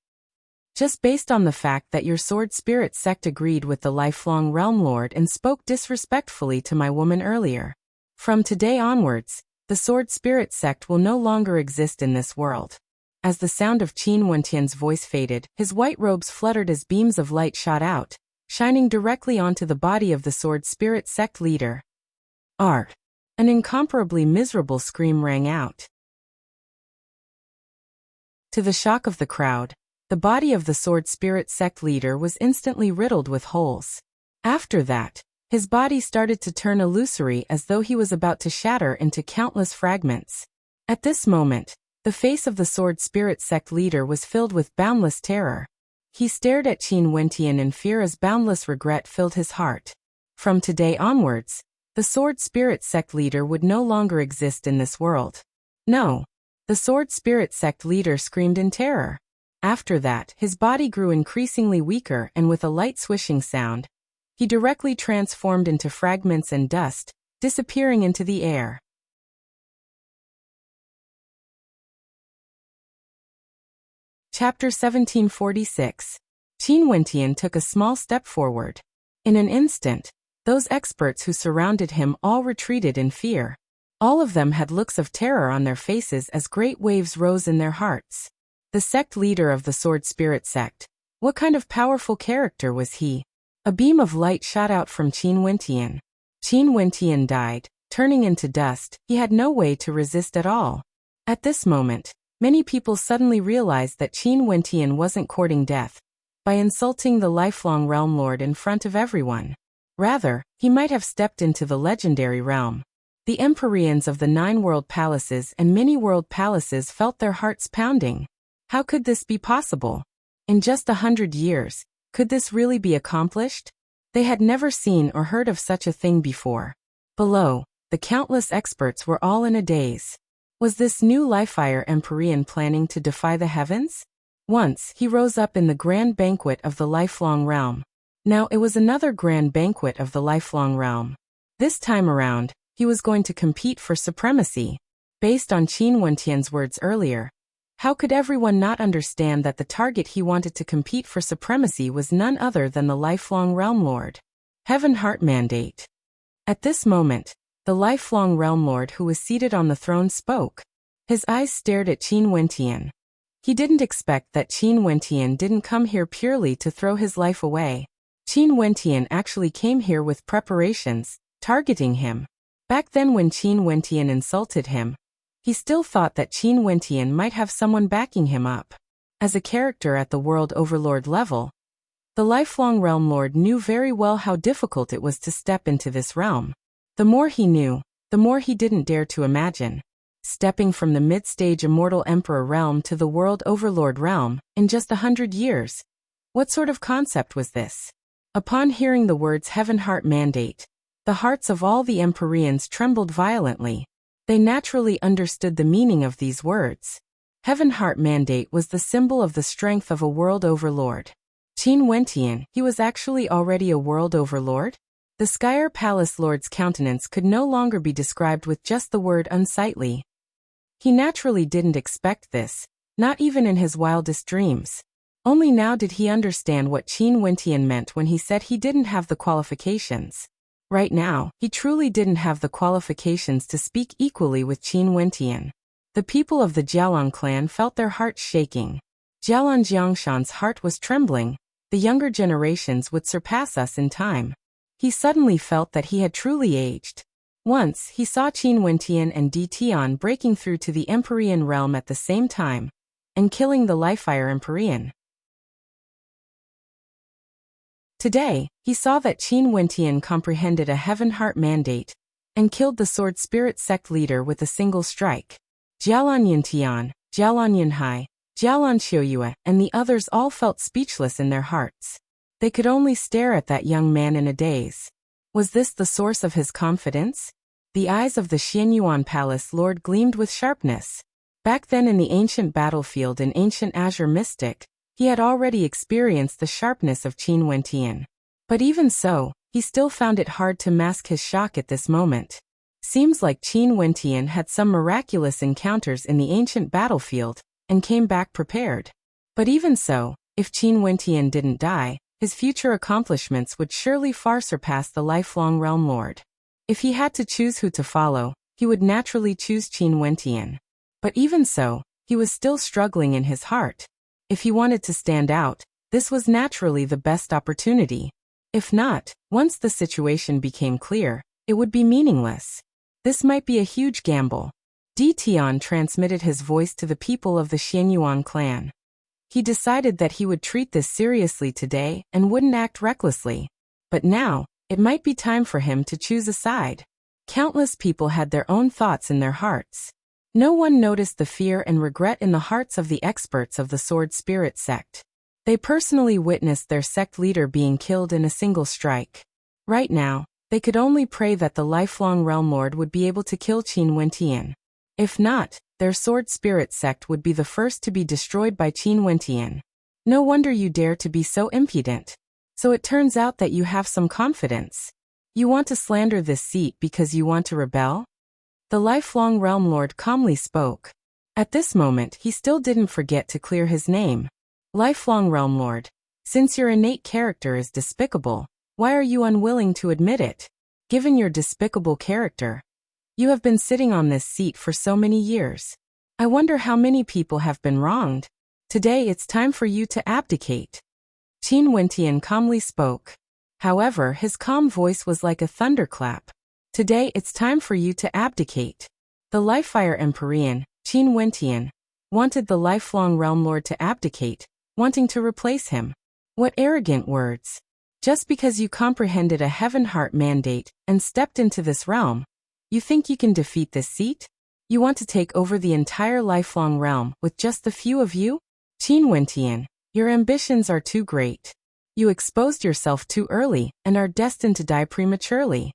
[SPEAKER 1] Just based on the fact that your Sword Spirit sect agreed with the lifelong Realm Lord and spoke disrespectfully to my woman earlier. From today onwards, the Sword Spirit sect will no longer exist in this world. As the sound of Qin Wentian's voice faded, his white robes fluttered as beams of light shot out, shining directly onto the body of the Sword Spirit sect leader. Art. An incomparably miserable scream rang out. To the shock of the crowd, the body of the Sword Spirit sect leader was instantly riddled with holes. After that, his body started to turn illusory as though he was about to shatter into countless fragments. At this moment, the face of the Sword Spirit sect leader was filled with boundless terror. He stared at Qin Wentian in fear as boundless regret filled his heart. From today onwards, the Sword Spirit sect leader would no longer exist in this world. No. The Sword Spirit sect leader screamed in terror. After that, his body grew increasingly weaker and with a light swishing sound, he directly transformed into fragments and dust, disappearing into the air. Chapter 1746. Qin Wentian took a small step forward. In an instant, those experts who surrounded him all retreated in fear. All of them had looks of terror on their faces as great waves rose in their hearts. The sect leader of the Sword Spirit sect. What kind of powerful character was he? A beam of light shot out from Qin Wentian. Qin Wentian died, turning into dust. He had no way to resist at all. At this moment, many people suddenly realized that Qin Wentian wasn't courting death by insulting the lifelong Realm Lord in front of everyone. Rather, he might have stepped into the legendary realm. The Empyreans of the 9 world palaces and many world palaces felt their hearts pounding. How could this be possible? In just 100 years, could this really be accomplished? They had never seen or heard of such a thing before. Below, the countless experts were all in a daze. Was this new Lifefire Empyrean planning to defy the heavens? Once, he rose up in the grand banquet of the lifelong realm. Now it was another grand banquet of the lifelong realm. This time around, he was going to compete for supremacy. Based on Qin Wentian's words earlier, how could everyone not understand that the target he wanted to compete for supremacy was none other than the lifelong Realm Lord? Heaven Heart Mandate. At this moment, the lifelong Realm Lord who was seated on the throne spoke. His eyes stared at Qin Wentian. He didn't expect that Qin Wentian didn't come here purely to throw his life away. Qin Wentian actually came here with preparations, targeting him. Back then when Qin Wentian insulted him, he still thought that Qin Wentian might have someone backing him up. As a character at the World Overlord level, the lifelong Realm Lord knew very well how difficult it was to step into this realm. The more he knew, the more he didn't dare to imagine. Stepping from the mid-stage immortal emperor realm to the world overlord realm, in just 100 years. What sort of concept was this? Upon hearing the words Heaven Heart Mandate, the hearts of all the Empyreans trembled violently. They naturally understood the meaning of these words. Heaven Heart Mandate was the symbol of the strength of a world overlord. Qin Wentian, he was actually already a world overlord? The Skyer Palace Lord's countenance could no longer be described with just the word unsightly. He naturally didn't expect this, not even in his wildest dreams. Only now did he understand what Qin Wentian meant when he said he didn't have the qualifications. Right now, he truly didn't have the qualifications to speak equally with Qin Wentian. The people of the Jialan clan felt their hearts shaking. Jialan Jiangshan's heart was trembling. The younger generations would surpass us in time. He suddenly felt that he had truly aged. Once, he saw Qin Wentian and Di Tian breaking through to the Empyrean realm at the same time, and killing the Lifefire Empyrean. Today, he saw that Qin Wentian comprehended a Heaven Heart Mandate, and killed the Sword Spirit sect leader with a single strike. Jialan Yintian, Jialan Yinhai, Jialan Xiuyue, and the others all felt speechless in their hearts. They could only stare at that young man in a daze. Was this the source of his confidence? The eyes of the Xianyuan Palace Lord gleamed with sharpness. Back then in the ancient battlefield in ancient Azure Mystic, he had already experienced the sharpness of Qin Wentian. But even so, he still found it hard to mask his shock at this moment. Seems like Qin Wentian had some miraculous encounters in the ancient battlefield, and came back prepared. But even so, if Qin Wentian didn't die, his future accomplishments would surely far surpass the lifelong Realm Lord. If he had to choose who to follow, he would naturally choose Qin Wentian. But even so, he was still struggling in his heart. If he wanted to stand out, this was naturally the best opportunity. If not, once the situation became clear, it would be meaningless. This might be a huge gamble. Di Tian transmitted his voice to the people of the Xianyuan clan. He decided that he would treat this seriously today and wouldn't act recklessly. But now, it might be time for him to choose a side. Countless people had their own thoughts in their hearts. No one noticed the fear and regret in the hearts of the experts of the Sword Spirit sect. They personally witnessed their sect leader being killed in a single strike. Right now, they could only pray that the lifelong Realm Lord would be able to kill Qin Wentian. If not, their Sword Spirit sect would be the first to be destroyed by Qin Wentian. No wonder you dare to be so impudent. So it turns out that you have some confidence. You want to slander this seat because you want to rebel? The lifelong Realm Lord calmly spoke. At this moment he still didn't forget to clear his name. Lifelong Realm Lord, since your innate character is despicable, why are you unwilling to admit it? Given your despicable character, you have been sitting on this seat for so many years. I wonder how many people have been wronged. Today it's time for you to abdicate. Qin Wentian calmly spoke. However, his calm voice was like a thunderclap. Today it's time for you to abdicate. The Lifefire Empyrean, Qin Wentian, wanted the lifelong Realm Lord to abdicate, wanting to replace him. What arrogant words. Just because you comprehended a Heaven Heart Mandate and stepped into this realm, you think you can defeat this seat? You want to take over the entire lifelong realm with just the few of you? Qin Wentian, your ambitions are too great. You exposed yourself too early and are destined to die prematurely.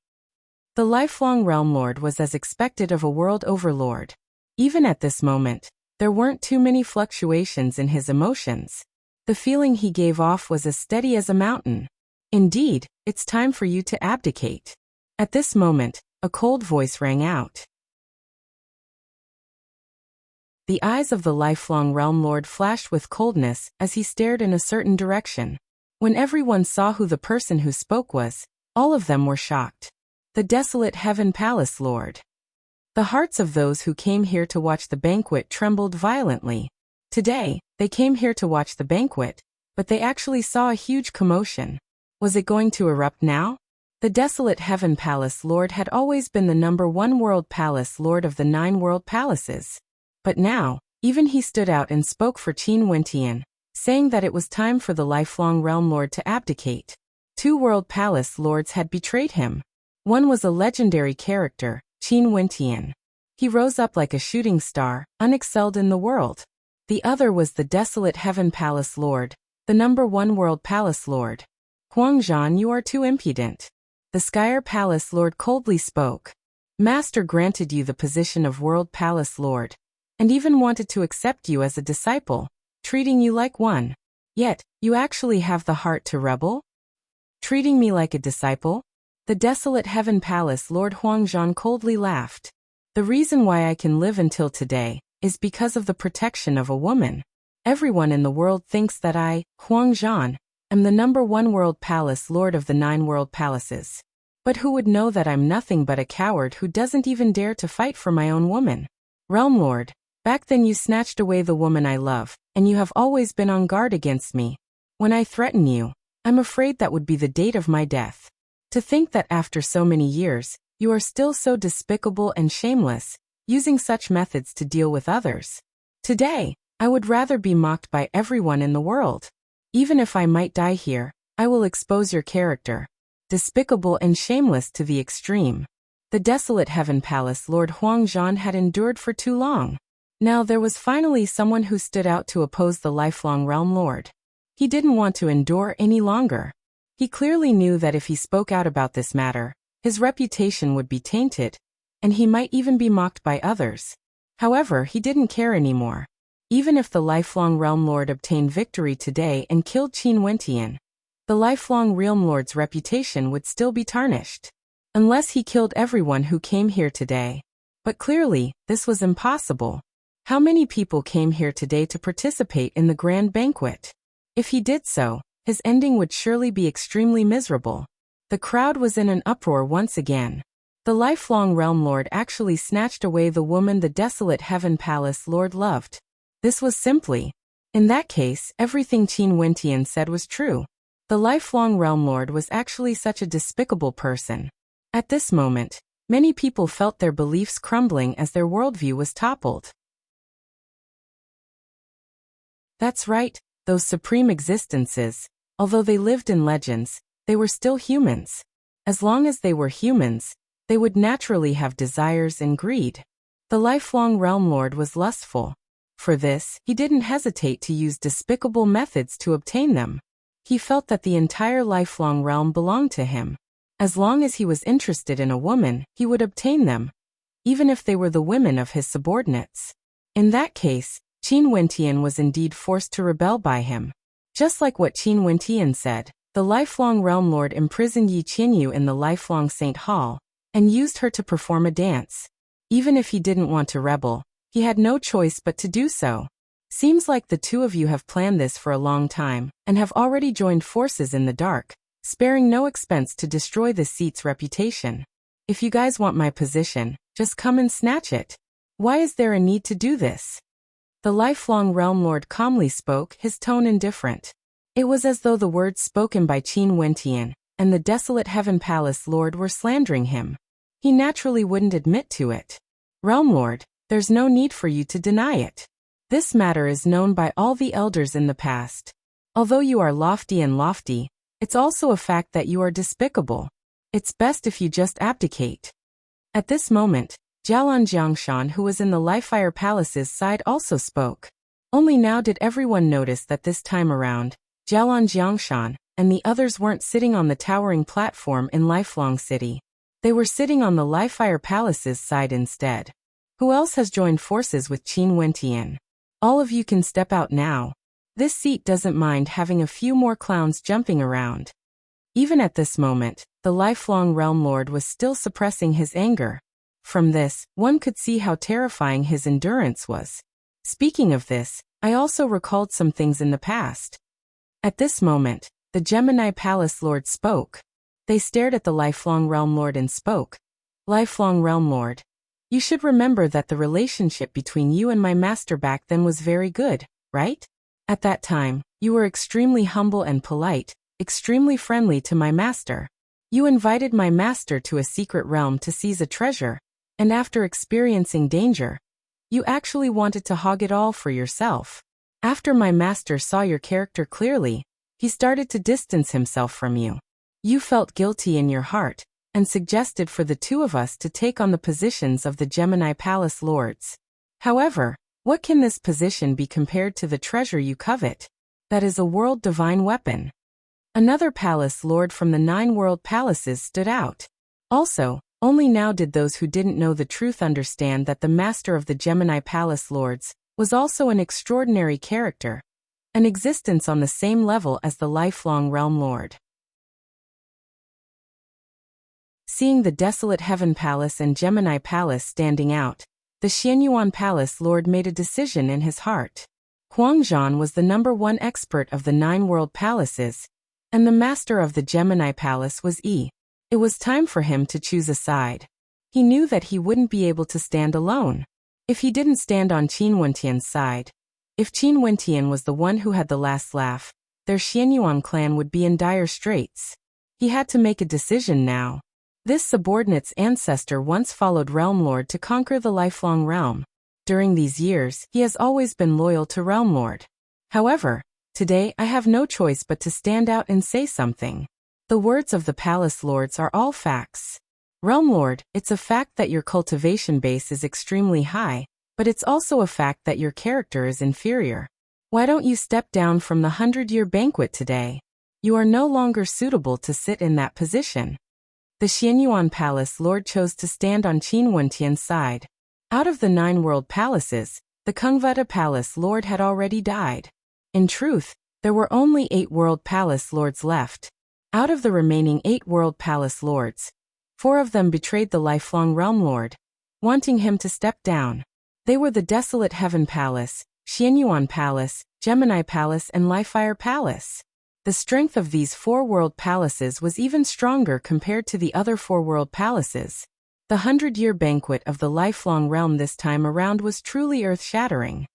[SPEAKER 1] The lifelong Realm Lord was as expected of a world overlord. Even at this moment, there weren't too many fluctuations in his emotions. The feeling he gave off was as steady as a mountain. Indeed, it's time for you to abdicate. At this moment, a cold voice rang out. The eyes of the lifelong Realm Lord flashed with coldness as he stared in a certain direction. When everyone saw who the person who spoke was, all of them were shocked. The desolate Heaven Palace Lord. The hearts of those who came here to watch the banquet trembled violently. Today, they came here to watch the banquet, but they actually saw a huge commotion. Was it going to erupt now? The desolate Heaven Palace Lord had always been the #1 World Palace Lord of the 9 World Palaces. But now, even he stood out and spoke for Qin Wentian, saying that it was time for the lifelong Realm Lord to abdicate. 2 World Palace Lords had betrayed him. One was a legendary character, Qin Wentian. He rose up like a shooting star, unexcelled in the world. The other was the desolate Heaven Palace Lord, the #1 World Palace Lord. Huangzhan, you are too impudent. The Skyer Palace Lord coldly spoke. Master granted you the position of World Palace Lord, and even wanted to accept you as a disciple, treating you like one. Yet, you actually have the heart to rebel? Treating me like a disciple? The desolate Heaven Palace Lord Huangzhan coldly laughed. The reason why I can live until today is because of the protection of a woman. Everyone in the world thinks that I, Huangzhan, am the #1 World Palace Lord of the 9 World Palaces. But who would know that I'm nothing but a coward who doesn't even dare to fight for my own woman? Realm Lord, back then you snatched away the woman I love, and you have always been on guard against me. When I threaten you, I'm afraid that would be the date of my death. To think that after so many years, you are still so despicable and shameless, using such methods to deal with others. Today, I would rather be mocked by everyone in the world. Even if I might die here, I will expose your character. Despicable and shameless to the extreme. The desolate Heaven Palace Lord Huangzhan had endured for too long. Now there was finally someone who stood out to oppose the lifelong Realm Lord. He didn't want to endure any longer. He clearly knew that if he spoke out about this matter, his reputation would be tainted, and he might even be mocked by others. However, he didn't care anymore. Even if the lifelong Realm Lord obtained victory today and killed Qin Wentian, the lifelong Realm Lord's reputation would still be tarnished. Unless he killed everyone who came here today. But clearly, this was impossible. How many people came here today to participate in the grand banquet? If he did so, his ending would surely be extremely miserable. The crowd was in an uproar once again. The lifelong Realm Lord actually snatched away the woman the desolate Heaven Palace Lord loved. This was simply. In that case, everything Qin Wentian said was true. The lifelong Realm Lord was actually such a despicable person. At this moment, many people felt their beliefs crumbling as their worldview was toppled. That's right, those supreme existences, although they lived in legends, they were still humans. As long as they were humans, they would naturally have desires and greed. The lifelong Realm Lord was lustful. For this, he didn't hesitate to use despicable methods to obtain them. He felt that the entire lifelong realm belonged to him. As long as he was interested in a woman, he would obtain them, even if they were the women of his subordinates. In that case, Qin Wentian was indeed forced to rebel by him. Just like what Qin Wentian said, the lifelong Realm Lord imprisoned Yi Qinyu in the lifelong Saint Hall, and used her to perform a dance. Even if he didn't want to rebel, he had no choice but to do so. Seems like the two of you have planned this for a long time, and have already joined forces in the dark, sparing no expense to destroy the seat's reputation. If you guys want my position, just come and snatch it. Why is there a need to do this? The lifelong Realm Lord calmly spoke, his tone indifferent. It was as though the words spoken by Qin Wentian and the desolate Heaven Palace Lord were slandering him. He naturally wouldn't admit to it. Realm Lord, there's no need for you to deny it. This matter is known by all the elders in the past. Although you are lofty, it's also a fact that you are despicable. It's best if you just abdicate. At this moment, Jialan Jiangshan, who was in the Lifefire Palace's side, also spoke. Only now did everyone notice that this time around, Jialan Jiangshan and the others weren't sitting on the towering platform in Lifelong City. They were sitting on the Lifefire Palace's side instead. Who else has joined forces with Qin Wentian? All of you can step out now. This seat doesn't mind having a few more clowns jumping around. Even at this moment, the lifelong Realm Lord was still suppressing his anger. From this, one could see how terrifying his endurance was. Speaking of this, I also recalled some things in the past. At this moment, the Gemini Palace Lord spoke. They stared at the lifelong Realm Lord and spoke. Lifelong Realm Lord, you should remember that the relationship between you and my master back then was very good, right? At that time, you were extremely humble and polite, extremely friendly to my master. You invited my master to a secret realm to seize a treasure, and after experiencing danger, you actually wanted to hog it all for yourself. After my master saw your character clearly, he started to distance himself from you. You felt guilty in your heart, and suggested for the two of us to take on the positions of the Gemini Palace Lords. However, what can this position be compared to the treasure you covet? That is a world divine weapon. Another palace lord from the 9 world palaces stood out. Also, only now did those who didn't know the truth understand that the master of the Gemini Palace Lords was also an extraordinary character, an existence on the same level as the lifelong Realm Lord. Seeing the desolate Heaven Palace and Gemini Palace standing out, the Xianyuan Palace Lord made a decision in his heart. Huangzhan was the #1 expert of the 9 world palaces, and the master of the Gemini Palace was Yi. It was time for him to choose a side. He knew that he wouldn't be able to stand alone. If he didn't stand on Qin Wentian's side, if Qin Wentian was the one who had the last laugh, their Xianyuan clan would be in dire straits. He had to make a decision now. This subordinate's ancestor once followed Realm Lord to conquer the lifelong realm. During these years, he has always been loyal to Realm Lord. However, today I have no choice but to stand out and say something. The words of the Palace Lords are all facts. Realm Lord, it's a fact that your cultivation base is extremely high, but it's also a fact that your character is inferior. Why don't you step down from the 100-year banquet today? You are no longer suitable to sit in that position. The Xianyuan Palace Lord chose to stand on Qin Wentian's side. Out of the 9 world palaces, the Kungveda Palace Lord had already died. In truth, there were only 8 world palace lords left. Out of the remaining 8 world palace lords, 4 of them betrayed the lifelong Realm Lord, wanting him to step down. They were the Desolate Heaven Palace, Xianyuan Palace, Gemini Palace and Lifefire Palace. The strength of these 4 world palaces was even stronger compared to the other 4 world palaces. The 100-year banquet of the lifelong realm this time around was truly earth-shattering.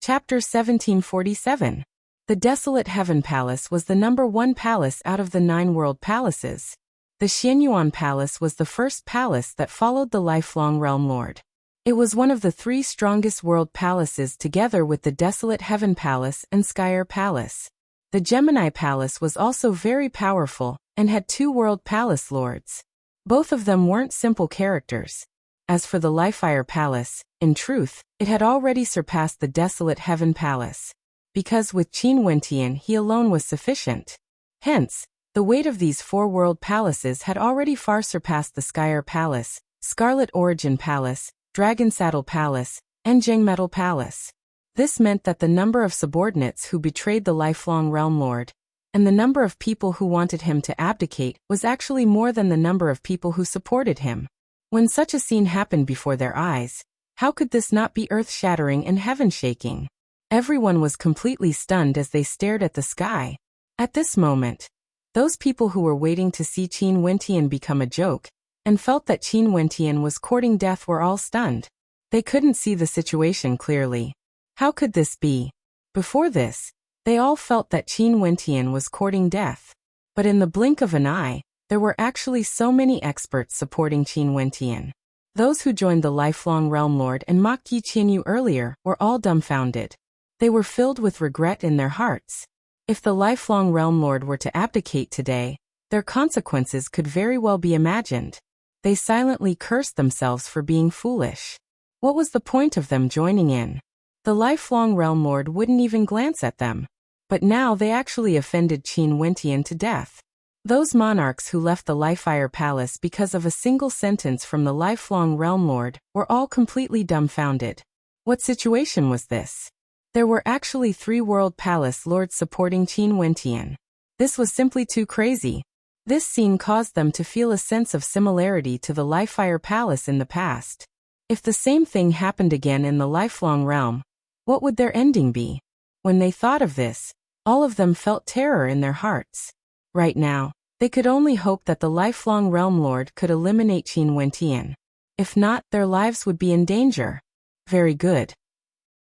[SPEAKER 1] Chapter 1747. The Desolate Heaven Palace was the #1 palace out of the 9 world palaces. The Xianyuan Palace was the first palace that followed the lifelong Realm Lord. It was one of the 3 strongest world palaces together with the Desolate Heaven Palace and Skyer Palace. The Gemini Palace was also very powerful and had 2 world palace lords. Both of them weren't simple characters. As for the Lifefire Palace, in truth, it had already surpassed the Desolate Heaven Palace. Because with Qin Wentian he alone was sufficient. Hence, the weight of these 4 world palaces had already far surpassed the Skyer Palace, Scarlet Origin Palace, Dragon Saddle Palace, and Jengmetal Palace. This meant that the number of subordinates who betrayed the lifelong Realm Lord, and the number of people who wanted him to abdicate was actually more than the number of people who supported him. When such a scene happened before their eyes, how could this not be earth-shattering and heaven-shaking? Everyone was completely stunned as they stared at the sky. At this moment, those people who were waiting to see Qin Wentian become a joke, and felt that Qin Wentian was courting death were all stunned. They couldn't see the situation clearly. How could this be? Before this, they all felt that Qin Wentian was courting death. But in the blink of an eye, there were actually so many experts supporting Qin Wentian. Those who joined the lifelong Realm Lord and mocked Yi Qianyu earlier were all dumbfounded. They were filled with regret in their hearts. If the lifelong Realm Lord were to abdicate today, their consequences could very well be imagined. They silently cursed themselves for being foolish. What was the point of them joining in? The lifelong Realm Lord wouldn't even glance at them. But now they actually offended Qin Wentian to death. Those monarchs who left the Lifefire Palace because of a single sentence from the lifelong Realm Lord were all completely dumbfounded. What situation was this? There were actually 3 world palace lords supporting Qin Wentian. This was simply too crazy. This scene caused them to feel a sense of similarity to the Lifefire Palace in the past. If the same thing happened again in the lifelong realm, what would their ending be? When they thought of this, all of them felt terror in their hearts. Right now, they could only hope that the lifelong Realm Lord could eliminate Qin Wentian. If not, their lives would be in danger. Very good.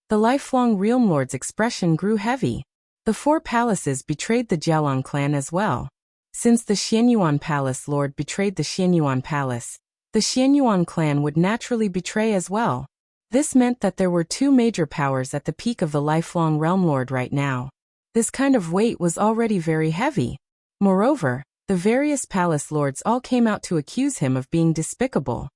[SPEAKER 1] The lifelong Realm Lord's expression grew heavy. The 4 palaces betrayed the Jialang clan as well. Since the Xianyuan Palace Lord betrayed the Xianyuan Palace, the Xianyuan clan would naturally betray as well. This meant that there were 2 major powers at the peak of the lifelong Realm Lord right now. This kind of weight was already very heavy. Moreover, the various palace lords all came out to accuse him of being despicable.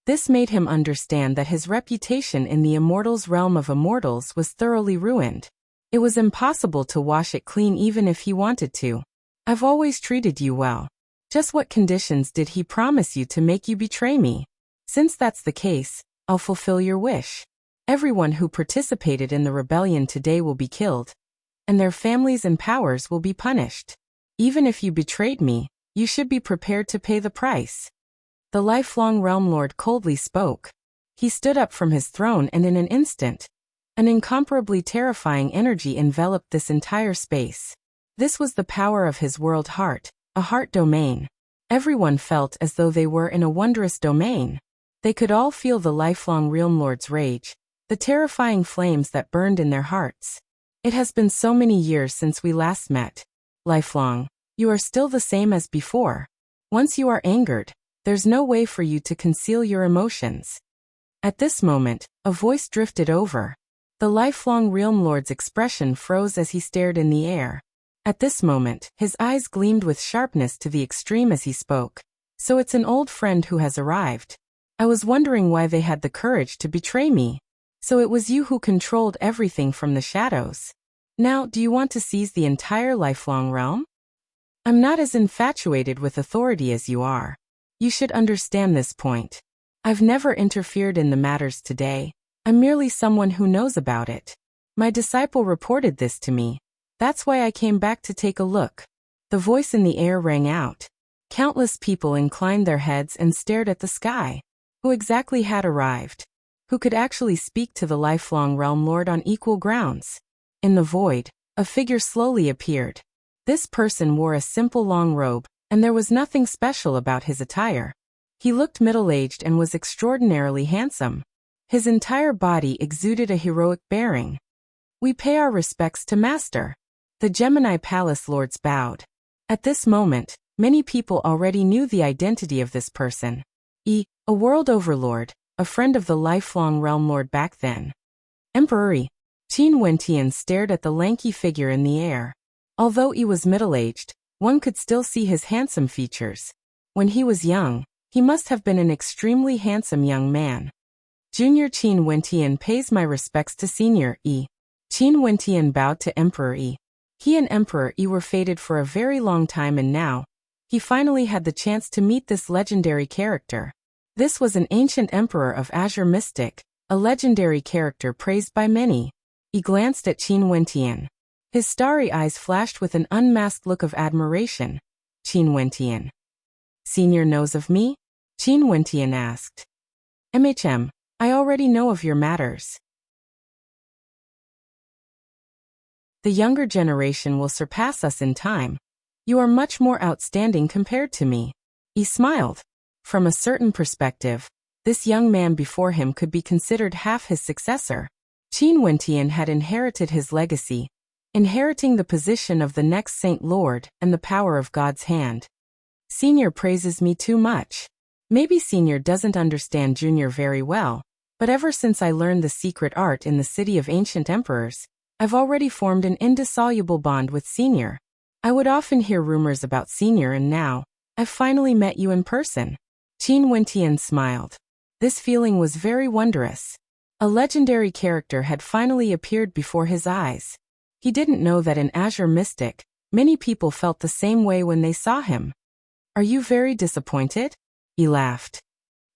[SPEAKER 1] This made him understand that his reputation in the immortals' realm of immortals was thoroughly ruined. It was impossible to wash it clean even if he wanted to. I've always treated you well. Just what conditions did he promise you to make you betray me? Since that's the case, I'll fulfill your wish. Everyone who participated in the rebellion today will be killed, and their families and powers will be punished. Even if you betrayed me, you should be prepared to pay the price. The lifelong realm lord coldly spoke. He stood up from his throne and in an instant, an incomparably terrifying energy enveloped this entire space. This was the power of his world heart, a heart domain. Everyone felt as though they were in a wondrous domain. They could all feel the lifelong realm lord's rage, the terrifying flames that burned in their hearts. It has been so many years since we last met. Lifelong, you are still the same as before. Once you are angered, there's no way for you to conceal your emotions. At this moment, a voice drifted over. The lifelong realm lord's expression froze as he stared in the air. At this moment, his eyes gleamed with sharpness to the extreme as he spoke. So it's an old friend who has arrived. I was wondering why they had the courage to betray me. So it was you who controlled everything from the shadows. Now, do you want to seize the entire lifelong realm? I'm not as infatuated with authority as you are. You should understand this point. I've never interfered in the matters today. I'm merely someone who knows about it. My disciple reported this to me. That's why I came back to take a look. The voice in the air rang out. Countless people inclined their heads and stared at the sky. Who exactly had arrived? Who could actually speak to the lifelong realm lord on equal grounds? In the void, a figure slowly appeared. This person wore a simple long robe, and there was nothing special about his attire. He looked middle-aged and was extraordinarily handsome. His entire body exuded a heroic bearing. We pay our respects to Master. The Gemini Palace lords bowed. At this moment, many people already knew the identity of this person. A world overlord, a friend of the lifelong realm lord back then. Emperor Qin Wentian stared at the lanky figure in the air. Although he was middle-aged, one could still see his handsome features. When he was young, he must have been an extremely handsome young man. Junior Qin Wentian pays my respects to Senior Qin Wentian bowed to Emperor Yi. He and Emperor Yi were fated for a very long time, and now, he finally had the chance to meet this legendary character. This was an ancient emperor of Azure Mystic, a legendary character praised by many. He glanced at Qin Wentian. His starry eyes flashed with an unmasked look of admiration. Qin Wentian. Senior knows of me? Qin Wentian asked. I already know of your matters. The younger generation will surpass us in time. You are much more outstanding compared to me. He smiled. From a certain perspective, this young man before him could be considered half his successor. Qin Wentian had inherited his legacy, inheriting the position of the next Saint Lord and the power of God's hand. Senior praises me too much. Maybe Senior doesn't understand Junior very well, but ever since I learned the secret art in the City of Ancient Emperors, I've already formed an indissoluble bond with Senior. I would often hear rumors about Senior, and now, I've finally met you in person. Qin Wentian smiled. This feeling was very wondrous. A legendary character had finally appeared before his eyes. He didn't know that in Azure Mystic, many people felt the same way when they saw him. Are you very disappointed? He laughed.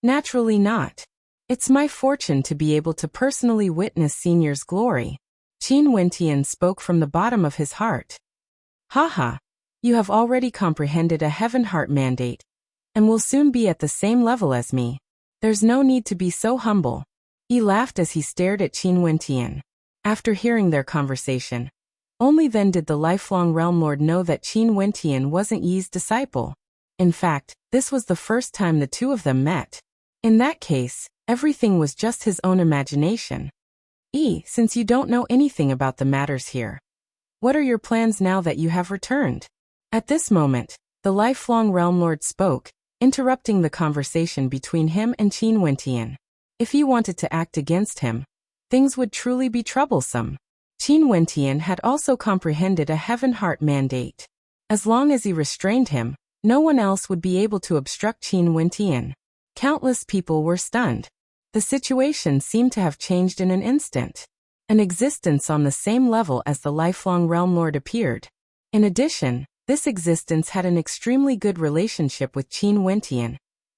[SPEAKER 1] Naturally not. It's my fortune to be able to personally witness Senior's glory. Qin Wentian spoke from the bottom of his heart. Haha, you have already comprehended a heaven heart mandate, and will soon be at the same level as me. There's no need to be so humble. He laughed as he stared at Qin Wentian. After hearing their conversation, only then did the lifelong realm lord know that Qin Wentian wasn't Yi's disciple. In fact, this was the first time the two of them met. In that case, everything was just his own imagination. Since you don't know anything about the matters here, what are your plans now that you have returned? At this moment, the lifelong realm lord spoke, interrupting the conversation between him and Qin Wentian. If he wanted to act against him, things would truly be troublesome. Qin Wentian had also comprehended a heaven heart mandate. As long as he restrained him, no one else would be able to obstruct Qin Wentian. Countless people were stunned. The situation seemed to have changed in an instant. An existence on the same level as the lifelong Realm Lord appeared. In addition, this existence had an extremely good relationship with Qin Wentian,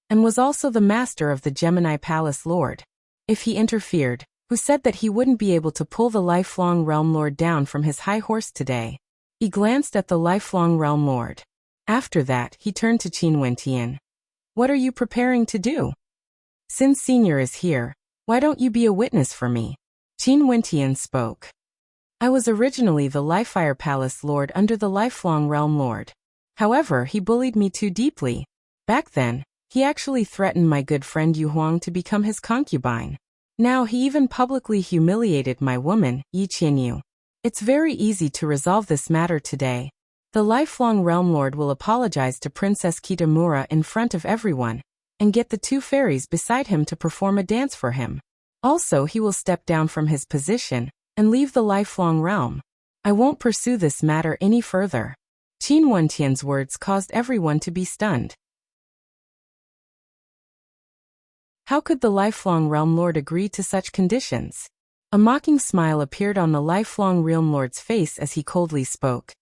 [SPEAKER 1] and was also the master of the Gemini Palace Lord. If he interfered, who said that he wouldn't be able to pull the lifelong Realm Lord down from his high horse today? He glanced at the lifelong Realm Lord. After that, he turned to Qin Wentian. What are you preparing to do? Since Senior is here, why don't you be a witness for me? Qin Wentian spoke. I was originally the Lifefire Palace Lord under the lifelong Realm Lord. However, he bullied me too deeply. Back then, he actually threatened my good friend Yu Huang to become his concubine. Now he even publicly humiliated my woman, Yi Qianyu. It's very easy to resolve this matter today. The lifelong Realm Lord will apologize to Princess Kitamura in front of everyone, and get the two fairies beside him to perform a dance for him. Also, he will step down from his position and leave the lifelong realm. I won't pursue this matter any further. Qin Wentian's words caused everyone to be stunned. How could the lifelong Realm Lord agree to such conditions? A mocking smile appeared on the lifelong Realm Lord's face as he coldly spoke.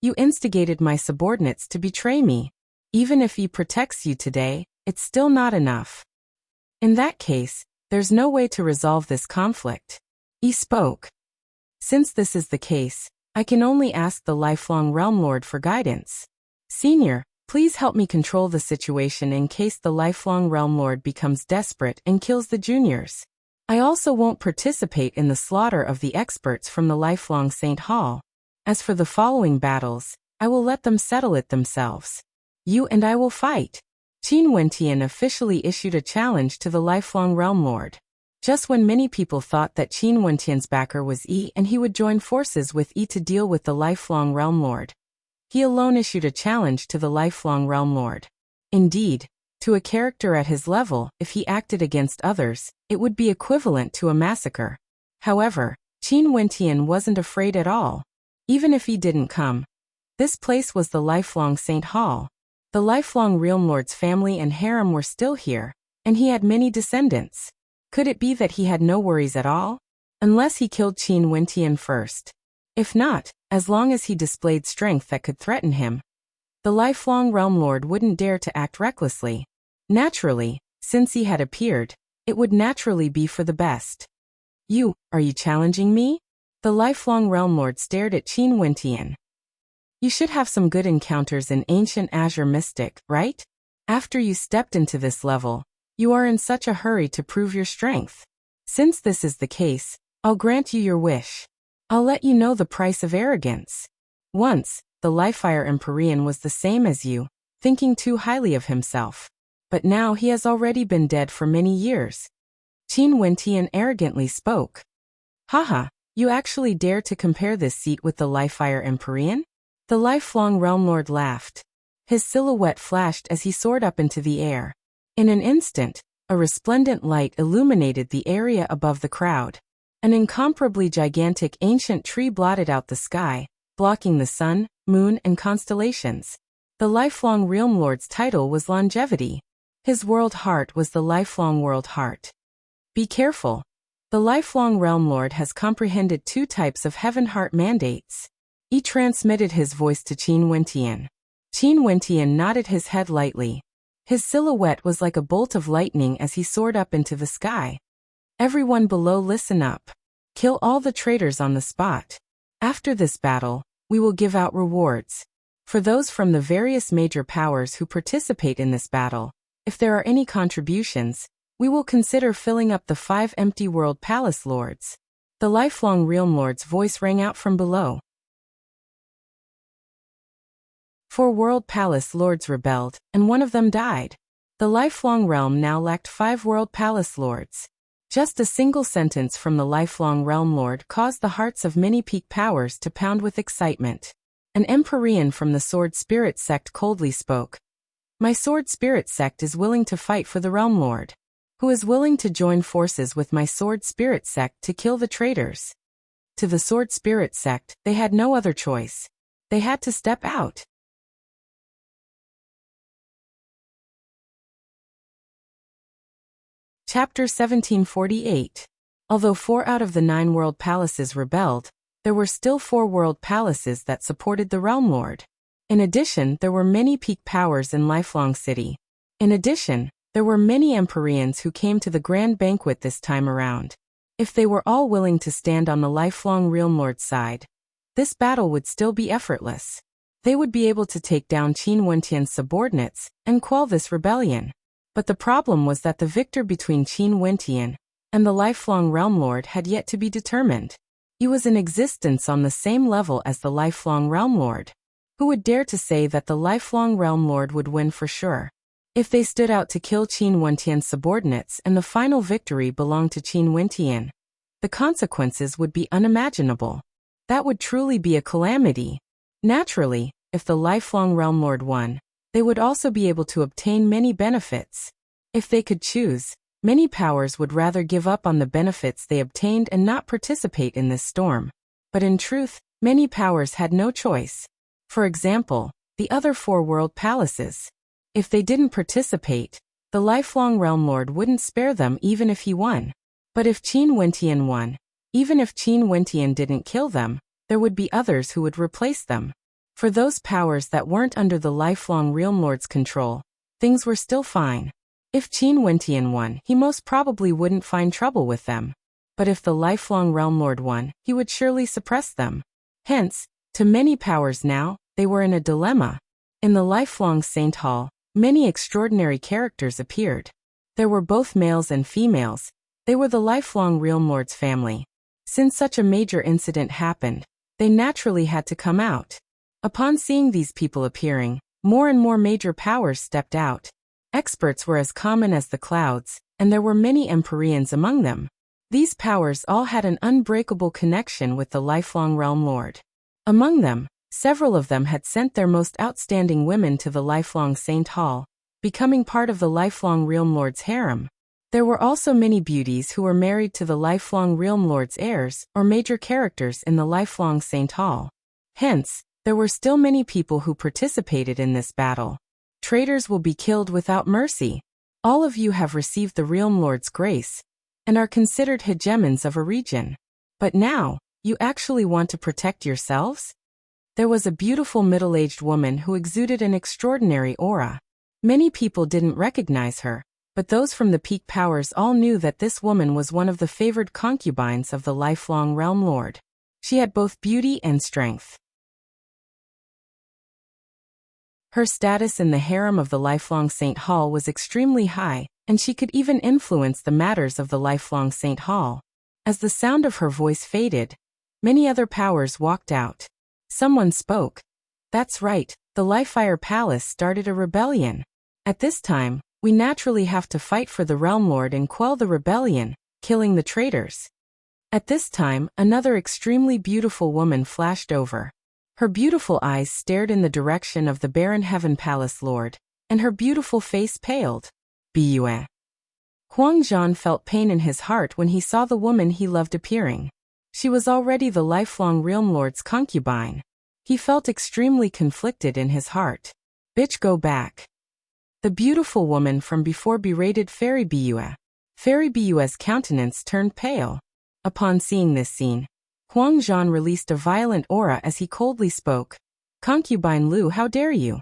[SPEAKER 1] You instigated my subordinates to betray me. Even if he protects you today, it's still not enough. In that case, there's no way to resolve this conflict. He spoke. Since this is the case, I can only ask the lifelong Realm Lord for guidance. Senior, please help me control the situation in case the lifelong Realm Lord becomes desperate and kills the juniors. I also won't participate in the slaughter of the experts from the lifelong Saint Hall. As for the following battles, I will let them settle it themselves. You and I will fight. Qin Wentian officially issued a challenge to the lifelong Realm Lord. Just when many people thought that Qin Wentian's backer was Yi and he would join forces with Yi to deal with the lifelong Realm Lord, he alone issued a challenge to the lifelong Realm Lord. Indeed, to a character at his level, if he acted against others, it would be equivalent to a massacre. However, Qin Wentian wasn't afraid at all. Even if he didn't come, this place was the lifelong Saint Hall. The lifelong Realm Lord's family and harem were still here, and he had many descendants. Could it be that he had no worries at all? Unless he killed Qin Wentian first. If not, as long as he displayed strength that could threaten him, the lifelong Realm Lord wouldn't dare to act recklessly. Naturally, since he had appeared, it would naturally be for the best. Are you challenging me? The lifelong Realm Lord stared at Qin Wentian. You should have some good encounters in Ancient Azure Mystic, right? After you stepped into this level, you are in such a hurry to prove your strength. Since this is the case, I'll grant you your wish. I'll let you know the price of arrogance. Once, the Lifefire Empyrean was the same as you, thinking too highly of himself. But now he has already been dead for many years. Qin Wentian arrogantly spoke. Haha, you actually dare to compare this seat with the Lifefire Empyrean? The lifelong Realm Lord laughed. His silhouette flashed as he soared up into the air. In an instant, a resplendent light illuminated the area above the crowd. An incomparably gigantic ancient tree blotted out the sky, blocking the sun, moon, and constellations. The lifelong Realm Lord's title was Longevity. His world heart was the lifelong world heart. Be careful. The lifelong Realm Lord has comprehended two types of heaven heart mandates. He transmitted his voice to Qin Wentian. Qin Wentian nodded his head lightly. His silhouette was like a bolt of lightning as he soared up into the sky. Everyone below, listen up. Kill all the traitors on the spot. After this battle, we will give out rewards. For those from the various major powers who participate in this battle, if there are any contributions, we will consider filling up the 5 empty World Palace Lords. The lifelong Realm Lord's voice rang out from below. 4 World Palace Lords rebelled, and one of them died. The lifelong realm now lacked 5 World Palace Lords. Just a single sentence from the lifelong Realm Lord caused the hearts of many peak powers to pound with excitement. An Empyrean from the Sword Spirit sect coldly spoke. My Sword Spirit sect is willing to fight for the Realm Lord. Who is willing to join forces with my sword spirit sect to kill the traitors? To the sword spirit sect, they had no other choice. They had to step out. Chapter 1748. Although 4 out of the 9 world palaces rebelled, there were still 4 world palaces that supported the Realm Lord. In addition, there were many peak powers in Lifelong City. In addition, there were many Empyreans who came to the grand banquet this time around. If they were all willing to stand on the lifelong Realm Lord's side, this battle would still be effortless. They would be able to take down Qin Wentian's subordinates and quell this rebellion. But the problem was that the victor between Qin Wentian and the lifelong Realm Lord had yet to be determined. He was in existence on the same level as the lifelong Realm Lord. Who would dare to say that the lifelong Realm Lord would win for sure? If they stood out to kill Qin Wentian's subordinates and the final victory belonged to Qin Wentian, the consequences would be unimaginable. That would truly be a calamity. Naturally, if the lifelong Realm Lord won, they would also be able to obtain many benefits. If they could choose, many powers would rather give up on the benefits they obtained and not participate in this storm. But in truth, many powers had no choice. For example, the other 4 world palaces. If they didn't participate, the lifelong Realm Lord wouldn't spare them even if he won. But if Qin Wentian won, even if Qin Wentian didn't kill them, there would be others who would replace them. For those powers that weren't under the lifelong Realm Lord's control, things were still fine. If Qin Wentian won, he most probably wouldn't find trouble with them. But if the lifelong Realm Lord won, he would surely suppress them. Hence, to many powers now, they were in a dilemma. In the lifelong Saint Hall, many extraordinary characters appeared. There were both males and females. They were the lifelong Realm Lord's family. Since such a major incident happened, they naturally had to come out. Upon seeing these people appearing, more and more major powers stepped out. Experts were as common as the clouds, and there were many Empyreans among them. These powers all had an unbreakable connection with the lifelong Realm Lord. Among them, several of them had sent their most outstanding women to the lifelong Saint Hall, becoming part of the lifelong Realm Lord's harem. There were also many beauties who were married to the lifelong Realm Lord's heirs or major characters in the lifelong Saint Hall. Hence, there were still many people who participated in this battle. Traitors will be killed without mercy. All of you have received the Realm Lord's grace and are considered hegemons of a region. But now, you actually want to protect yourselves? There was a beautiful middle-aged woman who exuded an extraordinary aura. Many people didn't recognize her, but those from the peak powers all knew that this woman was one of the favored concubines of the lifelong Realm Lord. She had both beauty and strength. Her status in the harem of the lifelong Saint Hall was extremely high, and she could even influence the matters of the lifelong Saint Hall. As the sound of her voice faded, many other powers walked out. Someone spoke. That's right, the Lifefire Palace started a rebellion. At this time, we naturally have to fight for the Realm Lord and quell the rebellion, killing the traitors. At this time, another extremely beautiful woman flashed over. Her beautiful eyes stared in the direction of the Barren Heaven Palace Lord, and her beautiful face paled. Bue. Huang Zhan felt pain in his heart when he saw the woman he loved appearing. She was already the lifelong Realm Lord's concubine. He felt extremely conflicted in his heart. Bitch, go back. The beautiful woman from before berated Fairy Bue. Fairy Bue's countenance turned pale. Upon seeing this scene, Huang Zhan released a violent aura as he coldly spoke. Concubine Lu, how dare you?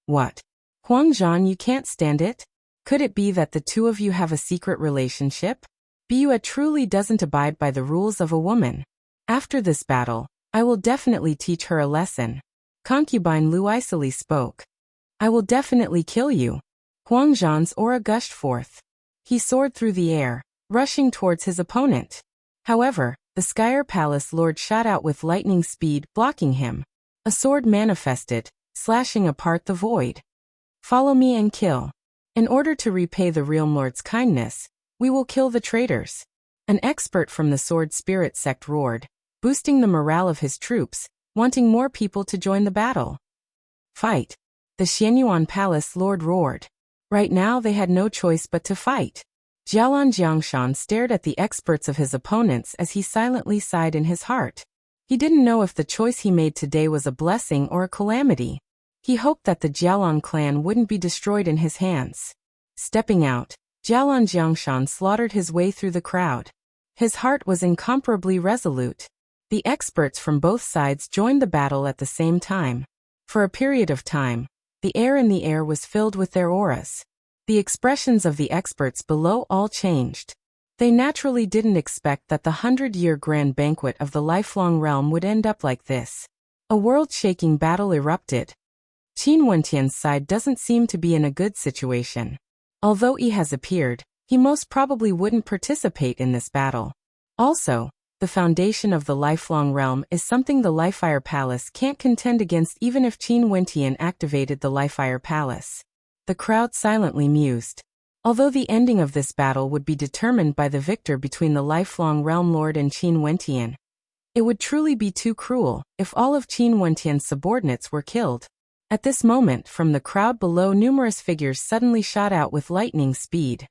[SPEAKER 1] What? Huang Zhan, you can't stand it? Could it be that the two of you have a secret relationship? Bue truly doesn't abide by the rules of a woman. After this battle, I will definitely teach her a lesson. Concubine Lu icily spoke. I will definitely kill you. Huang Zhan's aura gushed forth. He soared through the air, rushing towards his opponent. However, the Skyer Palace Lord shot out with lightning speed, blocking him. A sword manifested, slashing apart the void. Follow me and kill. In order to repay the Realm Lord's kindness, we will kill the traitors. An expert from the Sword Spirit sect roared, boosting the morale of his troops, wanting more people to join the battle. Fight. The Xianyuan Palace Lord roared. Right now they had no choice but to fight. Jialan Jiangshan stared at the experts of his opponents as he silently sighed in his heart. He didn't know if the choice he made today was a blessing or a calamity. He hoped that the Jialan clan wouldn't be destroyed in his hands. Stepping out, Jialan Jiangshan slaughtered his way through the crowd. His heart was incomparably resolute. The experts from both sides joined the battle at the same time. For a period of time, the air in the air was filled with their auras. The expressions of the experts below all changed. They naturally didn't expect that the 100-year grand banquet of the lifelong realm would end up like this. A world-shaking battle erupted. Qin Wentian's side doesn't seem to be in a good situation. Although he has appeared, he most probably wouldn't participate in this battle. Also, the foundation of the lifelong realm is something the Lifefire Palace can't contend against even if Qin Wentian activated the Lifefire Palace. The crowd silently mused. Although the ending of this battle would be determined by the victor between the lifelong realm lord and Qin Wentian, it would truly be too cruel if all of Qin Wentian's subordinates were killed. At this moment, from the crowd below, numerous figures suddenly shot out with lightning speed.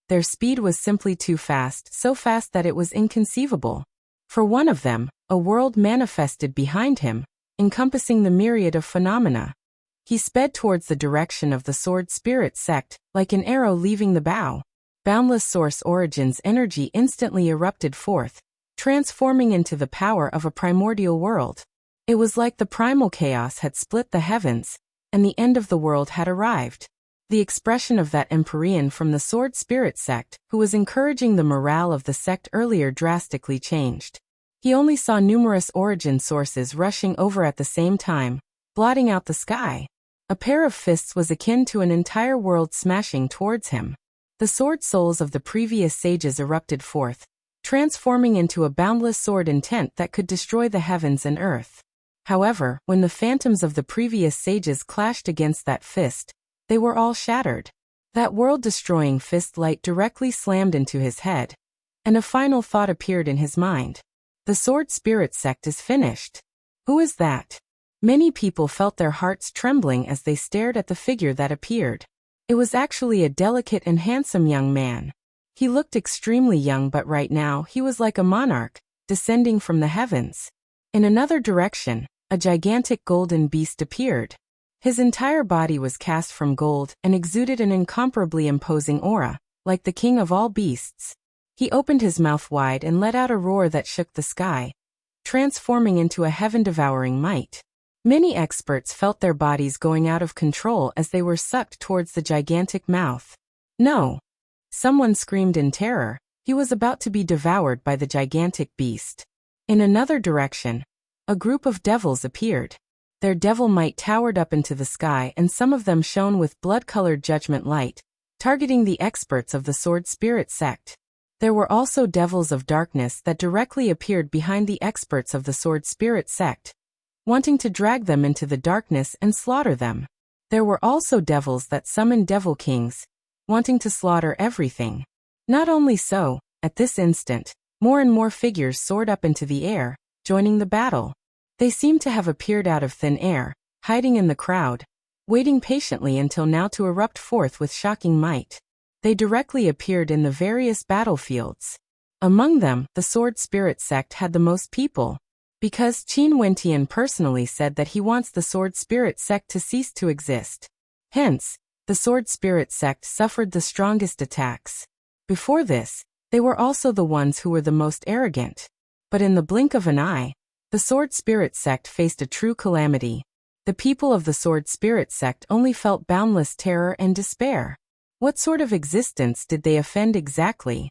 [SPEAKER 1] Their speed was simply too fast, so fast that it was inconceivable. For one of them, a world manifested behind him, encompassing the myriad of phenomena. He sped towards the direction of the Sword Spirit sect, like an arrow leaving the bow. Boundless Source Origin's energy instantly erupted forth, transforming into the power of a primordial world. It was like the primal chaos had split the heavens, and the end of the world had arrived. The expression of that Empyrean from the Sword Spirit sect, who was encouraging the morale of the sect earlier, drastically changed. He only saw numerous origin sources rushing over at the same time, blotting out the sky. A pair of fists was akin to an entire world smashing towards him. The sword souls of the previous sages erupted forth, transforming into a boundless sword intent that could destroy the heavens and earth. However, when the phantoms of the previous sages clashed against that fist, they were all shattered. That world-destroying fist light directly slammed into his head, and a final thought appeared in his mind. The Sword Spirit sect is finished. Who is that? Many people felt their hearts trembling as they stared at the figure that appeared. It was actually a delicate and handsome young man. He looked extremely young, but right now he was like a monarch, descending from the heavens. In another direction, a gigantic golden beast appeared. His entire body was cast from gold and exuded an incomparably imposing aura, like the king of all beasts. He opened his mouth wide and let out a roar that shook the sky, transforming into a heaven-devouring might. Many experts felt their bodies going out of control as they were sucked towards the gigantic mouth. No! Someone screamed in terror. He was about to be devoured by the gigantic beast. In another direction, a group of devils appeared. Their devil might towered up into the sky, and some of them shone with blood-colored judgment light, targeting the experts of the Sword Spirit sect. There were also devils of darkness that directly appeared behind the experts of the Sword Spirit sect, wanting to drag them into the darkness and slaughter them. There were also devils that summoned devil kings, wanting to slaughter everything. Not only so, at this instant, more and more figures soared up into the air, joining the battle. They seemed to have appeared out of thin air, hiding in the crowd, waiting patiently until now to erupt forth with shocking might. They directly appeared in the various battlefields. Among them, the Sword Spirit sect had the most people, because Qin Wentian personally said that he wants the Sword Spirit sect to cease to exist. Hence, the Sword Spirit sect suffered the strongest attacks. Before this, they were also the ones who were the most arrogant. But in the blink of an eye, the Sword Spirit sect faced a true calamity. The people of the Sword Spirit sect only felt boundless terror and despair. What sort of existence did they offend exactly?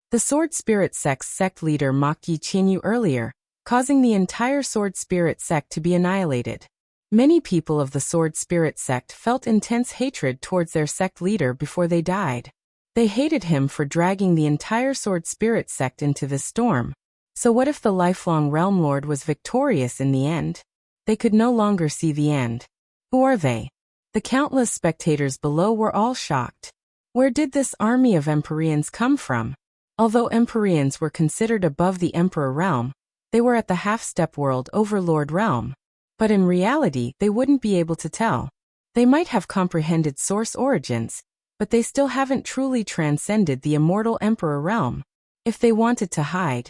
[SPEAKER 1] The Sword Spirit sect's sect leader mocked Yi Qinyu earlier, causing the entire Sword Spirit sect to be annihilated. Many people of the Sword Spirit sect felt intense hatred towards their sect leader before they died. They hated him for dragging the entire Sword Spirit sect into this storm. So what if the lifelong Realm Lord was victorious in the end? They could no longer see the end. Who are they? The countless spectators below were all shocked. Where did this army of Empyreans come from? Although Empyreans were considered above the Emperor realm, they were at the half-step world Overlord realm. But in reality, they wouldn't be able to tell. They might have comprehended source origins, but they still haven't truly transcended the immortal Emperor realm. If they wanted to hide,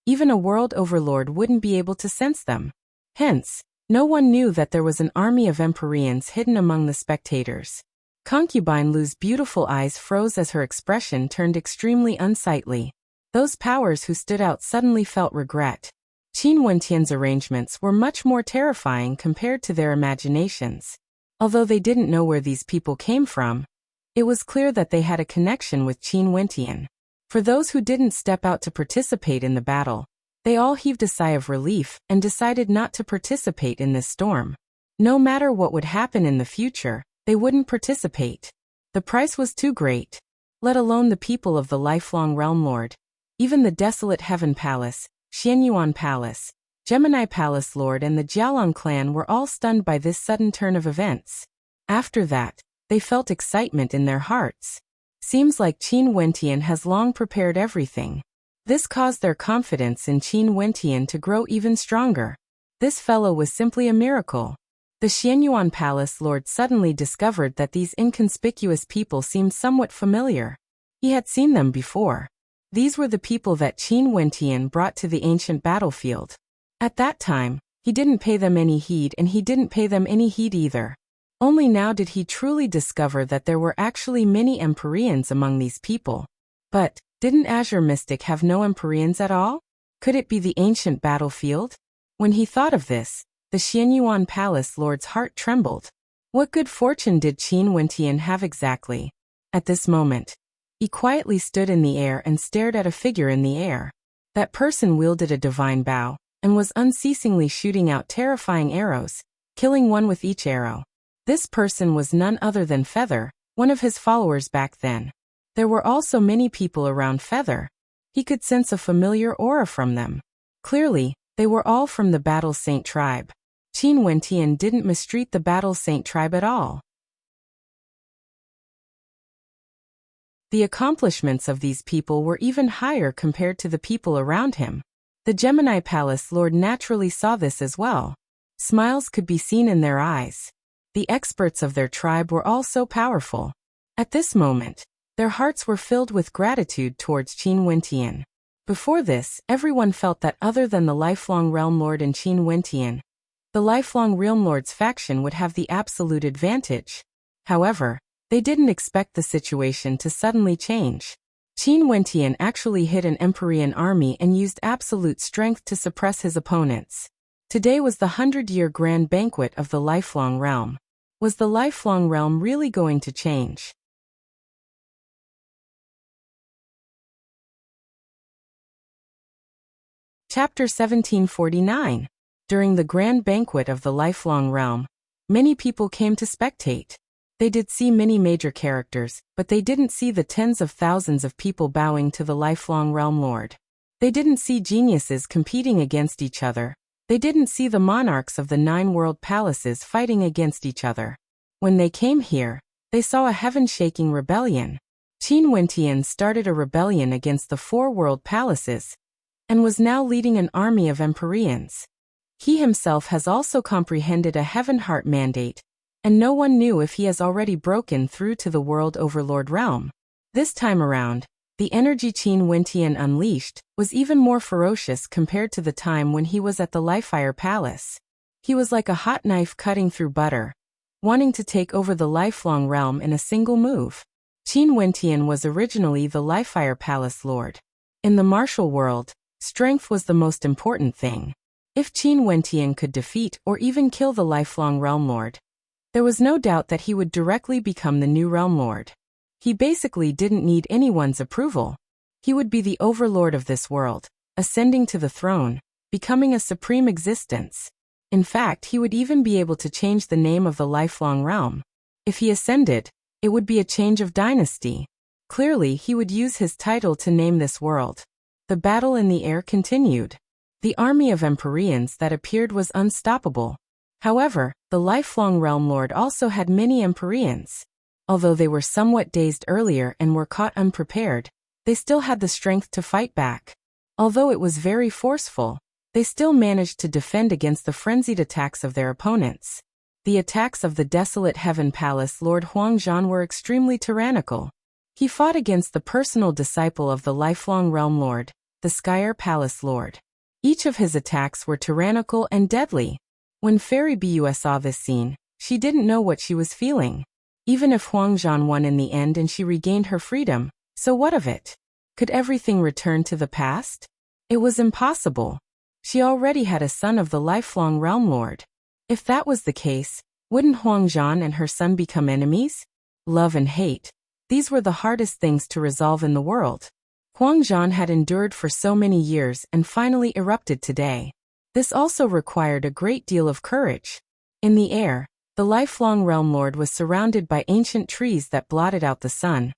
[SPEAKER 1] even a world overlord wouldn't be able to sense them. Hence, no one knew that there was an army of Empyreans hidden among the spectators. Concubine Lu's beautiful eyes froze as her expression turned extremely unsightly. Those powers who stood out suddenly felt regret. Qin Wentian's arrangements were much more terrifying compared to their imaginations. Although they didn't know where these people came from, it was clear that they had a connection with Qin Wentian. For those who didn't step out to participate in the battle, they all heaved a sigh of relief and decided not to participate in this storm. No matter what would happen in the future, they wouldn't participate. The price was too great. Let alone the people of the lifelong Realm Lord. Even the desolate Heaven Palace, Xianyuan Palace, Gemini Palace Lord and the Jialong clan were all stunned by this sudden turn of events. After that, they felt excitement in their hearts. Seems like Qin Wentian has long prepared everything. This caused their confidence in Qin Wentian to grow even stronger. This fellow was simply a miracle. The Xianyuan Palace Lord suddenly discovered that these inconspicuous people seemed somewhat familiar. He had seen them before. These were the people that Qin Wentian brought to the ancient battlefield. At that time, he didn't pay them any heed and he didn't pay them any heed either. Only now did he truly discover that there were actually many Empyreans among these people. But, didn't Azure Mystic have no Empyreans at all? Could it be the ancient battlefield? When he thought of this, the Xianyuan Palace Lord's heart trembled. What good fortune did Qin Wentian have exactly? At this moment, he quietly stood in the air and stared at a figure in the air. That person wielded a divine bow and was unceasingly shooting out terrifying arrows, killing one with each arrow. This person was none other than Feather, one of his followers back then. There were also many people around Feather. He could sense a familiar aura from them. Clearly, they were all from the Battle Saint tribe. Qin Wentian didn't mistreat the Battle Saint tribe at all. The accomplishments of these people were even higher compared to the people around him. The Gemini Palace Lord naturally saw this as well. Smiles could be seen in their eyes. The experts of their tribe were all so powerful. At this moment, their hearts were filled with gratitude towards Qin Wentian. Before this, everyone felt that other than the lifelong Realm Lord and Qin Wentian, the lifelong Realm Lord's faction would have the absolute advantage. However, they didn't expect the situation to suddenly change. Qin Wentian actually hit an Empyrean army and used absolute strength to suppress his opponents. Today was the 100-year grand banquet of the lifelong realm. Was the lifelong realm really going to change? Chapter 1749. During the grand banquet of the lifelong realm, many people came to spectate. They did see many major characters, but they didn't see the tens of thousands of people bowing to the lifelong Realm Lord. They didn't see geniuses competing against each other. They didn't see the monarchs of the 9 world palaces fighting against each other. When they came here, they saw a heaven-shaking rebellion. Qin Wentian started a rebellion against the 4 world palaces, and was now leading an army of Empyreans. He himself has also comprehended a Heaven Heart mandate, and no one knew if he has already broken through to the World Overlord realm. This time around, the energy Qin Wentian unleashed was even more ferocious compared to the time when he was at the Lifefire Palace. He was like a hot knife cutting through butter, wanting to take over the lifelong realm in a single move. Qin Wentian was originally the Lifefire Palace Lord. In the martial world, strength was the most important thing. If Qin Wentian could defeat or even kill the lifelong Realm Lord, there was no doubt that he would directly become the new Realm Lord. He basically didn't need anyone's approval. He would be the overlord of this world, ascending to the throne, becoming a supreme existence. In fact, he would even be able to change the name of the lifelong realm. If he ascended, it would be a change of dynasty. Clearly, he would use his title to name this world. The battle in the air continued. The army of Empyreans that appeared was unstoppable. However, the lifelong Realm Lord also had many Empyreans. Although they were somewhat dazed earlier and were caught unprepared, they still had the strength to fight back. Although it was very forceful, they still managed to defend against the frenzied attacks of their opponents. The attacks of the desolate Heaven Palace Lord Huangzhan were extremely tyrannical. He fought against the personal disciple of the lifelong Realm Lord, the Sky Palace Lord. Each of his attacks were tyrannical and deadly. When Fairy Bus saw this scene, she didn't know what she was feeling. Even if Huangzhan won in the end and she regained her freedom, so what of it? Could everything return to the past? It was impossible. She already had a son of the lifelong Realm Lord. If that was the case, wouldn't Huangzhan and her son become enemies? Love and hate. These were the hardest things to resolve in the world. Huangzhan had endured for so many years and finally erupted today. This also required a great deal of courage. In the air, the lifelong Realm Lord was surrounded by ancient trees that blotted out the sun,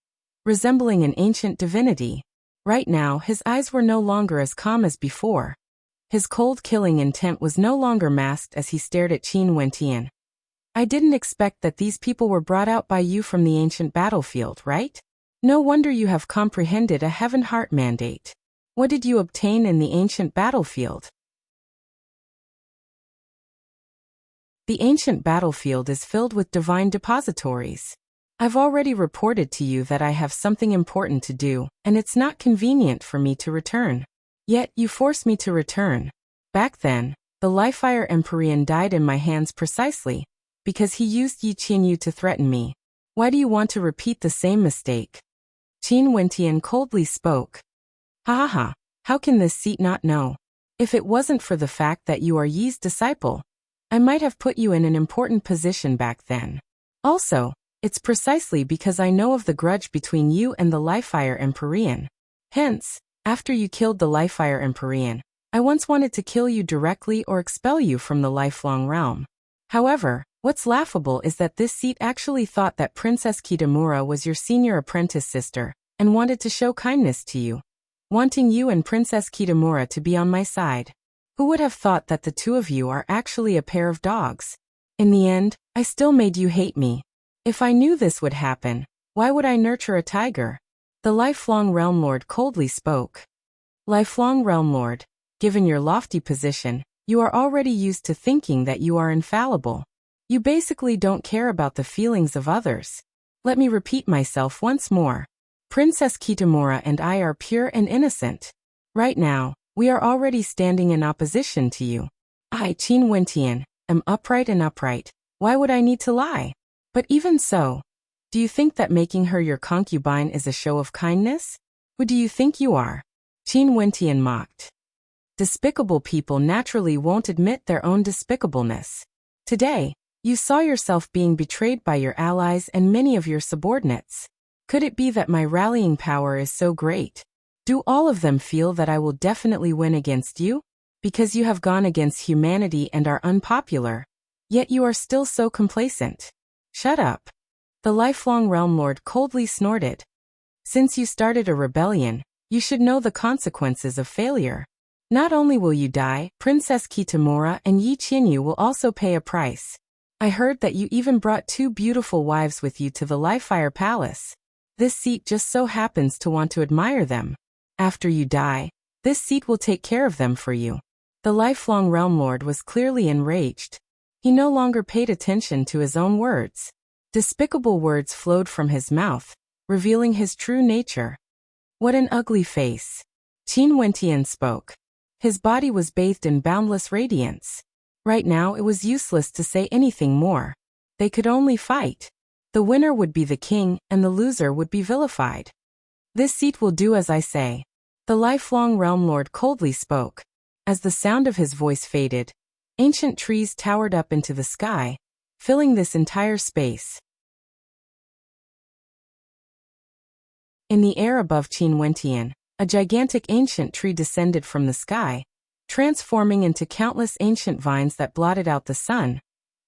[SPEAKER 1] resembling an ancient divinity. Right now, his eyes were no longer as calm as before. His cold killing intent was no longer masked as he stared at Qin Wentian. I didn't expect that these people were brought out by you from the ancient battlefield, right? No wonder you have comprehended a Heaven Heart mandate. What did you obtain in the ancient battlefield? The ancient battlefield is filled with divine depositories. I've already reported to you that I have something important to do, and it's not convenient for me to return. Yet you force me to return. Back then, the Lifefire Empyrean died in my hands precisely because he used Yi Qinyu to threaten me. Why do you want to repeat the same mistake? Qin Wentian coldly spoke. Ha ha ha, how can this seat not know? If it wasn't for the fact that you are Yi's disciple, I might have put you in an important position back then. Also, it's precisely because I know of the grudge between you and the Lifefire Empyrean. Hence, after you killed the Lifefire Empyrean, I once wanted to kill you directly or expel you from the lifelong realm. However, what's laughable is that this seat actually thought that Princess Kitamura was your senior apprentice sister, and wanted to show kindness to you, wanting you and Princess Kitamura to be on my side. Who would have thought that the two of you are actually a pair of dogs? In the end, I still made you hate me. If I knew this would happen, why would I nurture a tiger? The lifelong Realm Lord coldly spoke. Lifelong Realm Lord, given your lofty position, you are already used to thinking that you are infallible. You basically don't care about the feelings of others. Let me repeat myself once more. Princess Kitamura and I are pure and innocent. Right now, we are already standing in opposition to you. I, Qin Wentian, am upright and upright. Why would I need to lie? But even so, do you think that making her your concubine is a show of kindness? Who do you think you are? Qin Wentian mocked. Despicable people naturally won't admit their own despicableness. Today, you saw yourself being betrayed by your allies and many of your subordinates. Could it be that my rallying power is so great? Do all of them feel that I will definitely win against you? Because you have gone against humanity and are unpopular. Yet you are still so complacent. Shut up. The lifelong Realm Lord coldly snorted. Since you started a rebellion, you should know the consequences of failure. Not only will you die, Princess Kitamura and Yi Qinyu will also pay a price. I heard that you even brought 2 beautiful wives with you to the Lifefire Palace. This seat just so happens to want to admire them. After you die, this seat will take care of them for you. The lifelong Realm Lord was clearly enraged. He no longer paid attention to his own words. Despicable words flowed from his mouth, revealing his true nature. What an ugly face. Qin Wentian spoke. His body was bathed in boundless radiance. Right now it was useless to say anything more. They could only fight. The winner would be the king, and the loser would be vilified. This seat will do as I say. The lifelong Realm Lord coldly spoke. As the sound of his voice faded, ancient trees towered up into the sky, filling this entire space. In the air above Qin Wentian, a gigantic ancient tree descended from the sky, transforming into countless ancient vines that blotted out the sun,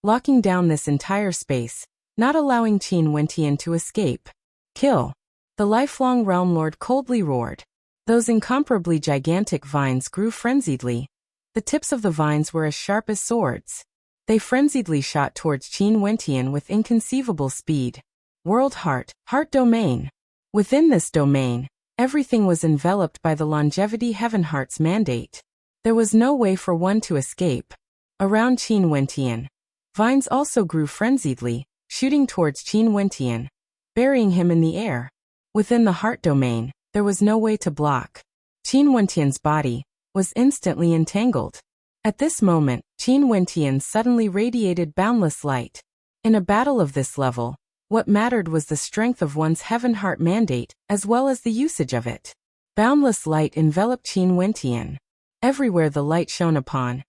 [SPEAKER 1] locking down this entire space, not allowing Qin Wentian to escape. Kill. The lifelong Realm Lord coldly roared. Those incomparably gigantic vines grew frenziedly. The tips of the vines were as sharp as swords. They frenziedly shot towards Qin Wentian with inconceivable speed. World Heart, Heart Domain. Within this domain, everything was enveloped by the Longevity Heaven Heart's mandate. There was no way for one to escape. Around Qin Wentian, vines also grew frenziedly, shooting towards Qin Wentian, burying him in the air. Within the heart domain, there was no way to block. Qin Wentian's body was instantly entangled. At this moment, Qin Wentian suddenly radiated boundless light. In a battle of this level, what mattered was the strength of one's heaven heart mandate, as well as the usage of it. Boundless light enveloped Qin Wentian. Everywhere the light shone upon,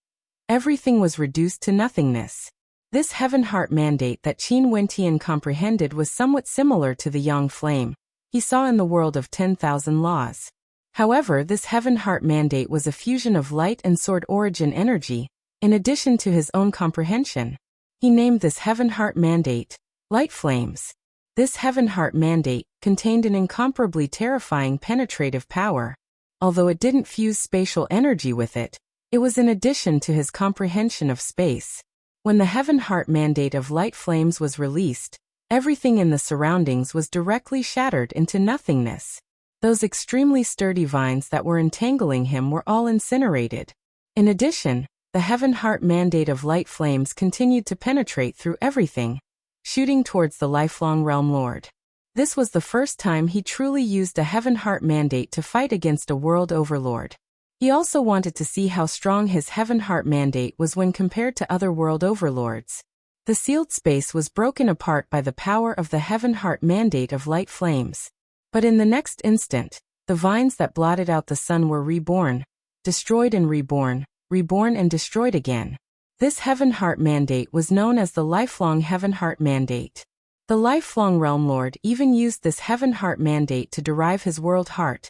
[SPEAKER 1] everything was reduced to nothingness. This heaven heart mandate that Qin Wentian comprehended was somewhat similar to the yang flame he saw in the world of 10,000 laws. However, this heaven heart mandate was a fusion of light and sword origin energy, in addition to his own comprehension. He named this heaven heart mandate light flames. This heaven heart mandate contained an incomparably terrifying penetrative power. Although it didn't fuse spatial energy with it, it was in addition to his comprehension of space. When the heaven heart mandate of light flames was released, everything in the surroundings was directly shattered into nothingness. Those extremely sturdy vines that were entangling him were all incinerated. In addition, the heaven heart mandate of light flames continued to penetrate through everything, shooting towards the lifelong realm lord. This was the first time he truly used a heaven heart mandate to fight against a world overlord. He also wanted to see how strong his heaven heart mandate was when compared to other world overlords. The sealed space was broken apart by the power of the heaven heart mandate of light flames. But in the next instant, the vines that blotted out the sun were reborn, destroyed and reborn, reborn and destroyed again. This heaven heart mandate was known as the lifelong heaven heart mandate. The lifelong realm lord even used this heaven heart mandate to derive his world heart,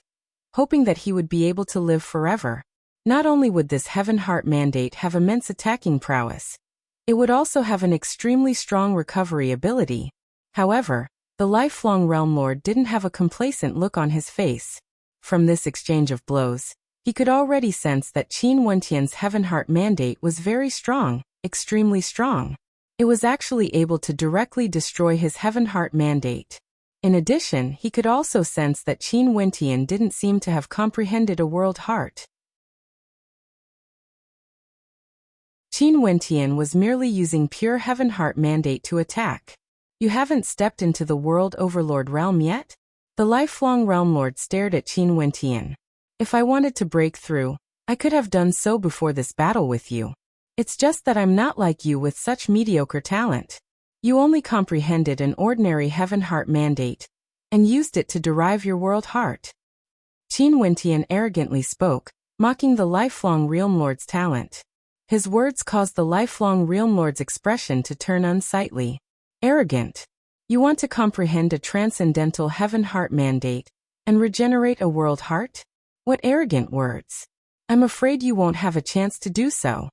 [SPEAKER 1] hoping that he would be able to live forever. Not only would this heaven heart mandate have immense attacking prowess, it would also have an extremely strong recovery ability. However, the lifelong realm lord didn't have a complacent look on his face. From this exchange of blows, he could already sense that Qin Wentian's heaven heart mandate was very strong, extremely strong. It was actually able to directly destroy his heaven heart mandate. In addition, he could also sense that Qin Wentian didn't seem to have comprehended a world heart. Qin Wentian was merely using pure heaven heart mandate to attack. You haven't stepped into the world overlord realm yet? The lifelong realm lord stared at Qin Wentian. If I wanted to break through, I could have done so before this battle with you. It's just that I'm not like you with such mediocre talent. You only comprehended an ordinary heaven heart mandate, and used it to derive your world heart. Qin Wentian arrogantly spoke, mocking the lifelong realm lord's talent. His words caused the lifelong realm lord's expression to turn unsightly. Arrogant. You want to comprehend a transcendental heaven heart mandate, and regenerate a world heart? What arrogant words. I'm afraid you won't have a chance to do so.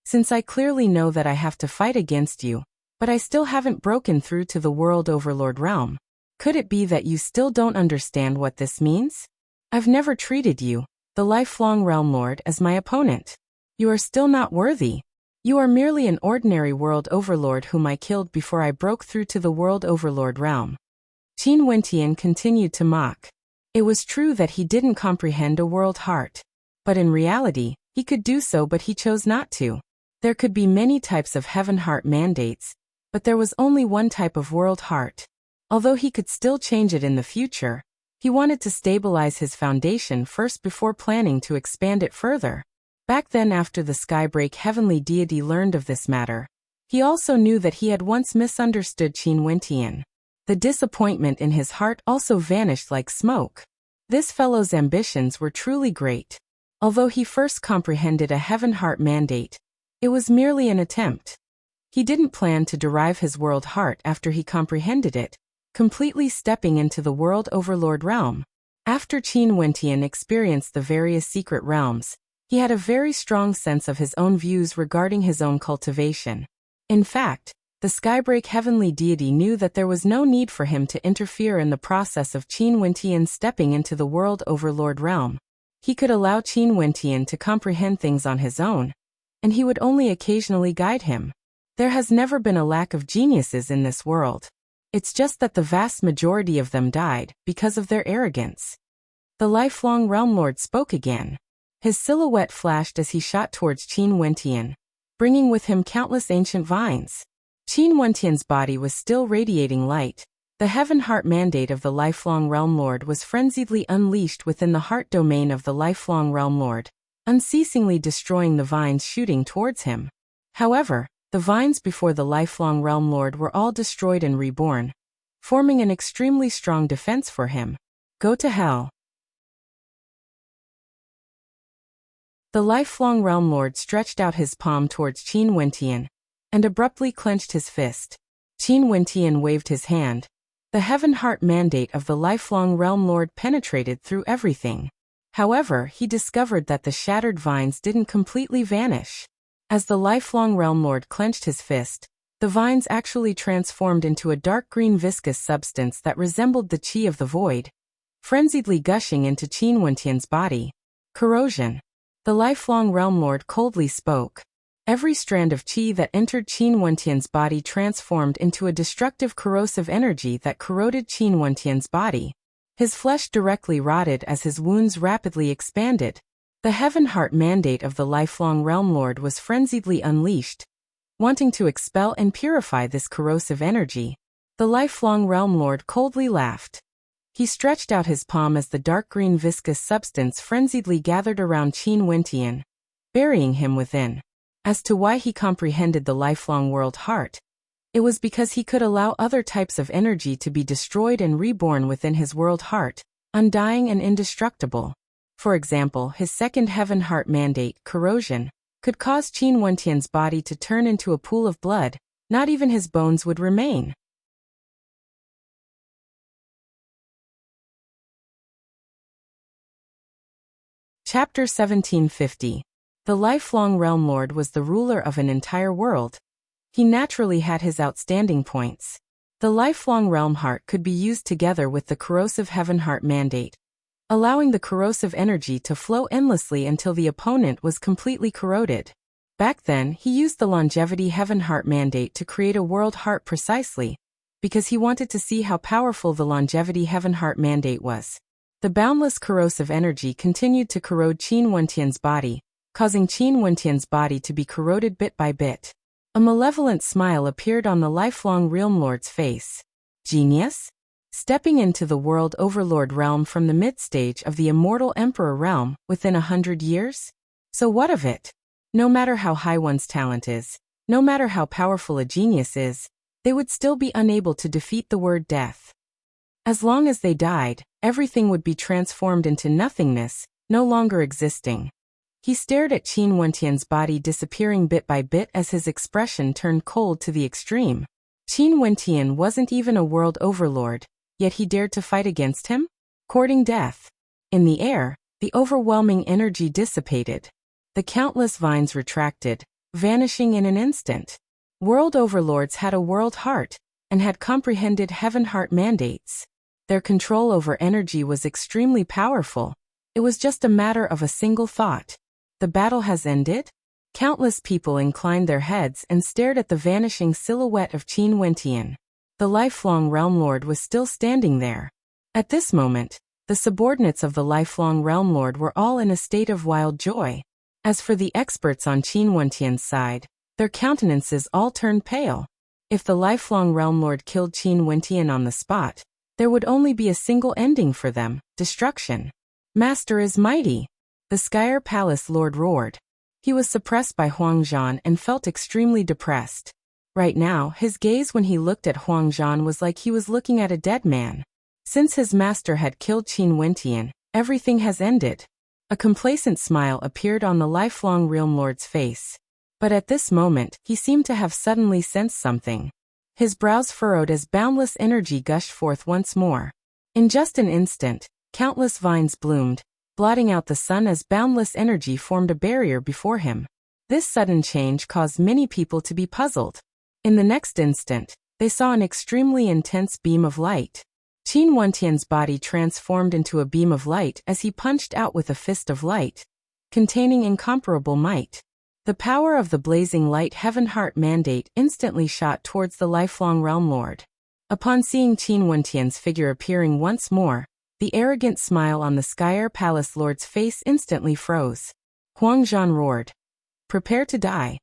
[SPEAKER 1] Since I clearly know that I have to fight against you, but I still haven't broken through to the world overlord realm. Could it be that you still don't understand what this means? I've never treated you, the lifelong realm lord, as my opponent. You are still not worthy. You are merely an ordinary world overlord whom I killed before I broke through to the world overlord realm. Qin Wentian continued to mock. It was true that he didn't comprehend a world heart. But in reality, he could do so, but he chose not to. There could be many types of heaven heart mandates, but there was only one type of world heart. Although he could still change it in the future, he wanted to stabilize his foundation first before planning to expand it further. Back then, after the Skybreak heavenly deity learned of this matter, he also knew that he had once misunderstood Qin Wentian. The disappointment in his heart also vanished like smoke. This fellow's ambitions were truly great. Although he first comprehended a heaven heart mandate, it was merely an attempt. He didn't plan to derive his world heart after he comprehended it, completely stepping into the world overlord realm. After Qin Wentian experienced the various secret realms, he had a very strong sense of his own views regarding his own cultivation. In fact, the Skybreak heavenly deity knew that there was no need for him to interfere in the process of Qin Wentian stepping into the world overlord realm. He could allow Qin Wentian to comprehend things on his own, and he would only occasionally guide him. There has never been a lack of geniuses in this world. It's just that the vast majority of them died because of their arrogance. The lifelong realm lord spoke again. His silhouette flashed as he shot towards Qin Wentian, bringing with him countless ancient vines. Qin Wentian's body was still radiating light. The Heaven Heart mandate of the lifelong Realm Lord was frenziedly unleashed within the heart domain of the lifelong Realm Lord, unceasingly destroying the vines shooting towards him. However, the vines before the lifelong Realm Lord were all destroyed and reborn, forming an extremely strong defense for him. Go to hell. The lifelong Realm Lord stretched out his palm towards Qin Wentian, and abruptly clenched his fist. Qin Wentian waved his hand. The Heaven Heart mandate of the lifelong Realm Lord penetrated through everything. However, he discovered that the shattered vines didn't completely vanish. As the lifelong Realm Lord clenched his fist, the vines actually transformed into a dark green viscous substance that resembled the qi of the void, frenziedly gushing into Qin Wentian's body. Corrosion. The lifelong Realm Lord coldly spoke. Every strand of qi that entered Qin Wentian's body transformed into a destructive corrosive energy that corroded Qin Wentian's body. His flesh directly rotted as his wounds rapidly expanded. The Heaven Heart mandate of the lifelong Realm Lord was frenziedly unleashed, wanting to expel and purify this corrosive energy. The lifelong Realm Lord coldly laughed. He stretched out his palm as the dark green viscous substance frenziedly gathered around Qin Wentian, burying him within. As to why he comprehended the lifelong world heart, it was because he could allow other types of energy to be destroyed and reborn within his world heart, undying and indestructible. For example, his second Heaven Heart mandate, corrosion, could cause Qin Wentian's body to turn into a pool of blood. Not even his bones would remain. Chapter 1750. The lifelong Realm Lord was the ruler of an entire world. He naturally had his outstanding points. The lifelong Realm Heart could be used together with the corrosive Heaven Heart mandate, allowing the corrosive energy to flow endlessly until the opponent was completely corroded. Back then, he used the longevity Heaven Heart mandate to create a world heart precisely, because he wanted to see how powerful the longevity Heaven Heart mandate was. The boundless corrosive energy continued to corrode Qin Wentian's body, causing Qin Wentian's body to be corroded bit by bit. A malevolent smile appeared on the lifelong Realm Lord's face. Genius? Stepping into the World Overlord realm from the mid-stage of the Immortal Emperor realm within 100 years? So what of it? No matter how high one's talent is, no matter how powerful a genius is, they would still be unable to defeat the word death. As long as they died, everything would be transformed into nothingness, no longer existing. He stared at Qin Wentian's body disappearing bit by bit as his expression turned cold to the extreme. Qin Wentian wasn't even a world overlord, yet he dared to fight against him? Courting death. In the air, the overwhelming energy dissipated. The countless vines retracted, vanishing in an instant. World overlords had a world heart, and had comprehended Heaven Heart mandates. Their control over energy was extremely powerful. It was just a matter of a single thought. The battle has ended? Countless people inclined their heads and stared at the vanishing silhouette of Qin Wentian. The lifelong Realm Lord was still standing there. At this moment, the subordinates of the lifelong Realm Lord were all in a state of wild joy. As for the experts on Qin Wentian's side, their countenances all turned pale. If the lifelong Realm Lord killed Qin Wentian on the spot, there would only be a single ending for them: destruction. Master is mighty. The Skyer Palace Lord roared. He was suppressed by Huang Zhan and felt extremely depressed. Right now, his gaze when he looked at Huang Zhan was like he was looking at a dead man. Since his master had killed Qin Wentian, everything has ended. A complacent smile appeared on the lifelong Realm Lord's face. But at this moment, he seemed to have suddenly sensed something. His brows furrowed as boundless energy gushed forth once more. In just an instant, countless vines bloomed, blotting out the sun as boundless energy formed a barrier before him. This sudden change caused many people to be puzzled. In the next instant, they saw an extremely intense beam of light. Qin Wentian's body transformed into a beam of light as he punched out with a fist of light, containing incomparable might. The power of the blazing light Heaven Heart mandate instantly shot towards the lifelong Realm Lord. Upon seeing Qin Wentian's figure appearing once more, The arrogant smile on the Skyer Palace Lord's face instantly froze. Huang Zhan roared. Prepare to die.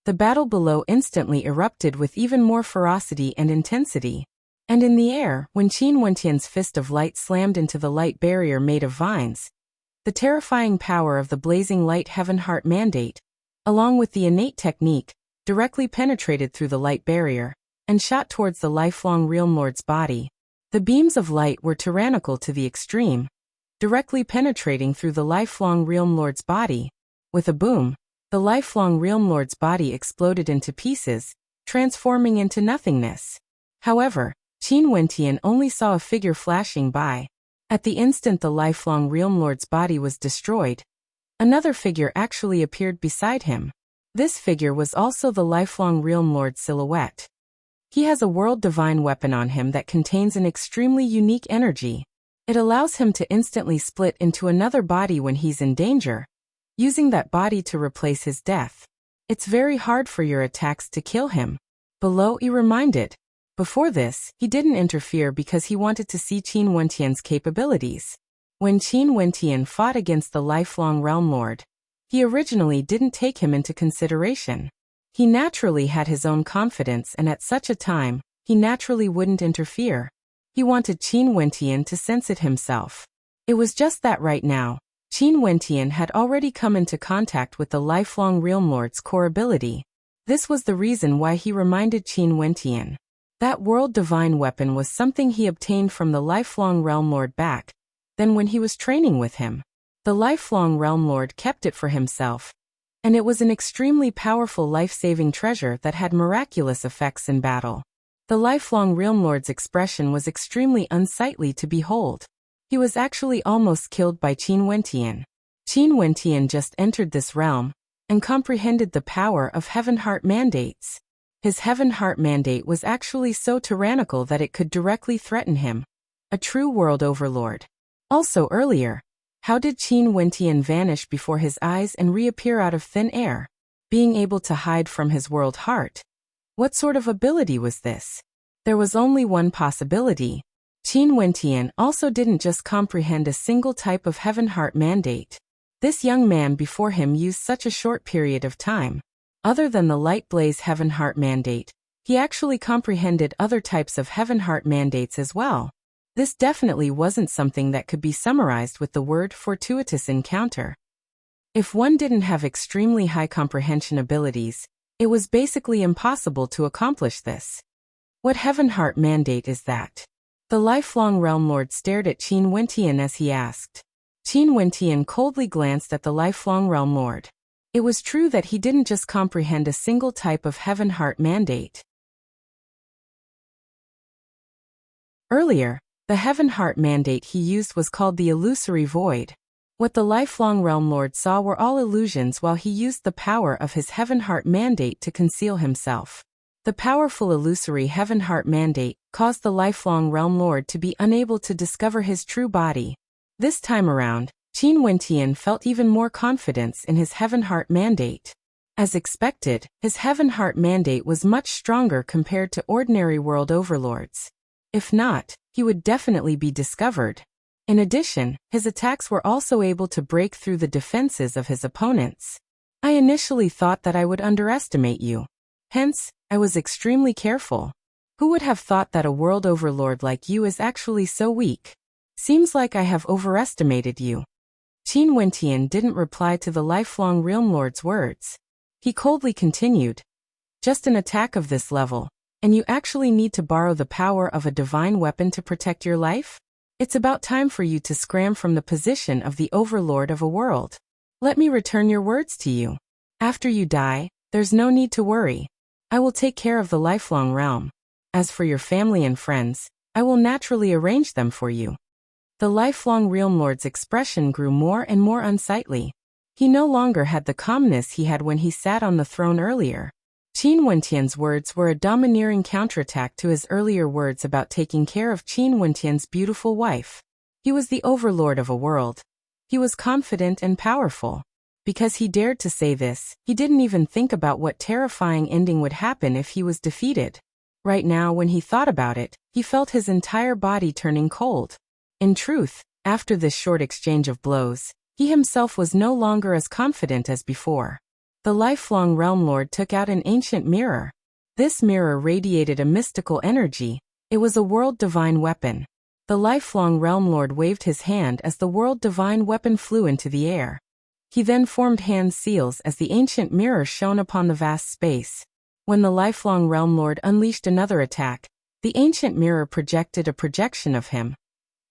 [SPEAKER 1] The battle below instantly erupted with even more ferocity and intensity. And in the air, when Qin Wentian's fist of light slammed into the light barrier made of vines, the terrifying power of the blazing light Heaven Heart Mandate, along with the innate technique, directly penetrated through the light barrier and shot towards the lifelong Realm Lord's body. The beams of light were tyrannical to the extreme, directly penetrating through the lifelong Realm Lord's body. With a boom, the lifelong Realm Lord's body exploded into pieces, transforming into nothingness. However, Qin Wentian only saw a figure flashing by. At the instant the lifelong Realm Lord's body was destroyed, another figure actually appeared beside him. This figure was also the lifelong Realm Lord's silhouette. He has a world divine weapon on him that contains an extremely unique energy. It allows him to instantly split into another body when he's in danger, using that body to replace his death. It's very hard for your attacks to kill him. Below he reminded. Before this, he didn't interfere because he wanted to see Qin Wentian's capabilities. When Qin Wentian fought against the lifelong Realm Lord, he originally didn't take him into consideration. He naturally had his own confidence, and at such a time, he naturally wouldn't interfere. He wanted Qin Wentian to sense it himself. It was just that right now, Qin Wentian had already come into contact with the lifelong Realm Lord's core ability. This was the reason why he reminded Qin Wentian. That world divine weapon was something he obtained from the lifelong Realm Lord back then when he was training with him. The lifelong Realm Lord kept it for himself, and it was an extremely powerful life-saving treasure that had miraculous effects in battle. The lifelong Realm Lord's expression was extremely unsightly to behold. He was actually almost killed by Qin Wentian. Qin Wentian just entered this realm and comprehended the power of Heaven Heart Mandates. His Heaven Heart Mandate was actually so tyrannical that it could directly threaten him, a true world overlord. Also earlier, how did Qin Wentian vanish before his eyes and reappear out of thin air, being able to hide from his world heart? What sort of ability was this? There was only one possibility. Qin Wentian also didn't just comprehend a single type of Heaven Heart Mandate. This young man before him used such a short period of time. Other than the Light Blaze Heaven Heart Mandate, he actually comprehended other types of Heaven Heart Mandates as well. This definitely wasn't something that could be summarized with the word fortuitous encounter. If one didn't have extremely high comprehension abilities, it was basically impossible to accomplish this. What Heaven Heart Mandate is that? The lifelong Realm Lord stared at Qin Wentian as he asked. Qin Wentian coldly glanced at the lifelong Realm Lord. It was true that he didn't just comprehend a single type of Heaven Heart Mandate. Earlier, the Heaven Heart Mandate he used was called the Illusory Void. What the lifelong Realm Lord saw were all illusions while he used the power of his Heaven Heart Mandate to conceal himself. The powerful illusory Heaven Heart Mandate caused the lifelong Realm Lord to be unable to discover his true body. This time around, Qin Wentian felt even more confidence in his Heaven Heart Mandate. As expected, his Heaven Heart Mandate was much stronger compared to ordinary world overlords. If not, he would definitely be discovered. In addition, his attacks were also able to break through the defenses of his opponents. I initially thought that I would underestimate you. Hence, I was extremely careful. Who would have thought that a world overlord like you is actually so weak? Seems like I have overestimated you. Qin Wentian didn't reply to the lifelong Realm Lord's words. He coldly continued. Just an attack of this level, and you actually need to borrow the power of a divine weapon to protect your life? It's about time for you to scram from the position of the overlord of a world. Let me return your words to you. After you die, there's no need to worry. I will take care of the lifelong realm. As for your family and friends, I will naturally arrange them for you. The lifelong Realm Lord's expression grew more and more unsightly. He no longer had the calmness he had when he sat on the throne earlier. Qin Wentian's words were a domineering counterattack to his earlier words about taking care of Qin Wentian's beautiful wife. He was the overlord of a world. He was confident and powerful. Because he dared to say this, he didn't even think about what terrifying ending would happen if he was defeated. Right now, when he thought about it, he felt his entire body turning cold. In truth, after this short exchange of blows, he himself was no longer as confident as before. The lifelong Realm Lord took out an ancient mirror. This mirror radiated a mystical energy. It was a world divine weapon. The lifelong Realm Lord waved his hand as the world divine weapon flew into the air. He then formed hand seals as the ancient mirror shone upon the vast space. When the lifelong Realm Lord unleashed another attack, the ancient mirror projected a projection of him,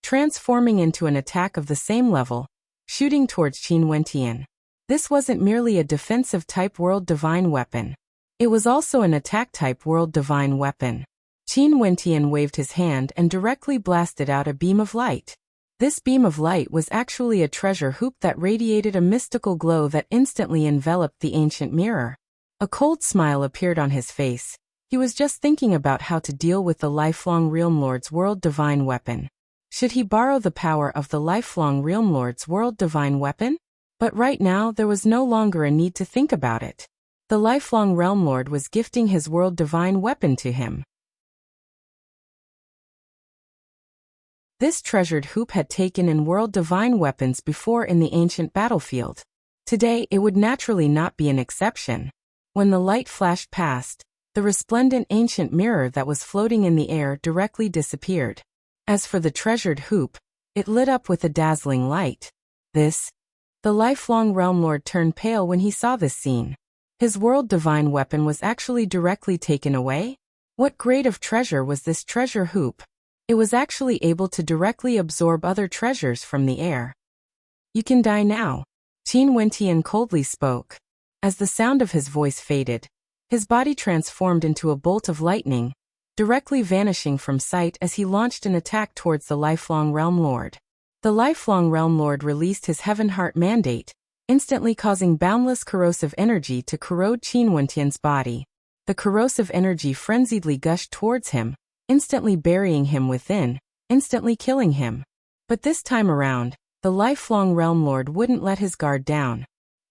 [SPEAKER 1] transforming into an attack of the same level, shooting towards Qin Wentian. This wasn't merely a defensive-type world divine weapon. It was also an attack-type world divine weapon. Qin Wentian waved his hand and directly blasted out a beam of light. This beam of light was actually a treasure hoop that radiated a mystical glow that instantly enveloped the ancient mirror. A cold smile appeared on his face. He was just thinking about how to deal with the lifelong Realm Lord's world divine weapon. Should he borrow the power of the lifelong Realm Lord's world divine weapon? But right now there was no longer a need to think about it. The lifelong Realm Lord was gifting his world divine weapon to him. This treasured hoop had taken in world divine weapons before in the ancient battlefield. Today it would naturally not be an exception. When the light flashed past, the resplendent ancient mirror that was floating in the air directly disappeared. As for the treasured hoop, it lit up with a dazzling light. The lifelong Realm Lord turned pale when he saw this scene. His world divine weapon was actually directly taken away? What grade of treasure was this treasure hoop? It was actually able to directly absorb other treasures from the air. You can die now, Qin Wentian coldly spoke. As the sound of his voice faded, his body transformed into a bolt of lightning, directly vanishing from sight as he launched an attack towards the lifelong Realm Lord. The lifelong Realm Lord released his Heaven Heart mandate, instantly causing boundless corrosive energy to corrode Qin Wentian's body. The corrosive energy frenziedly gushed towards him, instantly burying him within, instantly killing him. But this time around, the lifelong Realm Lord wouldn't let his guard down.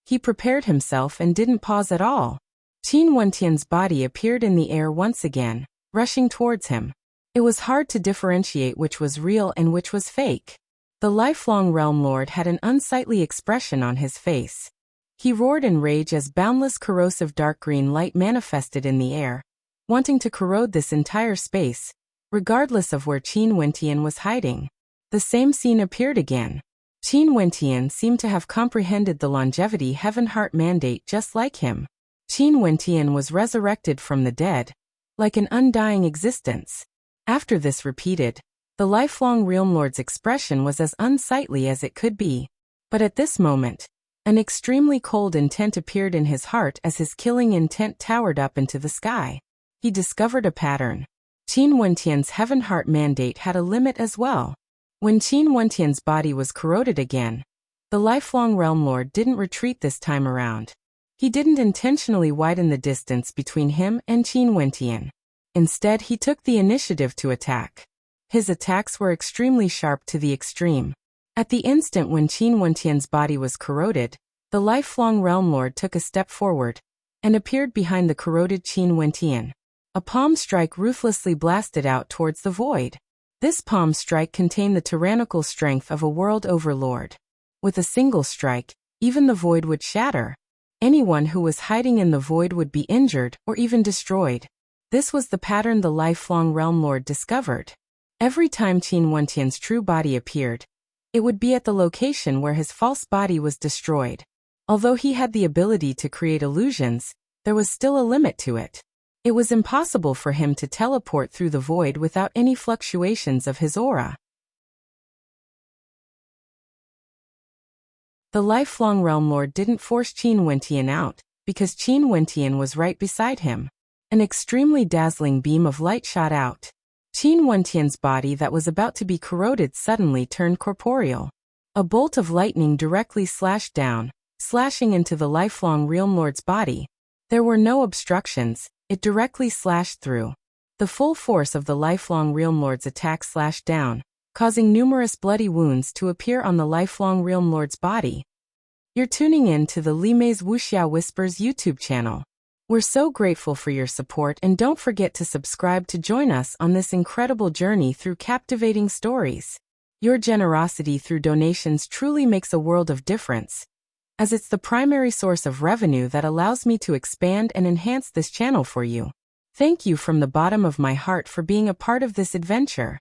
[SPEAKER 1] He prepared himself and didn't pause at all. Qin Wentian's body appeared in the air once again, rushing towards him. It was hard to differentiate which was real and which was fake. The lifelong Realm Lord had an unsightly expression on his face. He roared in rage as boundless corrosive dark green light manifested in the air, wanting to corrode this entire space, regardless of where Qin Wentian was hiding. The same scene appeared again. Qin Wentian seemed to have comprehended the longevity Heaven Heart mandate just like him. Qin Wentian was resurrected from the dead, like an undying existence. After this repeated, the lifelong Realm Lord's expression was as unsightly as it could be. But at this moment, an extremely cold intent appeared in his heart as his killing intent towered up into the sky. He discovered a pattern. Qin Wentian's Heaven Heart mandate had a limit as well. When Qin Wentian's body was corroded again, the lifelong Realm Lord didn't retreat this time around. He didn't intentionally widen the distance between him and Qin Wentian. Instead, he took the initiative to attack. His attacks were extremely sharp to the extreme. At the instant when Qin Wentian's body was corroded, the lifelong Realm Lord took a step forward and appeared behind the corroded Qin Wentian. A palm strike ruthlessly blasted out towards the void. This palm strike contained the tyrannical strength of a world overlord. With a single strike, even the void would shatter. Anyone who was hiding in the void would be injured or even destroyed. This was the pattern the lifelong Realm Lord discovered. Every time Qin Wentian's true body appeared, it would be at the location where his false body was destroyed. Although he had the ability to create illusions, there was still a limit to it. It was impossible for him to teleport through the void without any fluctuations of his aura. The lifelong Realm Lord didn't force Qin Wentian out, because Qin Wentian was right beside him. An extremely dazzling beam of light shot out. Qin Wentian's body that was about to be corroded suddenly turned corporeal. A bolt of lightning directly slashed down, slashing into the lifelong Realm Lord's body. There were no obstructions, it directly slashed through. The full force of the lifelong Realm Lord's attack slashed down, causing numerous bloody wounds to appear on the lifelong Realm Lord's body. You're tuning in to the Limei's Wuxia Whispers YouTube channel. We're so grateful for your support, and don't forget to subscribe to join us on this incredible journey through captivating stories. Your generosity through donations truly makes a world of difference, as it's the primary source of revenue that allows me to expand and enhance this channel for you. Thank you from the bottom of my heart for being a part of this adventure.